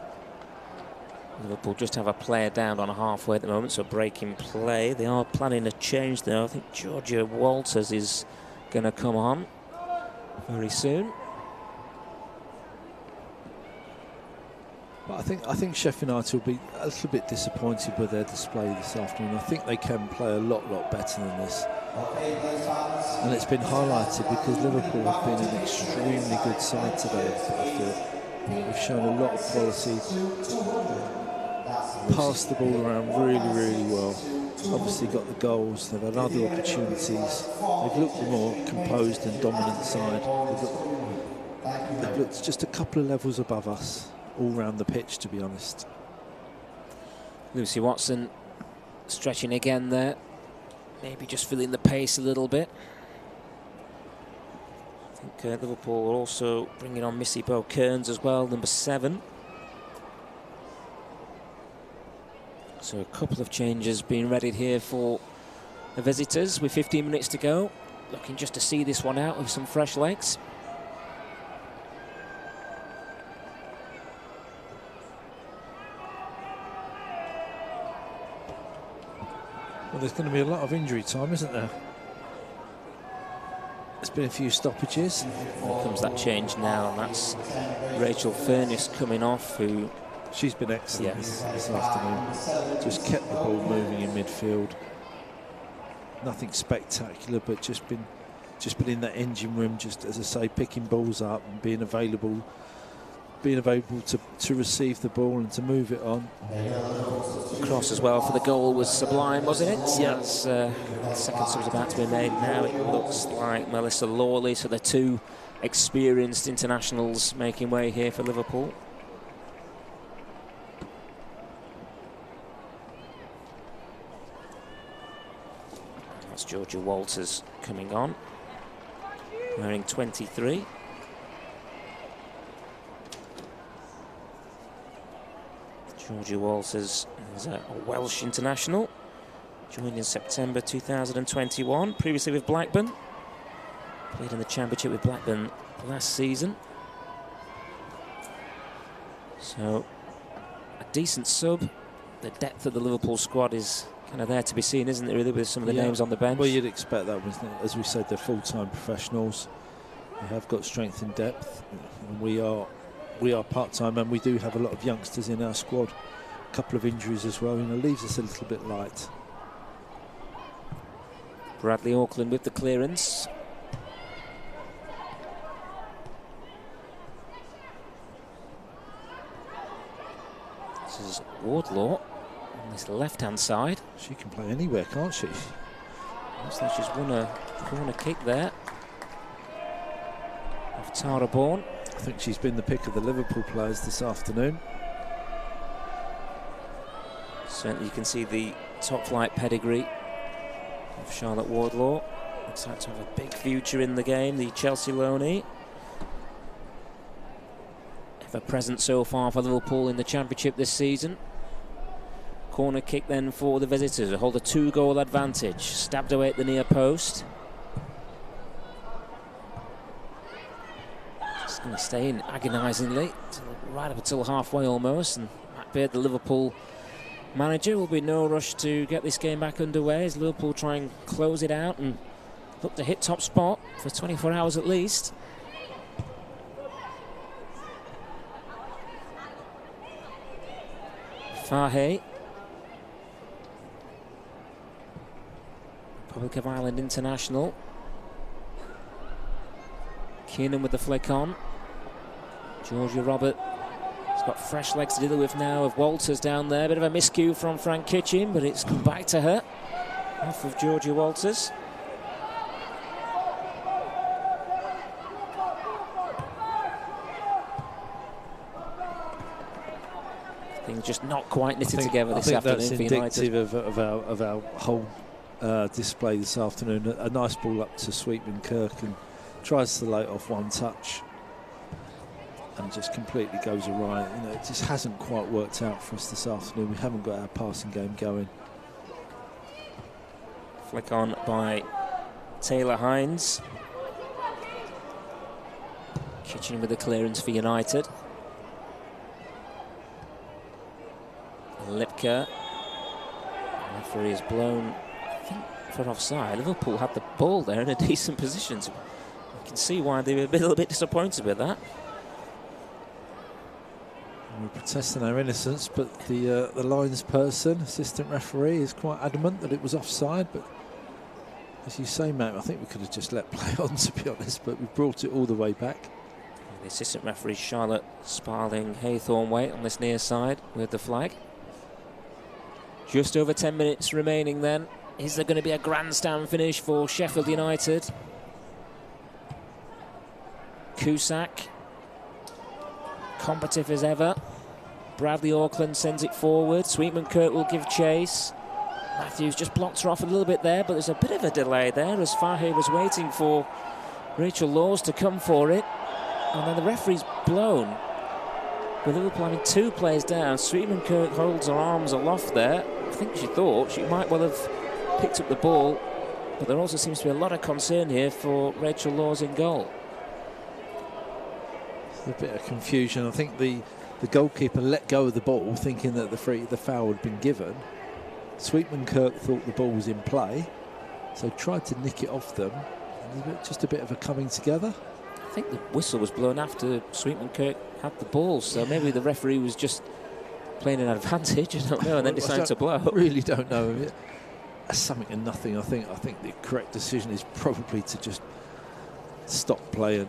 S11: Liverpool just have a player down on halfway at the moment, so breaking play. They are planning a change though. I think Georgia Walters is going to come on very soon.
S2: But I think Sheffield United will be a little bit disappointed with their display this afternoon. I think they can play a lot better than this. And it's been highlighted because Liverpool have been an extremely good side today, I feel. They've shown a lot of quality, passed the ball around really well. Obviously got the goals, they've had other opportunities. They've looked the more composed and dominant side. They've looked just a couple of levels above us all round the pitch, to be honest.
S11: Lucy Watson stretching again there, maybe just feeling the pace a little bit. I think Liverpool are also bringing on Missy Bowe-Kearns as well, number 7. So a couple of changes being readied here for the visitors with 15 minutes to go. Looking just to see this one out with some fresh legs.
S2: Well, there's going to be a lot of injury time, isn't there? There's been a few stoppages.
S11: Here comes that change now, and that's Rachel Furness coming off, who...
S2: She's been excellent this afternoon. Just kept the ball moving in midfield. Nothing spectacular, but just been in that engine room, just as I say, picking balls up and being available to receive the ball and to move it on.
S11: The cross as well for the goal was sublime, wasn't it?
S2: Yeah.
S11: That's second sub's about to be made now. It looks like Melissa Lawley, so the two experienced internationals making way here for Liverpool. That's Georgia Walters coming on, wearing 23. Georgia Walters is a Welsh international, joined in September 2021, previously with Blackburn. Played in the Championship with Blackburn last season. So, a decent sub. The depth of the Liverpool squad is kind of there to be seen, isn't it, really, with some of the names on the bench?
S2: Well, you'd expect that, wasn't it? As we said, they're full-time professionals. They have got strength and depth, and we are part-time, and we do have a lot of youngsters in our squad. A couple of injuries as well, leaves us a little bit light.
S11: Bradley Auckland with the clearance. This is Wardlaw on this left-hand side.
S2: She can play anywhere, can't she?
S11: Looks like she's won a corner kick there of Tara Bourne.
S2: I think she's been the pick of the Liverpool players this afternoon.
S11: Certainly you can see the top-flight pedigree of Charlotte Wardlaw. Looks like to have a big future in the game, the Chelsea loanee. Ever present so far for Liverpool in the Championship this season. Corner kick then for the visitors, hold a 2-goal advantage. Stabbed away at the near post. Just going to stay in agonisingly, right up until halfway almost. And Matt Beard, the Liverpool manager, will be no rush to get this game back underway as Liverpool try and close it out and look to hit top spot for 24 hours at least. Fahey, Republic of Ireland international. Keenan with the flick on. Georgia Robert has got fresh legs to deal with now of Walters down there. Bit of a miscue from Frank Kitchen, but it's come back to her. off of Georgie Walters. Things just not quite knitted together this afternoon for United.
S2: That's indicative of our whole display this afternoon. A nice ball up to Sweetman Kirk and tries to lay it off one touch and just completely goes awry. You know, it just hasn't quite worked out for us this afternoon. We haven't got our passing game going.
S11: Flick on by Taylor Hines. Kitchen with the clearance for United. Lipka. The referee has blown, I think, for offside. Liverpool had the ball there in a decent position. So you can see why they were a little bit disappointed with that.
S2: We're protesting our innocence, but the lines person, assistant referee, is quite adamant that it was offside. But as you say, Matt, I think we could have just let play on, to be honest, but we brought it all the way back.
S11: The assistant referee, Charlotte Sparling Haythornwaite, on this near side with the flag. Just over 10 minutes remaining then. Is there going to be a grandstand finish for Sheffield United? Cusack, combative as ever. Bradley Auckland sends it forward. Sweetman Kirk will give chase. Matthews just blocked her off a little bit there, but there's a bit of a delay there as Fahey was waiting for Rachel Laws to come for it. And then the referee's blown. With Liverpool having 2 players down, Sweetman Kirk holds her arms aloft there. I think she thought she might well have picked up the ball, but there also seems to be a lot of concern here for Rachel Laws in goal.
S2: A bit of confusion. I think the goalkeeper let go of the ball, thinking that the foul had been given. Sweetman Kirk thought the ball was in play, so tried to nick it off them. And just a bit of a coming together.
S11: I think the whistle was blown after Sweetman Kirk had the ball, so maybe the referee was just playing an advantage, I don't know, and then decided to blow.
S2: I really don't know. That's something and nothing. I think the correct decision is probably to just stop play and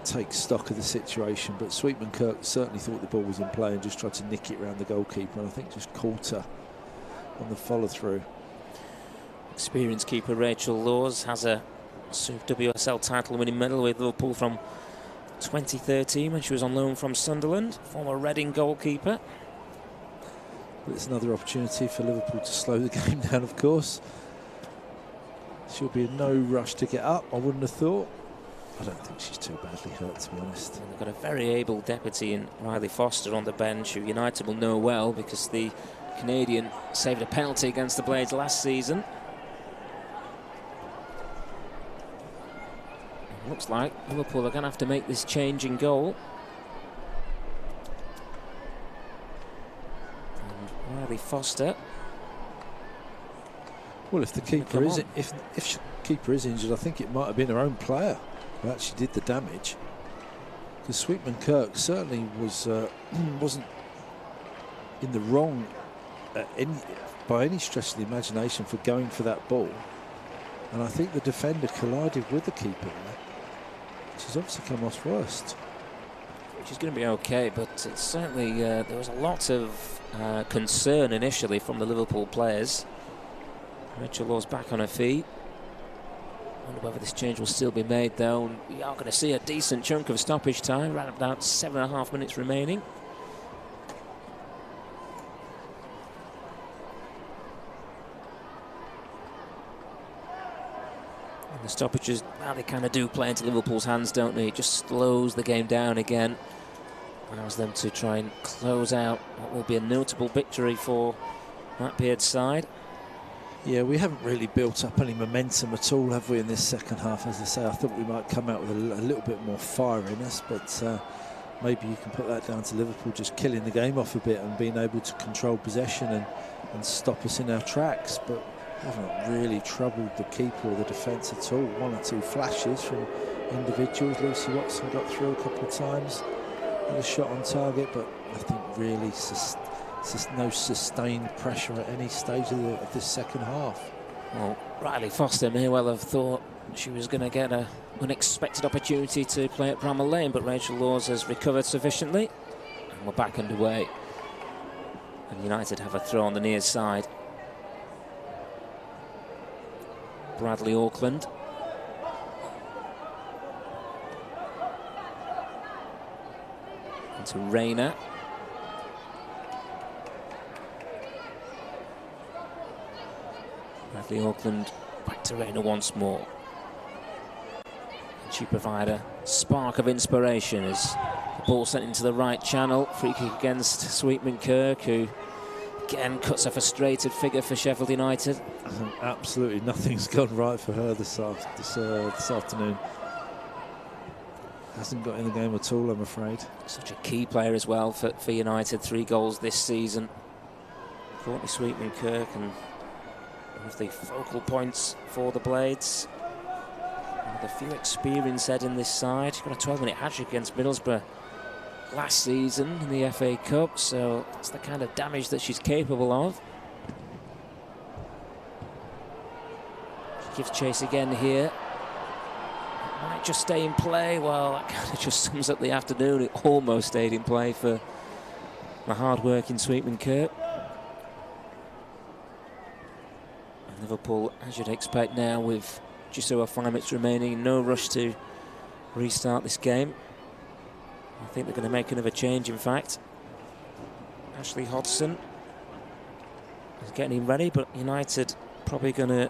S2: take stock of the situation. But Sweetman Kirk certainly thought the ball was in play and just tried to nick it around the goalkeeper, and I think just caught her on the follow-through.
S11: Experienced keeper Rachel Laws has a WSL title-winning medal with Liverpool from 2013 when she was on loan from Sunderland, former Reading goalkeeper.
S2: But it's another opportunity for Liverpool to slow the game down, of course. She'll be in no rush to get up, I wouldn't have thought. I don't think she's too badly hurt, to be honest.
S11: And they've got a very able deputy in Riley Foster on the bench, who United will know well because the Canadian saved a penalty against the Blades last season. It looks like Liverpool are going to have to make this change in goal. And Riley Foster.
S2: Well, if the keeper is keeper is injured, I think it might have been her own player who actually did the damage. Because Sweetman Kirk certainly wasn't in the wrong by any stretch of the imagination for going for that ball. And I think the defender collided with the keeper there, which has obviously come off worst.
S11: She's going to be okay, but it's certainly there was a lot of concern initially from the Liverpool players. Rachel Laws back on her feet. I wonder whether this change will still be made, though. And we are going to see a decent chunk of stoppage time, around about 7.5 minutes remaining. And the stoppages, well, they kind of do play into Liverpool's hands, don't they? It just slows the game down again. Allows them to try and close out what will be a notable victory for Matt Beard's side.
S2: Yeah, we haven't really built up any momentum at all, have we, in this second half? As I say, I thought we might come out with a little bit more fire in us, but maybe you can put that down to Liverpool just killing the game off a bit and being able to control possession and stop us in our tracks. But haven't really troubled the keeper or the defence at all. 1 or 2 flashes from individuals. Lucy Watson got through a couple of times with a shot on target, but nothing really. No sustained pressure at any stage of this second half.
S11: Well, Riley Foster may well have thought she was going to get an unexpected opportunity to play at Bramall Lane, but Rachel Laws has recovered sufficiently, and we're back underway. And United have a throw on the near side. Bradley Auckland. Into Rayner. Bradley Auckland back to Rayner once more. And she provide a spark of inspiration as the ball sent into the right channel. Free kick against Sweetman Kirk, who again cuts a frustrated figure for Sheffield United.
S2: Absolutely nothing's gone right for her this afternoon. Hasn't got in the game at all, I'm afraid.
S11: Such a key player as well for United. 3 goals this season. Courtney Sweetman Kirk, and one of the focal points for the Blades. One of the few experienced head in this side. She got a 12-minute hat-trick against Middlesbrough last season in the FA Cup, so that's the kind of damage that she's capable of. She gives chase again here. It might just stay in play. Well, that kind of just sums up the afternoon. It almost stayed in play for the hard-working Sweetman Kirk. And Liverpool, as you'd expect now, with just over 5 minutes remaining, no rush to restart this game. I think they're going to make another change, in fact. Ashley Hodgson is getting him ready, but United probably going to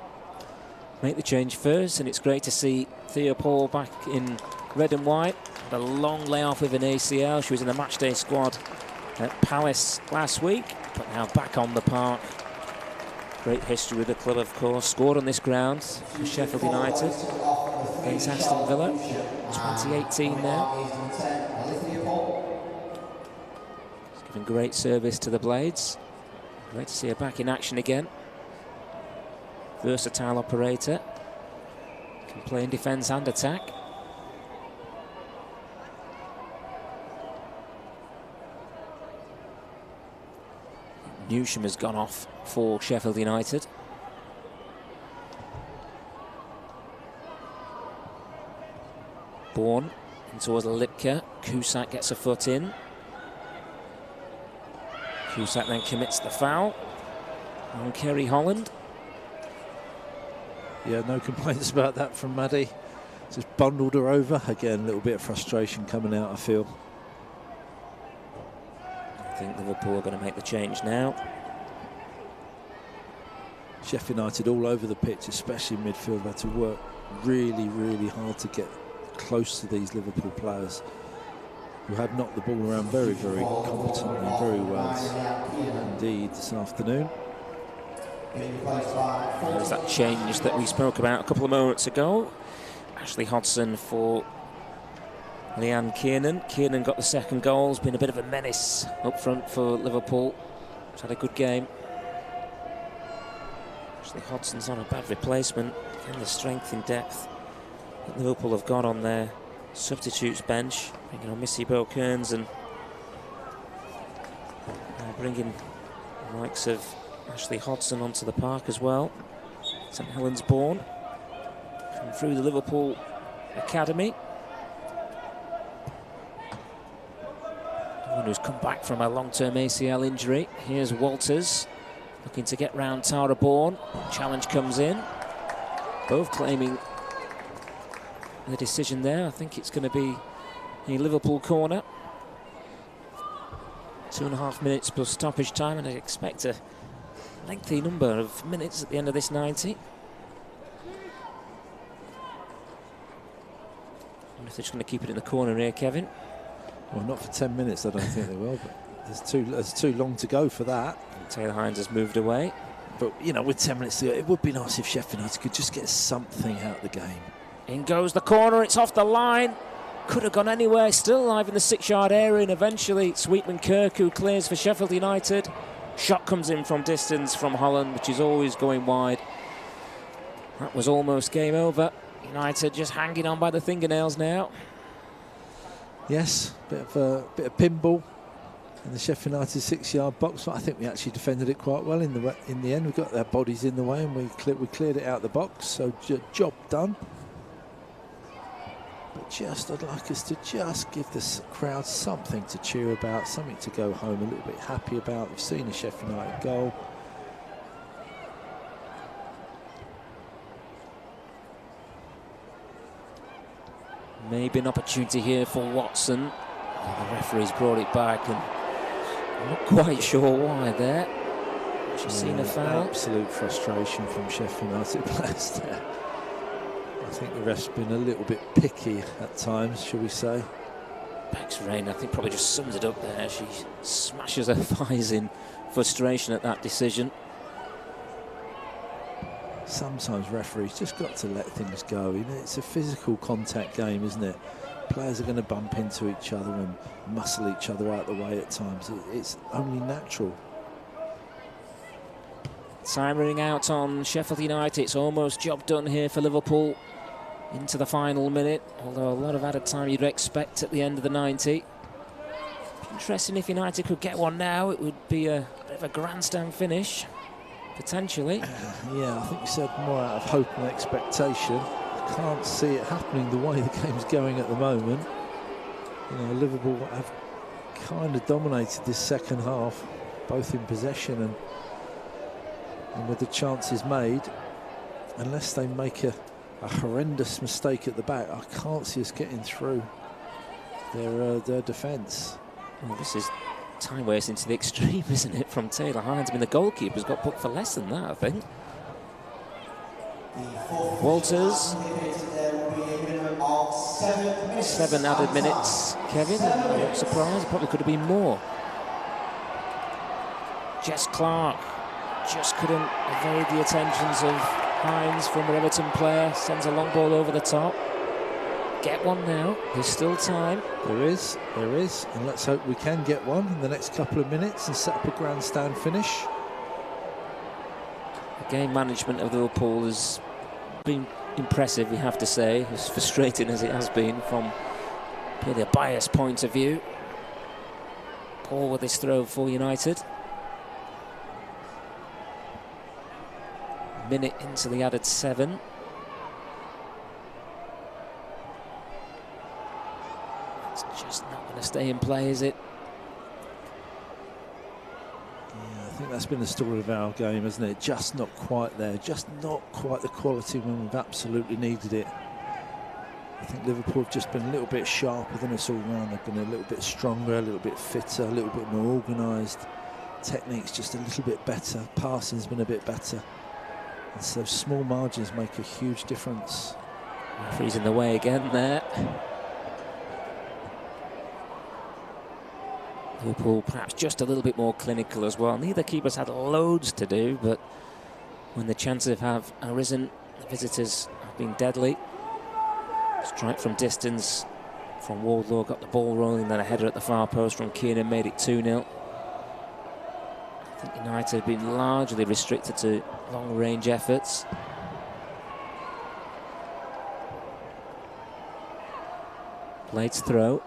S11: make the change first, and it's great to see Thea Paul back in red and white. Had a long layoff with an ACL. She was in the matchday squad at Palace last week, but now back on the park. Great history with the club, of course. Scored on this ground for Sheffield United against Aston Villa, 2018 now. She's given great service to the Blades. Great to see her back in action again. Versatile operator. Can play in defence and attack. Newsham has gone off for Sheffield United. Bourne in towards Lipka. Cusack gets a foot in. Cusack then commits the foul on Kerry Holland.
S2: Yeah, no complaints about that from Maddie. Just bundled her over. Again, a little bit of frustration coming out, I feel.
S11: I think Liverpool are going to make the change now.
S2: Sheffield United all over the pitch, especially in midfield, had to work really, really hard to get close to these Liverpool players who have knocked the ball around very, very competently, very well indeed this afternoon.
S11: There's that change that we spoke about a couple of moments ago. Ashley Hodgson for Leanne Kiernan. Kiernan got the second goal. Has been a bit of a menace up front for Liverpool. He's had a good game. Ashley Hodgson's not a bad replacement. Again, the strength and depth that Liverpool have got on their substitutes bench. Bringing on Missy Bow-Kearns and bringing the likes of Ashley Hodgson onto the park as well. St Helens born. Come through the Liverpool Academy. One who's come back from a long-term ACL injury. Here's Walters looking to get round Tara Bourne. Challenge comes in. Both claiming the decision there. I think it's going to be a Liverpool corner. 2.5 minutes plus stoppage time, and I expect a lengthy number of minutes at the end of this 90. I wonder if they're just going to keep it in the corner here, Kevin.
S2: Well, not for 10 minutes, I don't think they will, but there's too long to go for that.
S11: And Taylor Hines has moved away.
S2: But, you know, with 10 minutes to go, it would be nice if Sheffield United could just get something out of the game.
S11: In goes the corner, it's off the line. Could have gone anywhere, still alive in the 6-yard area, and eventually Sweetman Kirk, who clears for Sheffield United. Shot comes in from distance from Holland, which is always going wide. That was almost game over. United just hanging on by the fingernails now.
S2: Yes, bit of pinball in the Sheffield United 6-yard box. But I think we actually defended it quite well in the end. We got their bodies in the way and we cleared it out of the box. So job done. But I'd like us to just give this crowd something to cheer about, something to go home a little bit happy about. We've seen a Sheffield United goal.
S11: Maybe an opportunity here for Watson. The referee's brought it back, and I'm not quite sure why there. She's seen a foul.
S2: Absolute frustration from Sheffield United players there. I think the ref's been a little bit picky at times, shall we say.
S11: Bex Rain, I think, probably just sums it up there. She smashes her thighs in frustration at that decision.
S2: Sometimes referees just got to let things go. You know, it's a physical contact game, isn't it? Players are going to bump into each other and muscle each other out the way at times. It's only natural.
S11: Time running out on Sheffield United. It's almost job done here for Liverpool into the final minute, although a lot of added time you'd expect at the end of the 90. Interesting if United could get one now. It would be a bit of a grandstand finish, potentially.
S2: Yeah, I think you said more out of hope and expectation. I can't see it happening the way the game's going at the moment. You know, Liverpool have kind of dominated this second half, both in possession and with the chances made. Unless they make a horrendous mistake at the back, I can't see us getting through their defence.
S11: Well, this is time wasting to the extreme, isn't it, from Taylor Hines? I mean, the goalkeeper's got booked for less than that, I think. Walters. 7 added minutes. Kevin, I'm not surprised. Probably could have been more. Jess Clark just couldn't evade the attentions of Hines, former Everton player. Sends a long ball over the top. Get one now. There's still time.
S2: There is. And let's hope we can get one in the next couple of minutes and set up a grandstand finish.
S11: The game management of Liverpool has been impressive, we have to say, as frustrating as it has been from purely a biased point of view. Paul with his throw for United. Minute into the added 7. It's just not going to stay in play, is it?
S2: Yeah, I think that's been the story of our game, hasn't it? Just not quite there, just not quite the quality when we've absolutely needed it. I think Liverpool have just been a little bit sharper than us all round. They've been a little bit stronger, a little bit fitter, a little bit more organised. Technique's just a little bit better, passing's been a bit better. And so small margins make a huge difference.
S11: Referee's in the way again there. Liverpool perhaps just a little bit more clinical as well. Neither keepers had loads to do, but when the chances have arisen, the visitors have been deadly. Strike from distance from Wardlaw, got the ball rolling, then a header at the far post from Kiernan made it 2-0. I think United have been largely restricted to long-range efforts. Blades throw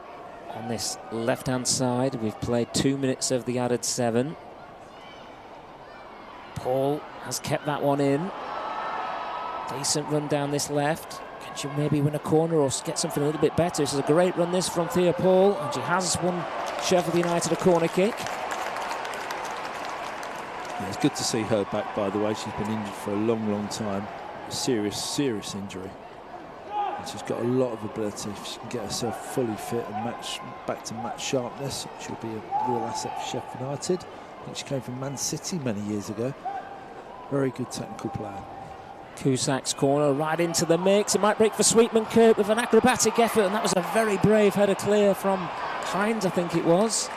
S11: on this left-hand side. We've played 2 minutes of the added 7. Paul has kept that one in. Decent run down this left. Can she maybe win a corner or get something a little bit better? This is a great run this from Thea Paul, and she has won Sheffield United a corner kick.
S2: Yeah, it's good to see her back, by the way. She's been injured for a long time. A serious injury. And she's got a lot of ability. If she can get herself fully fit and back to match sharpness, she'll be a real asset for Sheffield United. I think she came from Man City many years ago. Very good technical player.
S11: Kusak's corner right into the mix. It might break for Sweetman Kirk with an acrobatic effort, and that was a very brave header clear from Hines, I think it was.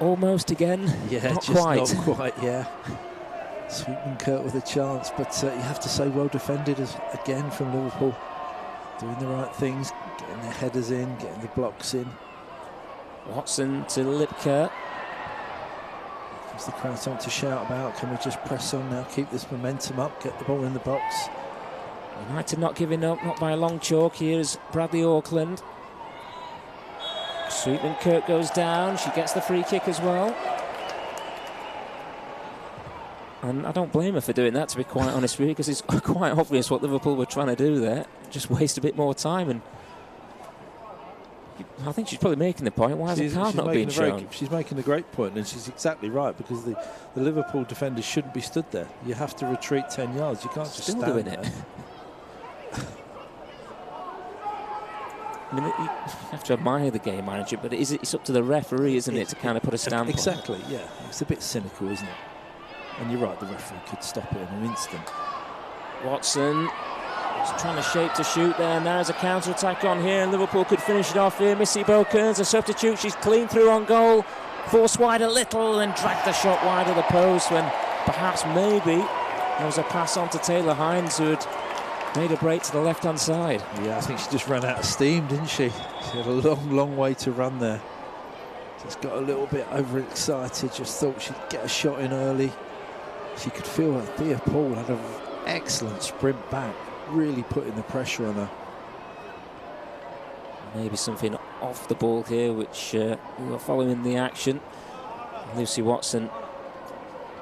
S11: Almost again.
S2: Yeah,
S11: not
S2: just
S11: quite.
S2: Not quite, yeah. Sweetman Kirk with a chance, but you have to say well defended again from Liverpool. Doing the right things, getting their headers in, getting the blocks in.
S11: Watson to Lipker.
S2: Gives the crowd something to shout about. Can we just press on now, keep this momentum up, get the ball in the box?
S11: United not giving up, not by a long chalk. Here's Bradley Auckland. Sweetman Kirk goes down. She gets the free kick as well. And I don't blame her for doing that, to be quite honest with you, because it's quite obvious what Liverpool were trying to do there. Just waste a bit more time. And I think she's probably making the point. Why is the card not being shown?
S2: She's making a great point, and she's exactly right, because the Liverpool defenders shouldn't be stood there. You have to retreat 10 yards. You can't just stand
S11: doing
S2: there.
S11: it. I mean, you have to admire the game manager, but it's up to the referee, isn't it, to kind of put a stamp on it?
S2: Exactly, yeah. It's a bit cynical, isn't it? And you're right, the referee could stop it in an instant.
S11: Watson is trying to shape to shoot there. Now there's a counter-attack on here, and Liverpool could finish it off here. Missy Bokerns, a substitute. She's clean through on goal. Forced wide a little and dragged the shot wide of the post when perhaps maybe there was a pass on to Taylor Hines, who had made a break to the left-hand side.
S2: Yeah, I think she just ran out of steam, didn't she? She had a long, long way to run there. Just got a little bit overexcited, just thought she'd get a shot in early. She could feel her. Thea Paul had an excellent sprint back, really putting the pressure on her.
S11: Maybe something off the ball here, which we were following the action. Lucy Watson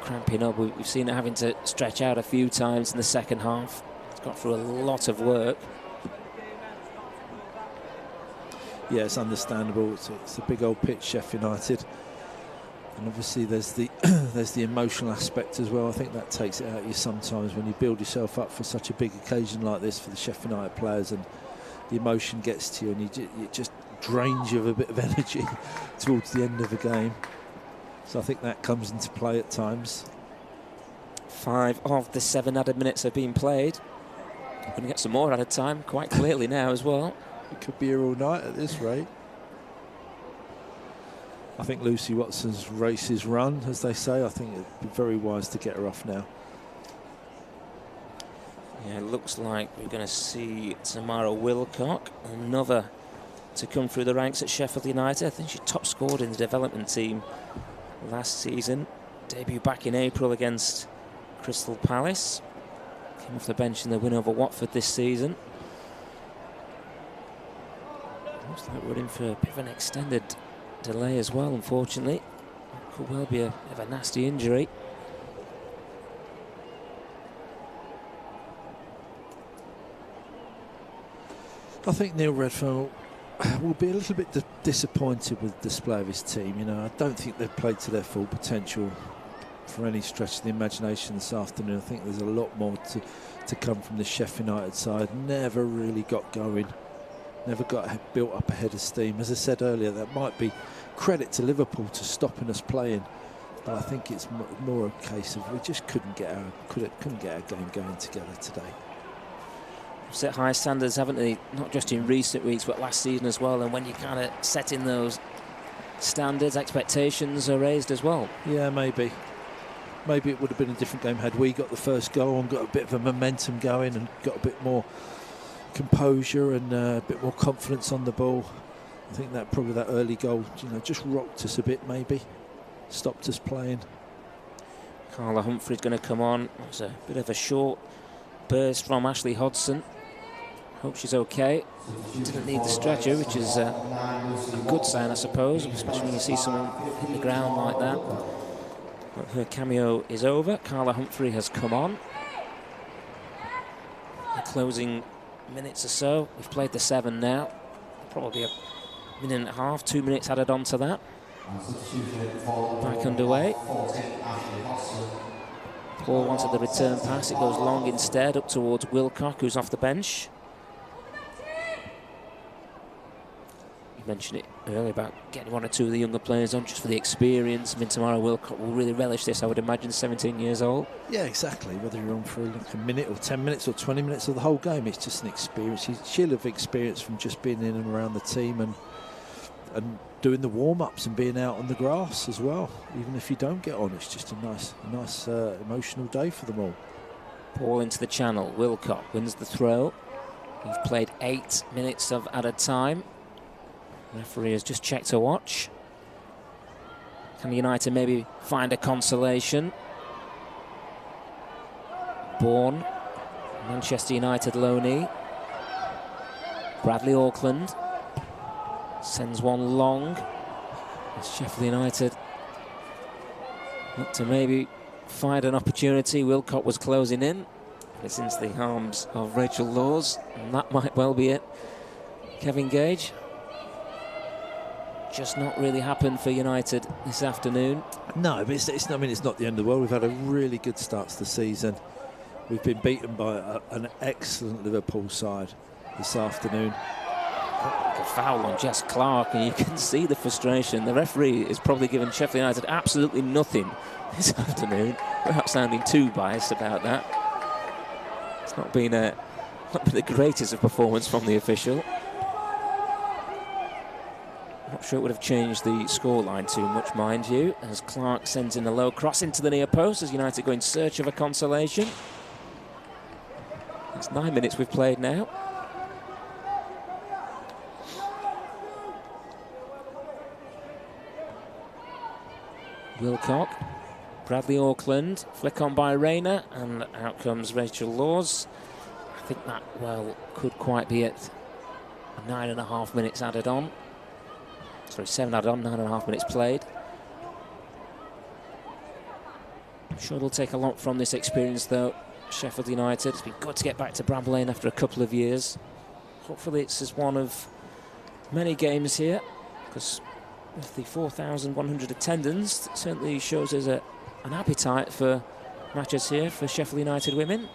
S11: cramping up. We've seen her having to stretch out a few times in the second half. It's got through a lot of work.
S2: Yeah, it's understandable. It's a big old pitch, Sheffield United. And obviously there's the there's the emotional aspect as well. I think that takes it out of you sometimes when you build yourself up for such a big occasion like this for the Sheffield United players, and the emotion gets to you and it just drains you of a bit of energy towards the end of the game. So I think that comes into play at times.
S11: 5 of the 7 added minutes have been played. We're going to get some more added time quite clearly now as well.
S2: We could be here all night at this rate. I think Lucy Watson's race is run, as they say. I think it'd be very wise to get her off now.
S11: Yeah, it looks like we're going to see Tamara Wilcock, another to come through the ranks at Sheffield United. I think she top scored in the development team last season. Debut back in April against Crystal Palace. Came off the bench in the win over Watford this season. Looks like we're in for a bit of an extended delay as well, unfortunately. Could well be a bit of a nasty injury.
S2: I think Neil Redfern will be a little bit disappointed with the display of his team. You know, I don't think they've played to their full potential for any stretch of the imagination this afternoon. I think there's a lot more to come from the Sheffield United side. Never really got going. Never got built up a head of steam. As I said earlier, that might be credit to Liverpool to stopping us playing, but I think it's more a case of we just couldn't get our game going together today.
S11: Set high standards, haven't they? Not just in recent weeks, but last season as well. And when you kind of set in those standards, expectations are raised as well.
S2: Yeah, maybe it would have been a different game had we got the first goal and got a bit of a momentum going and got a bit more composure and a bit more confidence on the ball. I think that probably that early goal, you know, just rocked us a bit, maybe stopped us playing.
S11: Carla Humphrey's going to come on. It's a bit of a short burst from Ashley Hodson. Hope she's okay. Didn't need the stretcher, which is a good sign, I suppose, especially when you see someone hit the ground like that. But her cameo is over. Carla Humphrey has come on. The closing minutes or so. We've played the 7 now. Probably a minute and a half, 2 minutes added on to that. Back underway. Paul wanted the return pass. It goes long instead, up towards Wilcock, who's off the bench. You mentioned it earlier about getting 1 or 2 of the younger players on just for the experience. I mean, Tamara Wilcock will really relish this, I would imagine, 17 years old.
S2: Yeah, exactly. Whether you're on for like a minute or 10 minutes or 20 minutes of the whole game, it's just an experience. She'll have experience from just being in and around the team and doing the warm-ups and being out on the grass as well. Even if you don't get on, it's just a nice emotional day for them all.
S11: Paul into the channel. Wilcock wins the throw. We've played 8 minutes of added time. The referee has just checked her watch. Can United maybe find a consolation? Bourne, Manchester United loanee. Bradley Auckland sends one long. As Sheffield United look to maybe find an opportunity. Wilcock was closing in. It's into the arms of Rachel Laws, and that might well be it. Kevin Gage. Just not really happened for United this afternoon.
S2: No, but it's not the end of the world. We've had a really good start to the season. We've been beaten by an excellent Liverpool side this afternoon.
S11: Like a foul on Jess Clark, and you can see the frustration. The referee is probably given Sheffield United absolutely nothing this afternoon, without sounding too biased about that. It's not been the greatest of performance from the official. Not sure it would have changed the scoreline too much, mind you, as Clark sends in a low cross into the near post as United go in search of a consolation. It's 9 minutes we've played now. Wilcock, Bradley Auckland, flick on by Rayner, and out comes Rachel Laws. I think that, well, could quite be at 9.5 minutes added on. Sorry, 7 added on, 9.5 minutes played. I'm sure they'll take a lot from this experience, though. Sheffield United, it's been good to get back to Bramall Lane after a couple of years. Hopefully it's just one of many games here, because with the 4,100 attendance, it certainly shows us an appetite for matches here for Sheffield United women.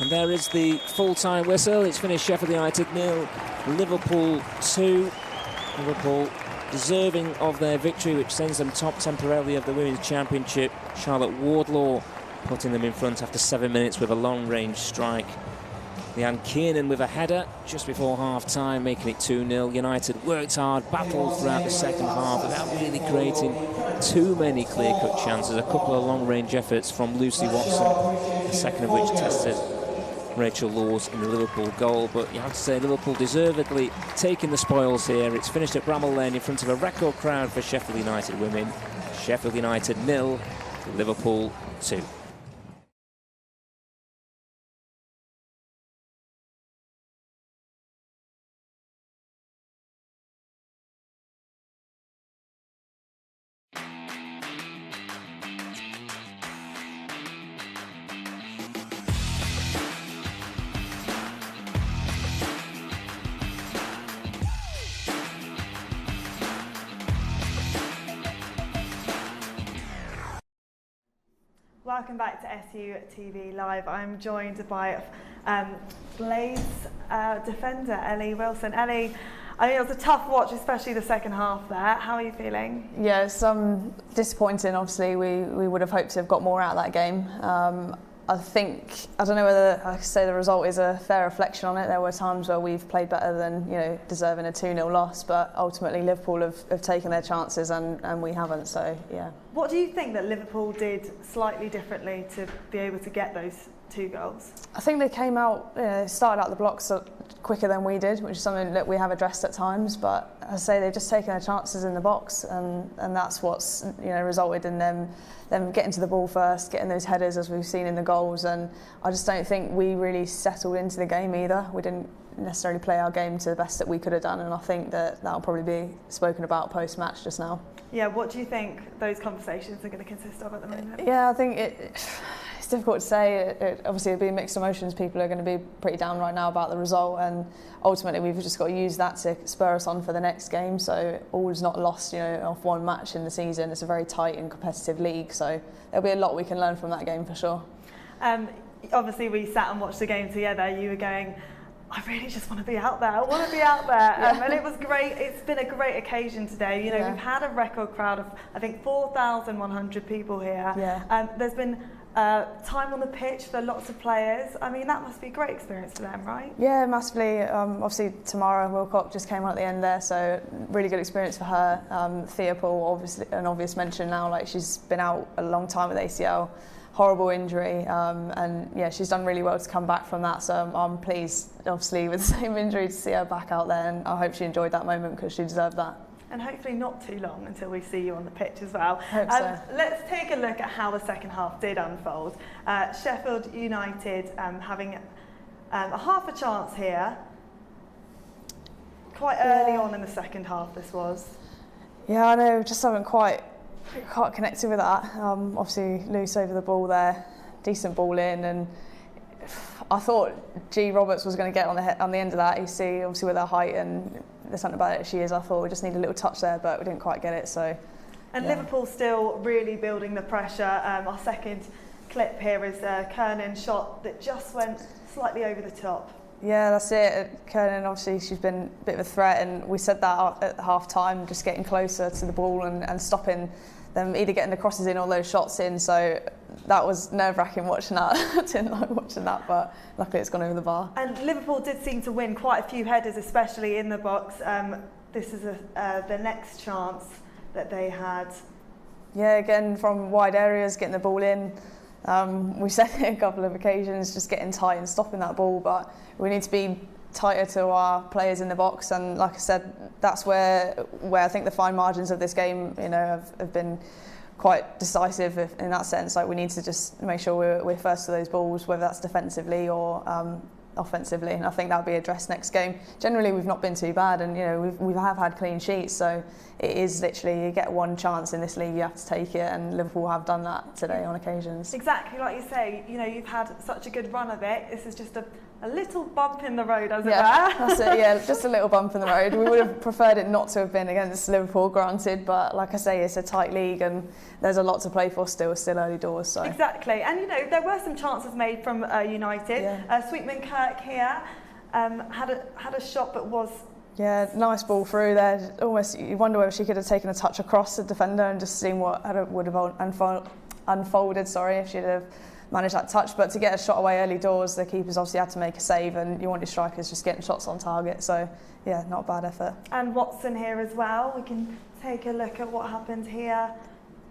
S11: And there is the full-time whistle. It's finished Sheffield United 0, Liverpool 2. Liverpool deserving of their victory, which sends them top temporarily of the Women's Championship. Charlotte Wardlaw putting them in front after 7 minutes with a long-range strike. Leanne Kiernan with a header just before half-time, making it 2-0. United worked hard, battled throughout the second half without really creating too many clear-cut chances. A couple of long-range efforts from Lucy Watson, the second of which tested Rachel Laws in the Liverpool goal. But you have to say Liverpool deservedly taking the spoils here. It's finished at Bramall Lane in front of a record crowd for Sheffield United women. Sheffield United 0, Liverpool 2.
S1: Welcome back to SUTV Live. I'm joined by Blaze defender Ellie Wilson. Ellie, I mean, it was a tough watch, especially the second half there. How are you feeling?
S3: Yeah, it's disappointing. Obviously, we would have hoped to have got more out of that game. I don't know whether I could say the result is a fair reflection on it. There were times where we've played better than, deserving a 2-0 loss, but ultimately Liverpool have taken their chances and we haven't, so yeah.
S1: What do you think that Liverpool did slightly differently to be able to get those 2 goals?
S3: I think they came out, started out the blocks quicker than we did, which is something that we have addressed at times, but as I say, they've just taken their chances in the box, and that's what's resulted in them getting to the ball first, getting those headers as we've seen in the goals, and I just don't think we really settled into the game either. We didn't necessarily play our game to the best that we could have done, and I think that'll probably be spoken about post-match just now.
S1: Yeah, what do you think those conversations are going to consist of at the moment?
S3: Yeah, I think it's difficult to say. Obviously, it'll be mixed emotions. People are going to be pretty down right now about the result, and ultimately we've just got to use that to spur us on for the next game. So all is not lost, off one match in the season. It's a very tight and competitive league, so there'll be a lot we can learn from that game for sure.
S1: Obviously, we sat and watched the game together. You were going, I really just want to be out there. I want to be out there. And it was great. It's been a great occasion today. We've had a record crowd of, I think, 4,100 people here.
S3: Yeah.
S1: There's been time on the pitch for lots of players. I mean, that must be a great experience for them, right?
S3: Yeah, massively. Obviously, Tamara Wilcock just came on at the end there, so really good experience for her. Thea Paul, obviously, an obvious mention now. Like, she's been out a long time with ACL. Horrible injury, and yeah, she's done really well to come back from that, so I'm pleased, obviously, with the same injury, to see her back out there, and I hope she enjoyed that moment because she deserved that.
S1: And hopefully not too long until we see you on the pitch as well.
S3: Hope so.
S1: Let's take a look at how the second half did unfold. Sheffield United having a half a chance here, quite early on in the second half this was.
S3: Yeah, I know, just haven't quite connected with that. Obviously loose over the ball there, decent ball in, and I thought G Roberts was going to get on the end of that. You see, obviously with her height and there's something about it she is, I thought we just need a little touch there, but we didn't quite get it. So.
S1: And yeah. Liverpool still really building the pressure. Our second clip here is Kernan's shot that just went slightly over the top.
S3: Yeah, that's it. Kernan, obviously, she's been a bit of a threat, and we said that at half time, just getting closer to the ball and stopping them either getting the crosses in or those shots in. So that was nerve-wracking watching that. I didn't like watching that, but luckily it's gone over the bar.
S1: And Liverpool did seem to win quite a few headers, especially in the box. This is the next chance that they had.
S3: Yeah, again, from wide areas, getting the ball in. We said it a couple of occasions, just getting tight and stopping that ball, but we need to be tighter to our players in the box, and like I said, that's where I think the fine margins of this game, have been quite decisive in that sense. Like, we need to just make sure we're first to those balls, whether that's defensively or offensively, and I think that'll be addressed next game. Generally, we've not been too bad, and we have had clean sheets, so it is literally, you get one chance in this league, you have to take it, and Liverpool have done that today on occasions.
S1: Exactly, like you say, you've had such a good run of it. This is just a little bump in the road, as it were.
S3: That's it, yeah, just a little bump in the road. We would have preferred it not to have been against Liverpool, granted, but like I say, it's a tight league and there's a lot to play for still early doors. So.
S1: Exactly, and there were some chances made from United.
S3: Yeah.
S1: Sweetman Kirk here had a shot, but was...
S3: Yeah, nice ball through there. Almost, you wonder whether she could have taken a touch across the defender and just seen what would have unfolded, if she'd have managed that touch. But to get a shot away early doors, the keepers obviously had to make a save, and you want your strikers just getting shots on target. So, yeah, not a bad effort.
S1: And Watson here as well. We can take a look at what happened here.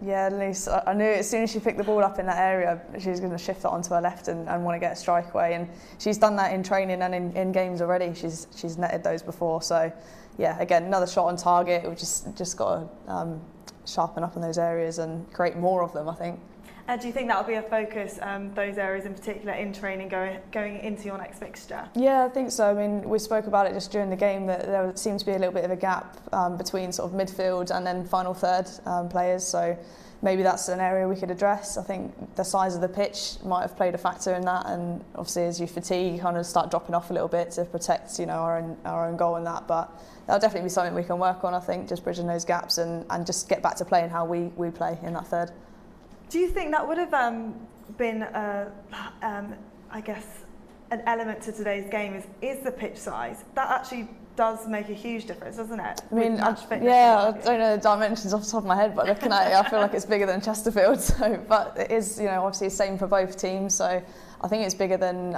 S3: Yeah, at least I knew as soon as she picked the ball up in that area, she was going to shift it onto her left and want to get a strike away. And she's done that in training and in games already. She's netted those before. So, yeah, again, another shot on target. We've just got to sharpen up in those areas and create more of them, I think.
S1: Do you think that will be a focus, those areas in particular, in training going into your next fixture?
S3: Yeah, I think so. I mean, we spoke about it just during the game that there seemed to be a little bit of a gap between sort of midfield and then final third players. So maybe that's an area we could address. I think the size of the pitch might have played a factor in that, and obviously as you fatigue, you kind of start dropping off a little bit to protect, our own goal in that. But that'll definitely be something we can work on. I think just bridging those gaps and just get back to playing how we play in that third.
S1: Do you think that would have been, I guess, an element to today's game is the pitch size? That actually does make a huge difference, doesn't it?
S3: I mean, I don't know the dimensions off the top of my head, but looking at it, I feel like it's bigger than Chesterfield. So, but it is, obviously the same for both teams. So I think it's bigger than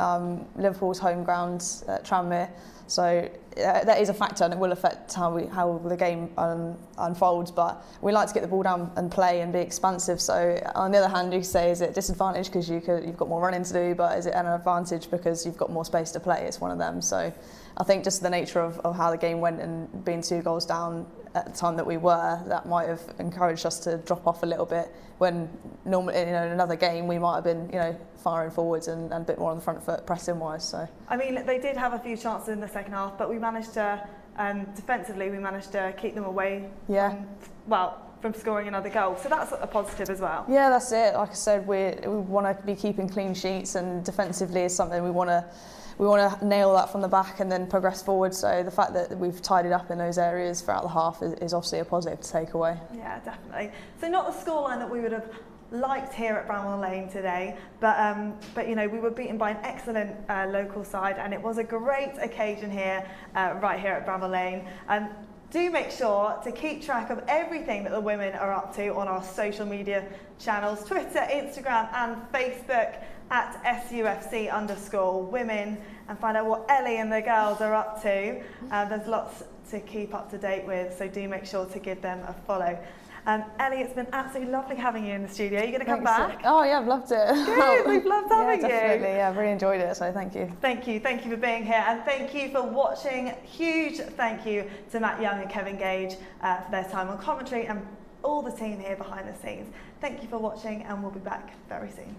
S3: Liverpool's home ground at Tranmere. So that is a factor, and it will affect how the game unfolds. But we like to get the ball down and play and be expansive. So on the other hand, you say, is it disadvantage because you've got more running to do, but is it an advantage because you've got more space to play? It's one of them. So I think just the nature of how the game went and being 2 goals down at the time that we were, that might have encouraged us to drop off a little bit when normally in another game we might have been firing forwards and a bit more on the front foot pressing wise. So
S1: I mean, they did have a few chances in the second half, but we managed to defensively keep them away from scoring another goal, so that's a positive as well.
S3: Yeah, that's it. Like I said, we want to be keeping clean sheets, and defensively is something we want to nail that from the back and then progress forward. So the fact that we've tidied up in those areas throughout the half is obviously a positive to take away.
S1: Yeah, definitely. So not the scoreline that we would have liked here at Bramall Lane today, but we were beaten by an excellent local side, and it was a great occasion here, right here at Bramall Lane. Do make sure to keep track of everything that the women are up to on our social media channels, Twitter, Instagram and Facebook at SUFC_women, and find out what Ellie and the girls are up to. There's lots to keep up to date with, so do make sure to give them a follow. Ellie, it's been absolutely lovely having you in the studio. Are you going to come back?
S3: Oh yeah, I've loved it.
S1: Good, we've loved having you.
S3: Definitely, yeah, I've really enjoyed it, so thank you.
S1: Thank you for being here, and thank you for watching. Huge thank you to Matt Young and Kevin Gage for their time on commentary, and all the team here behind the scenes. Thank you for watching, and we'll be back very soon.